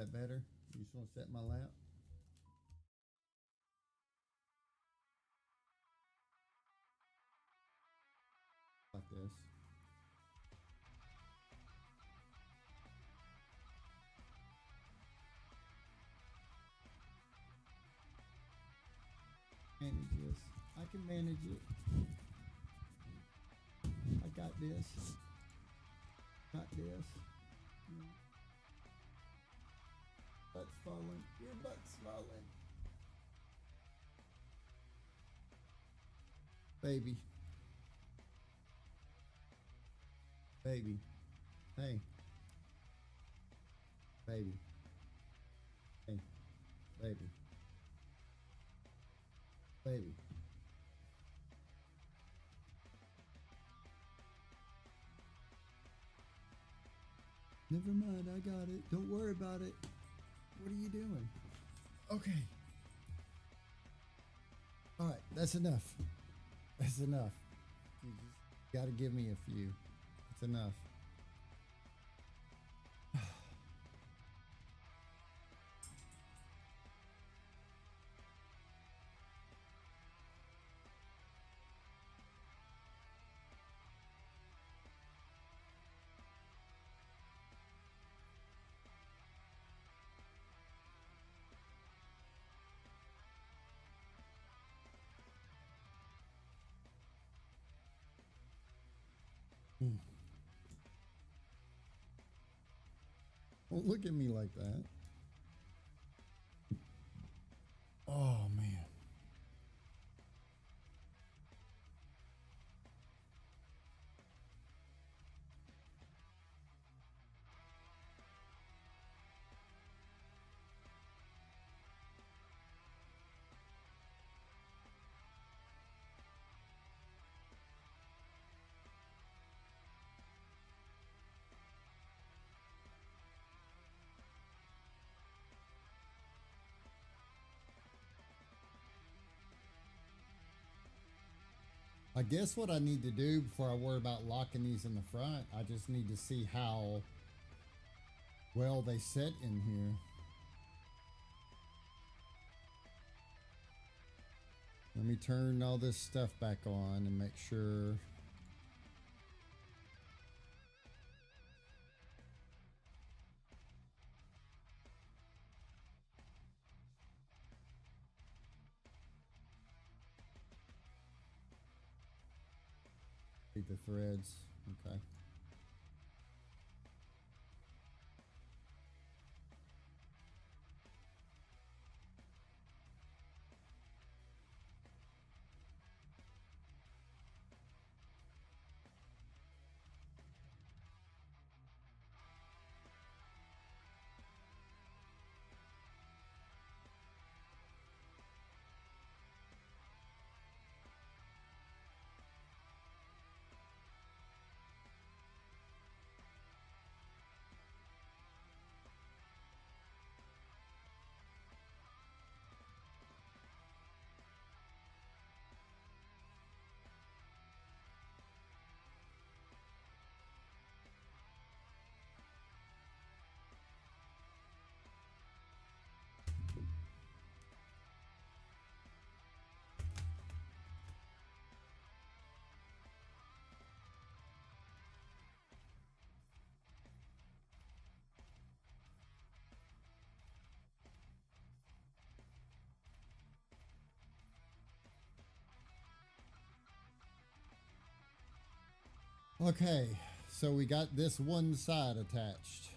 that better? You just want to set my lap? Like this. Manage this. I can manage it. I got this. Got this. Butt's falling. Your butt's falling. Baby. Baby. Hey. Baby. Hey. Baby. Baby. Never mind, I got it. Don't worry about it. What are you doing? Okay. All right, that's enough. That's enough. You just got to give me a few. It's enough. Don't look at me like that. Oh, man. I guess what I need to do before I worry about locking these in the front, I just need to see how well they sit in here. Let me turn all this stuff back on and make sure. The threads. Okay. Okay, so we got this one side attached.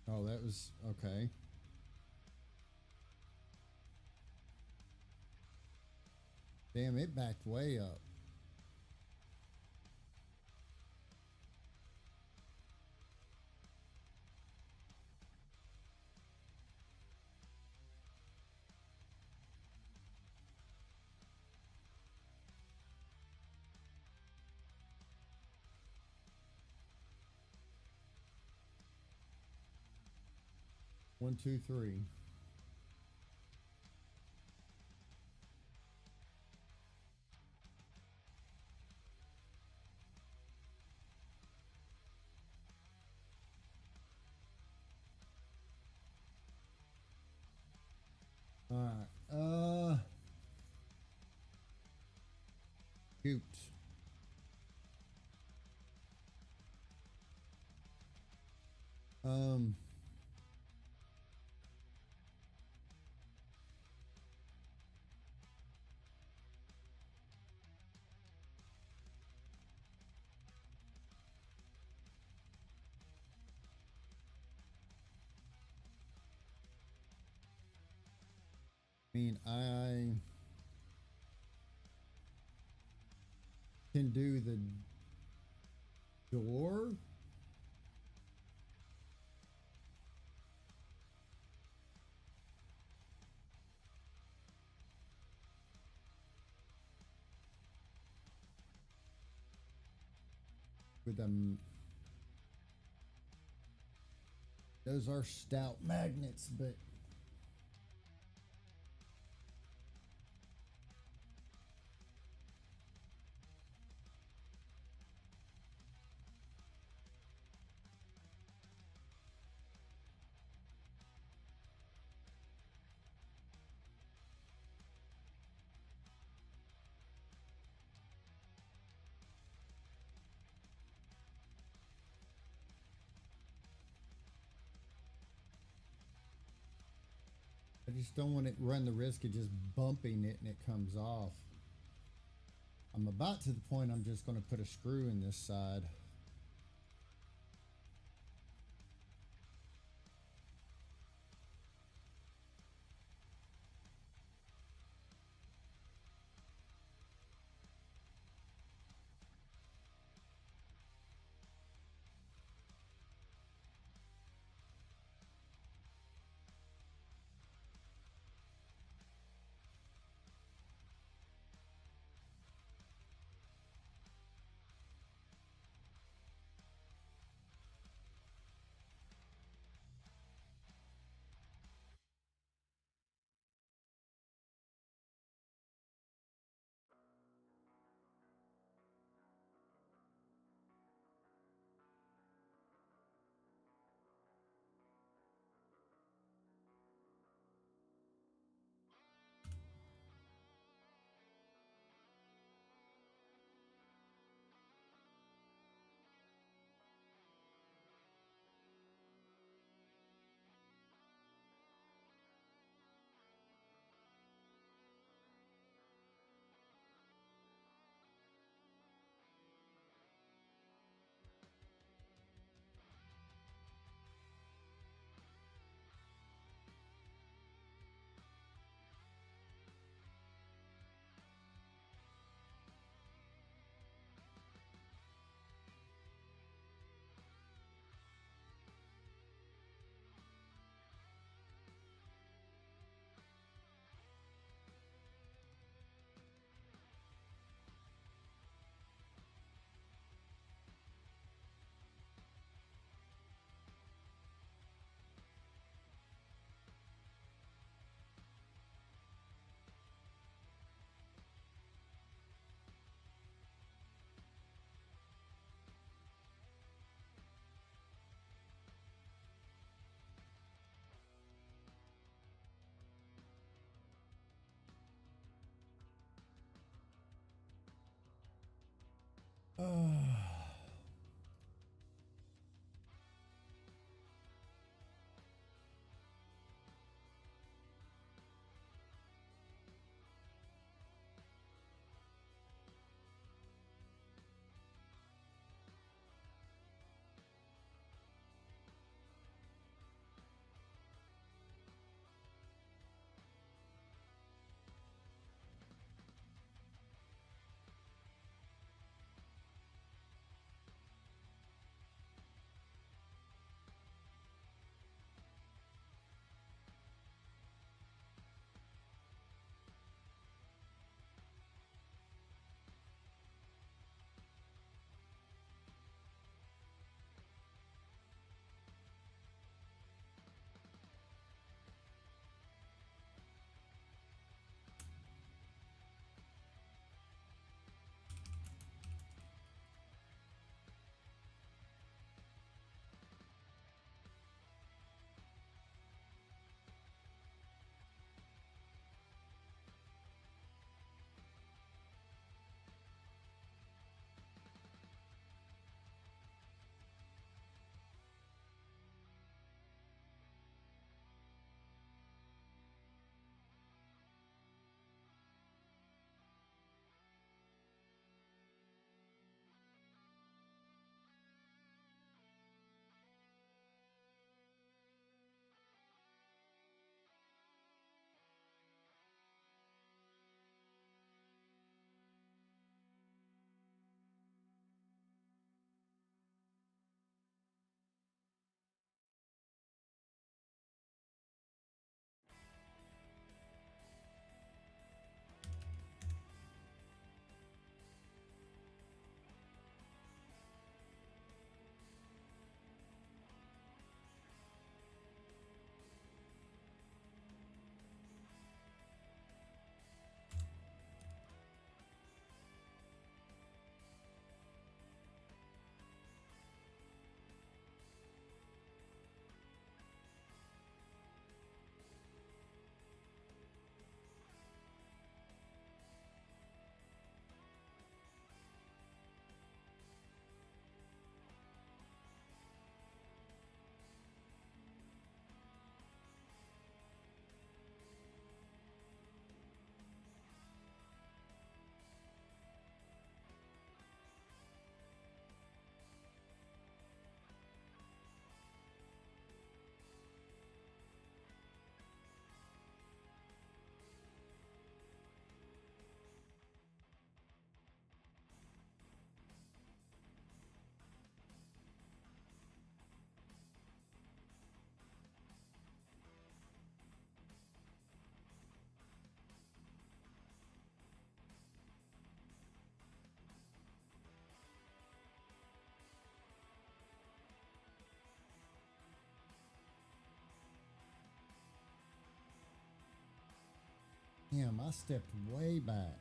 Oh, that was okay. Damn, it backed way up. One, two, three. All right. Shoot. Um. I mean, I can do the door. With them. Those are stout magnets, but I just don't want to run the risk of just bumping it and it comes off. I'm about to the point I'm just going to put a screw in this side. Damn, I stepped way back.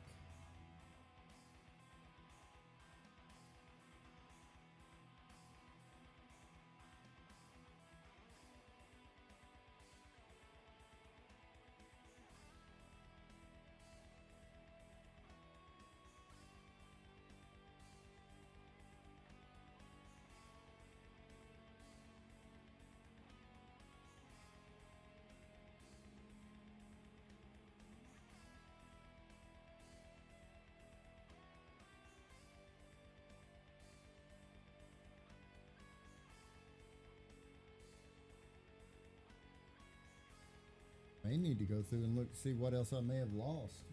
I need to go through and look to see what else I may have lost.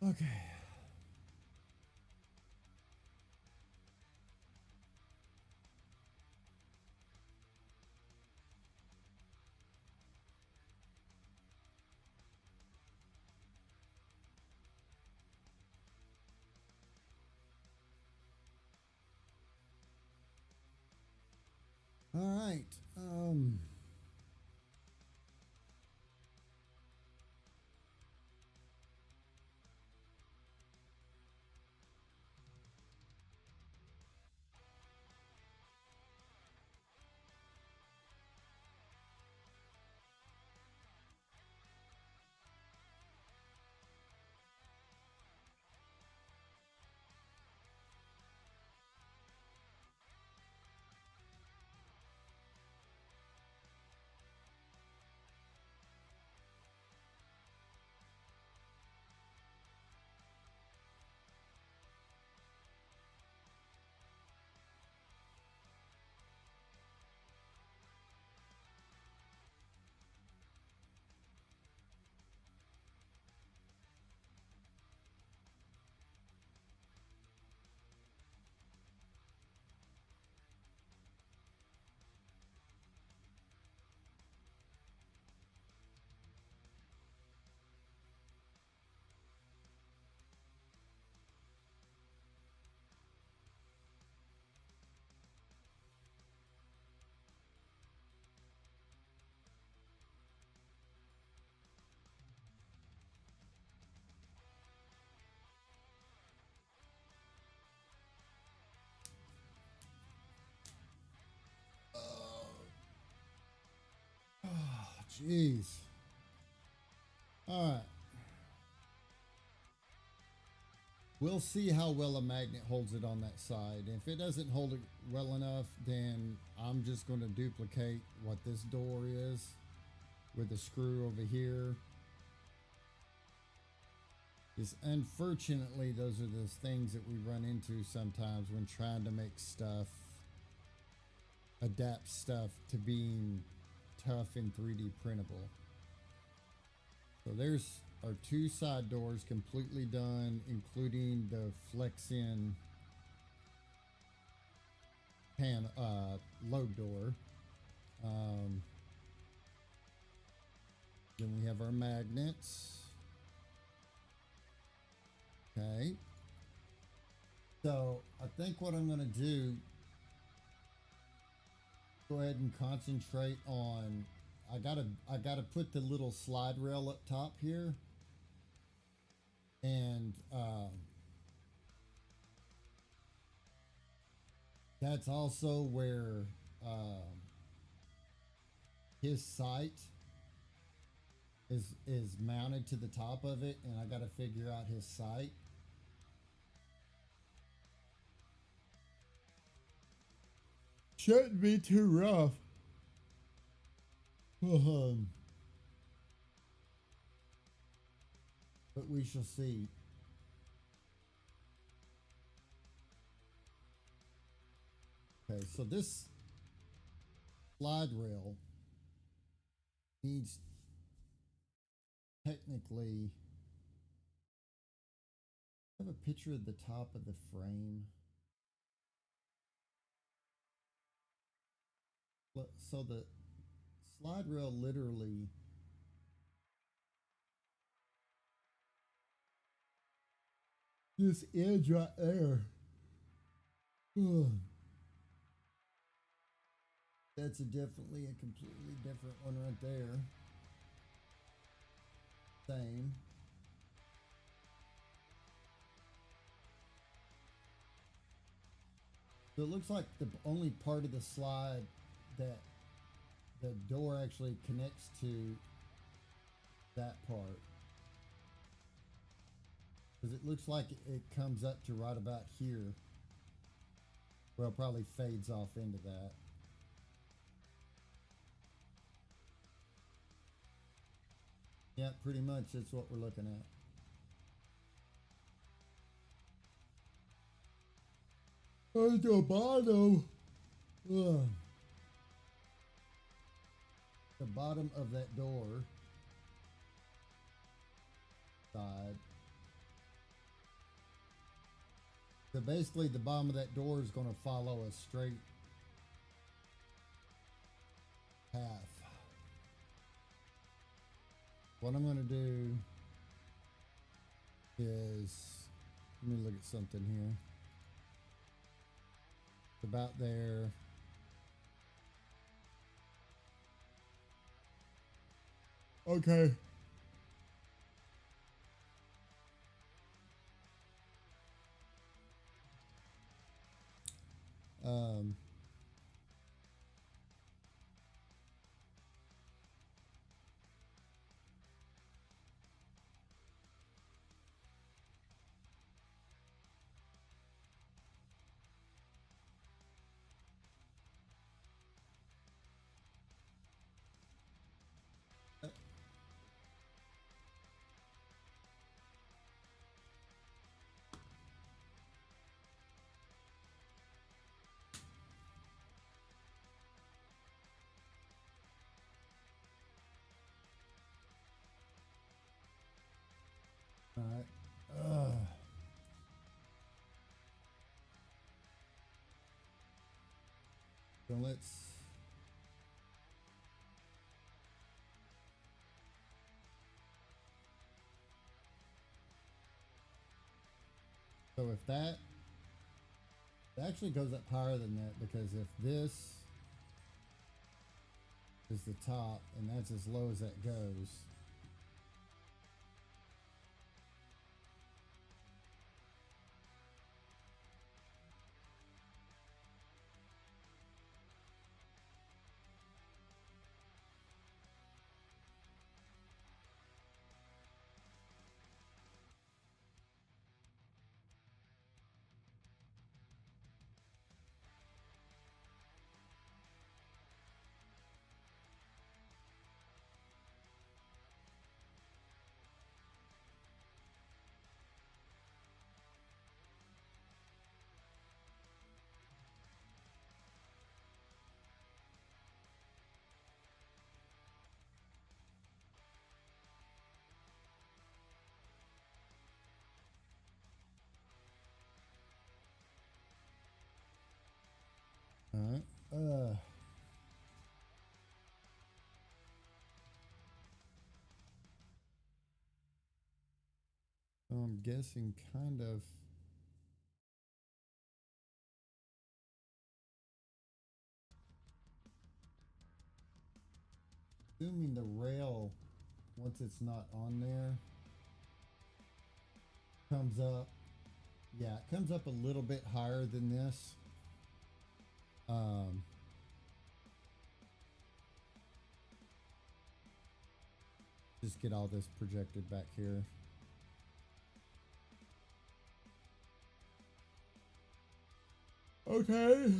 Okay. All right. Oh, jeez. All right. We'll see how well a magnet holds it on that side. If it doesn't hold it well enough, then I'm just going to duplicate what this door is with a screw over here. Because unfortunately, those are the things that we run into sometimes when trying to make stuff, adapt stuff to being tough and 3D printable. So there's our two side doors completely done, including the flex-in load door. Then we have our magnets. Okay. So I think what I'm going to do, go ahead and concentrate on, I gotta put the little slide rail up top here. And that's also where his sight is mounted to the top of it, and I got to figure out his sight. Shouldn't be too rough. But we shall see. Okay, so this slide rail needs technically, I have a picture of the top of the frame. So the slide rail literally this edge right there. That's definitely a completely different one right there. Same. So it looks like the only part of the slide that the door actually connects to that part. Because it looks like it comes up to right about here. Well, probably fades off into that. Yeah, pretty much that's what we're looking at. At the bottom. The bottom of that door side So basically the bottom of that door is going to follow a straight path. What I'm going to do is, let me look at something here. It's about there. Okay. Um, all right. So let's. So if that, it actually goes up higher than that, because if this is the top and that's as low as that goes, all right. So I'm guessing kind of. Assuming the rail, once it's not on there, comes up. Yeah, it comes up a little bit higher than this. Just get all this projected back here. Okay.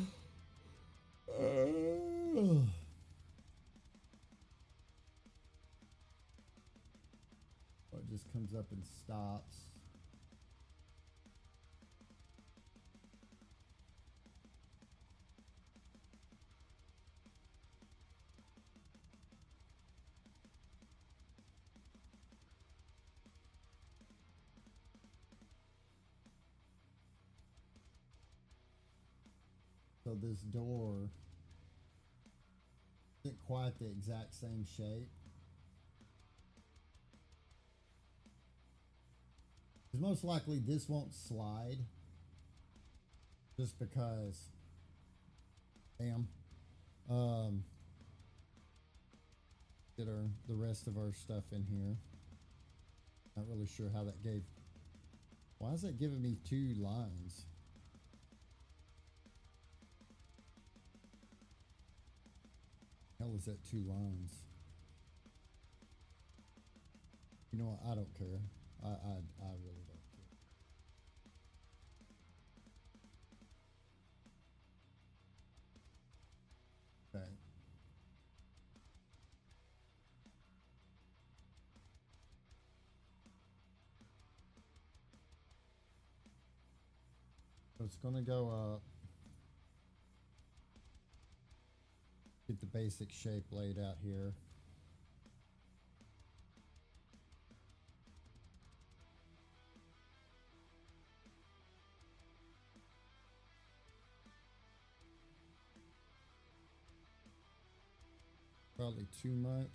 It just comes up and stops. So this door isn't quite the exact same shape. Because most likely this won't slide. Just because, damn, get the rest of our stuff in here. Not really sure how that gave. Why is that giving me 2 lines? Hell is that 2 lines? You know what? I don't care. I really don't care. Okay. So it's gonna go up. Get the basic shape laid out here. Probably too much.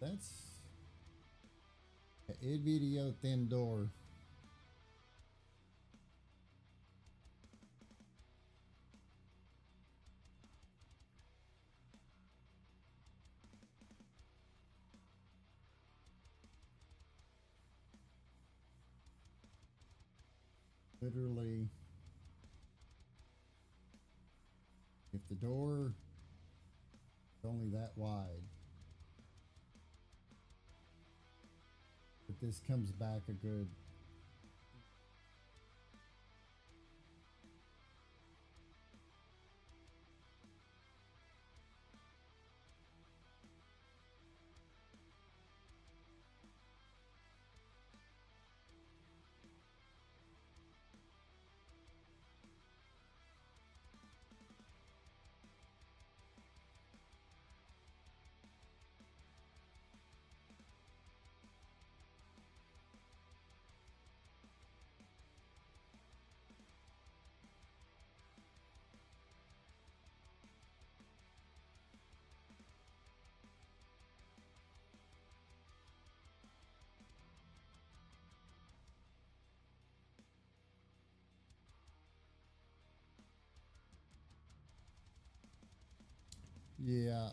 That's an video thin door. Literally, if the door is only that wide, but this comes back a good. Yeah.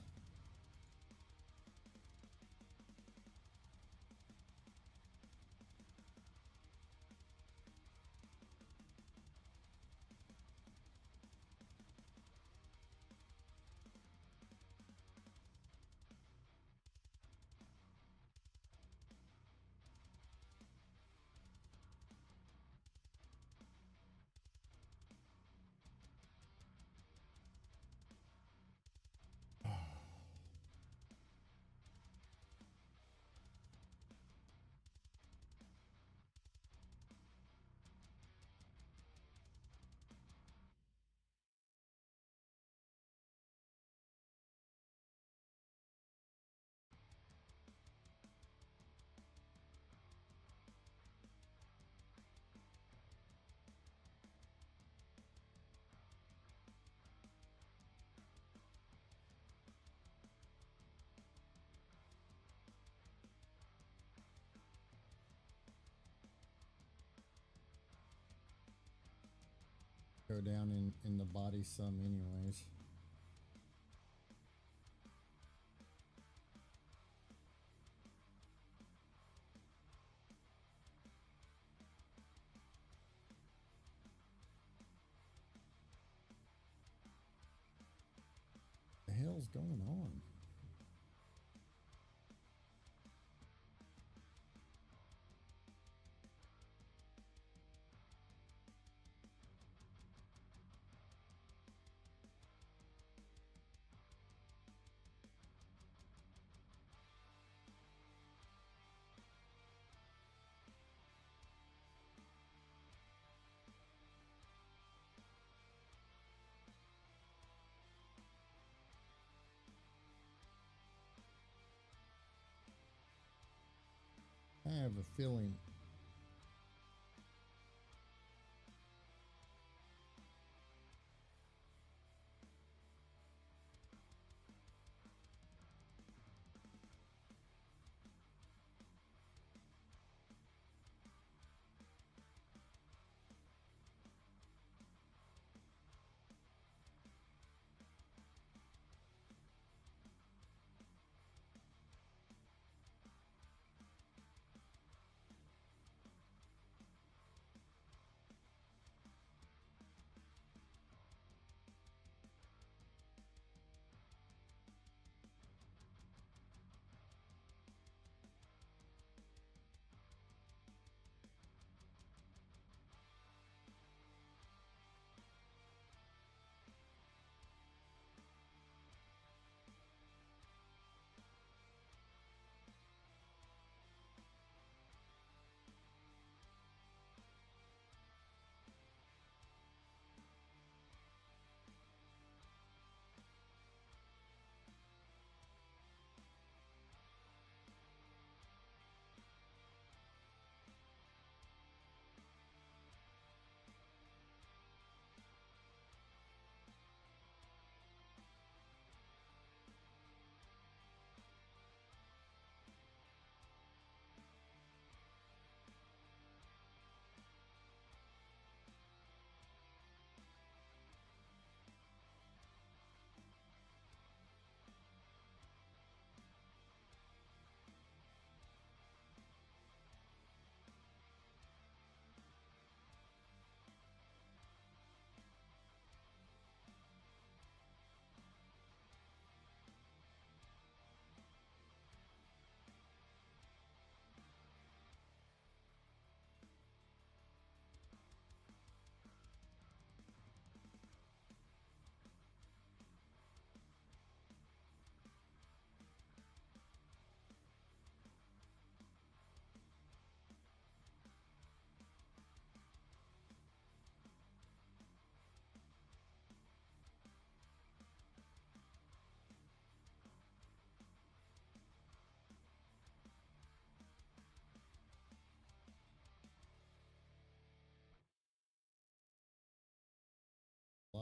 Go down in the body some, anyways. The hell's going on? I have a feeling.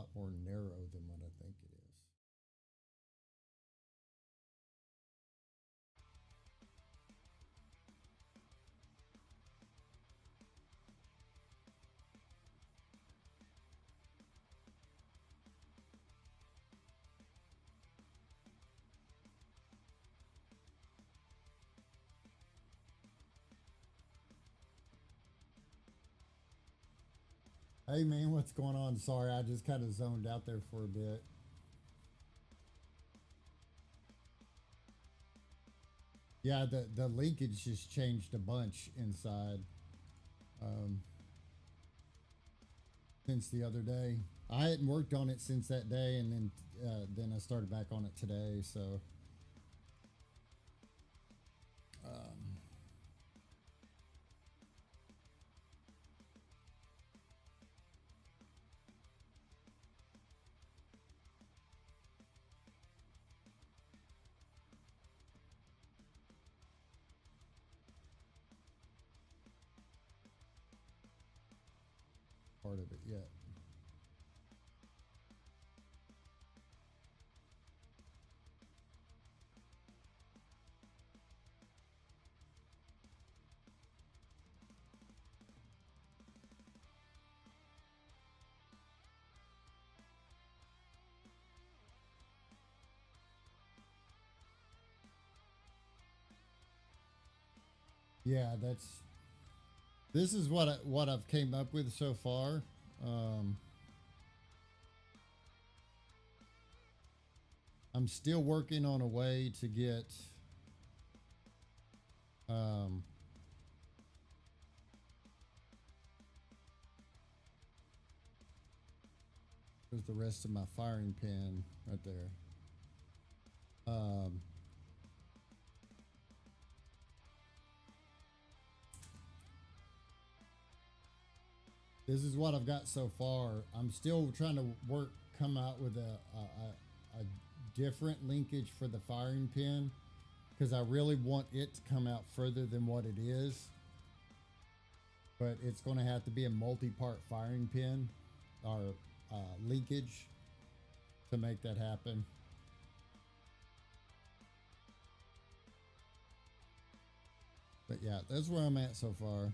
lot more narrow than what I think it is. Hey man, what's going on? Sorry, I just kind of zoned out there for a bit. Yeah, the linkage just changed a bunch inside um, since the other day. I hadn't worked on it since that day, and then I started back on it today. So um, part of it yet. Yeah, this is what I've came up with so far. Um, I'm still working on a way to get um, there's the rest of my firing pin right there. Um, this is what I've got so far. I'm still trying to come out with a different linkage for the firing pin because I really want it to come out further than what it is. But it's going to have to be a multi-part firing pin or linkage to make that happen. But yeah, that's where I'm at so far.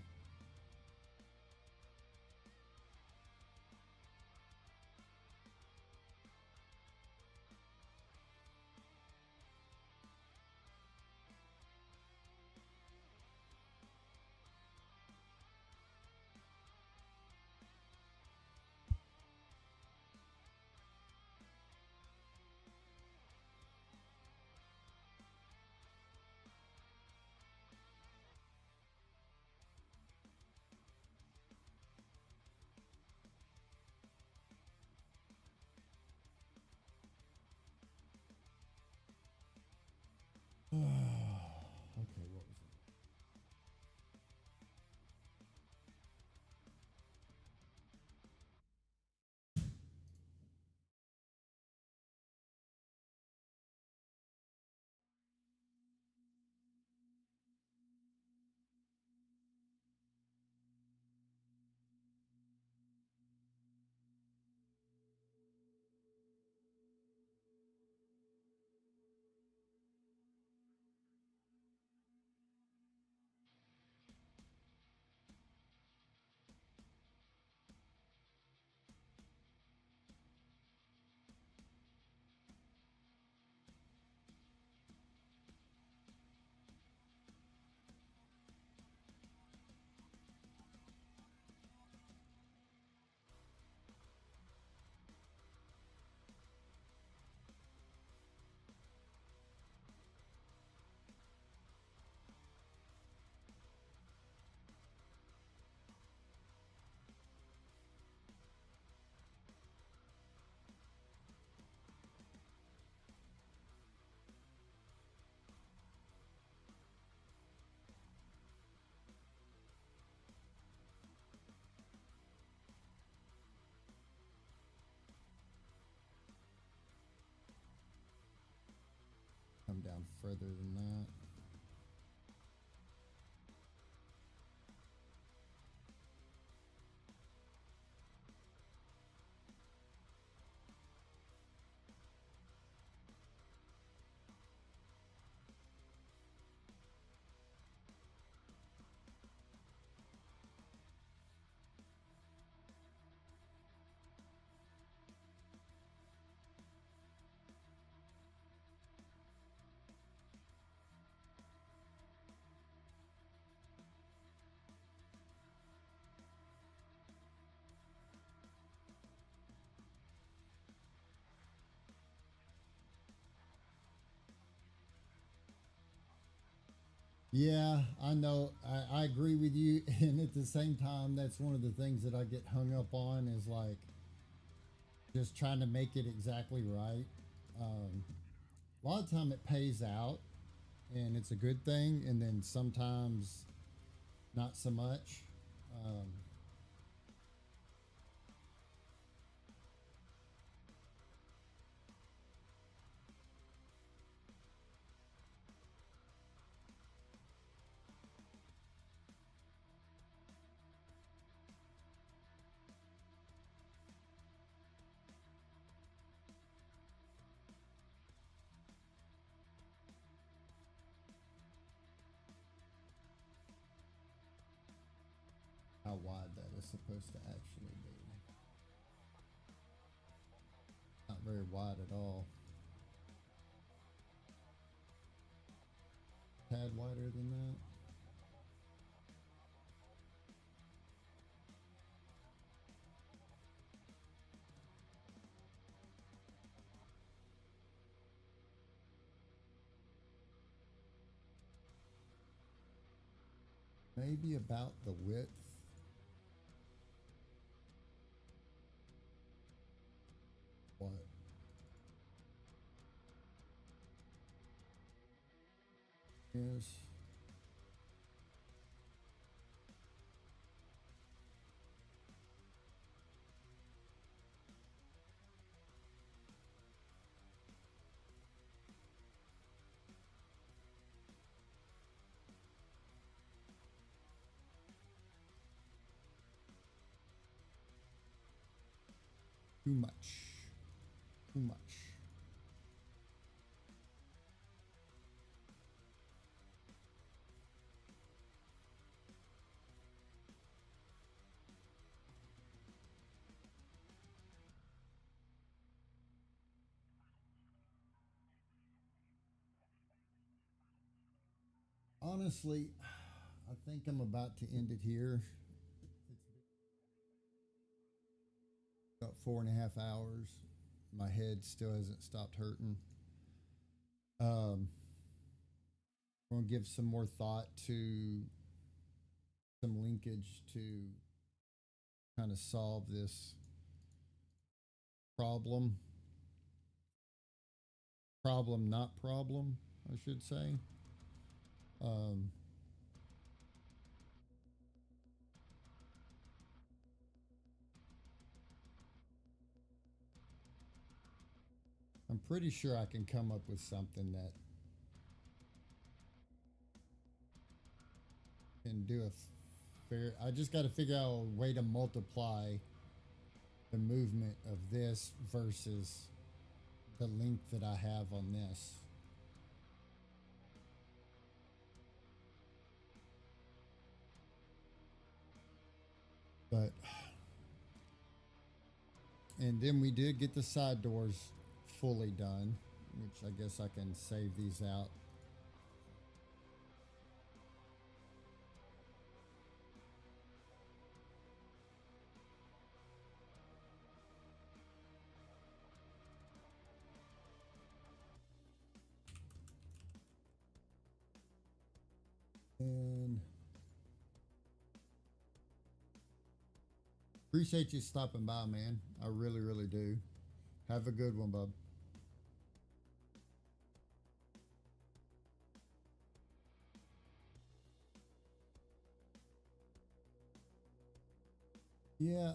Okay, what was it? Come down further than that. Yeah, I know. I agree with you. And at the same time, that's one of the things that I get hung up on is like just trying to make it exactly right. A lot of time it pays out and it's a good thing. And then sometimes not so much. Um, how wide that is supposed to actually be. Not very wide at all. Tad wider than that. Maybe about the width. What? Is too much. Too much. Honestly, I think I'm about to end it here. It's about 4.5 hours. My head still hasn't stopped hurting. Um, I'm gonna give some more thought to some linkage to kind of solve this problem. Problem, not problem, I should say. Um, I'm pretty sure I can come up with something that can do a fair. I just got to figure out a way to multiply the movement of this versus the length that I have on this. But and then we did get the side doors fully done, which I guess I can save these out. And appreciate you stopping by, man. I really, really do. Have a good one, bub. Yeah.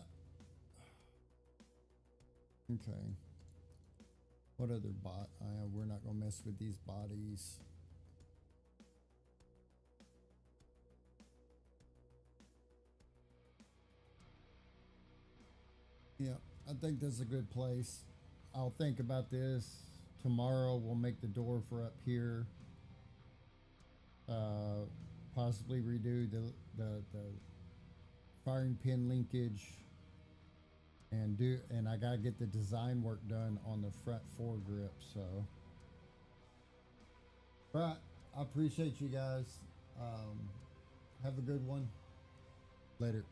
Okay. What other bot? We're not gonna mess with these bodies. Yeah, I think that's a good place. I'll think about this tomorrow. We'll make the door for up here. Uh, Possibly redo the firing pin linkage and I gotta get the design work done on the front foregrip. So, but I appreciate you guys. Have a good one. Later.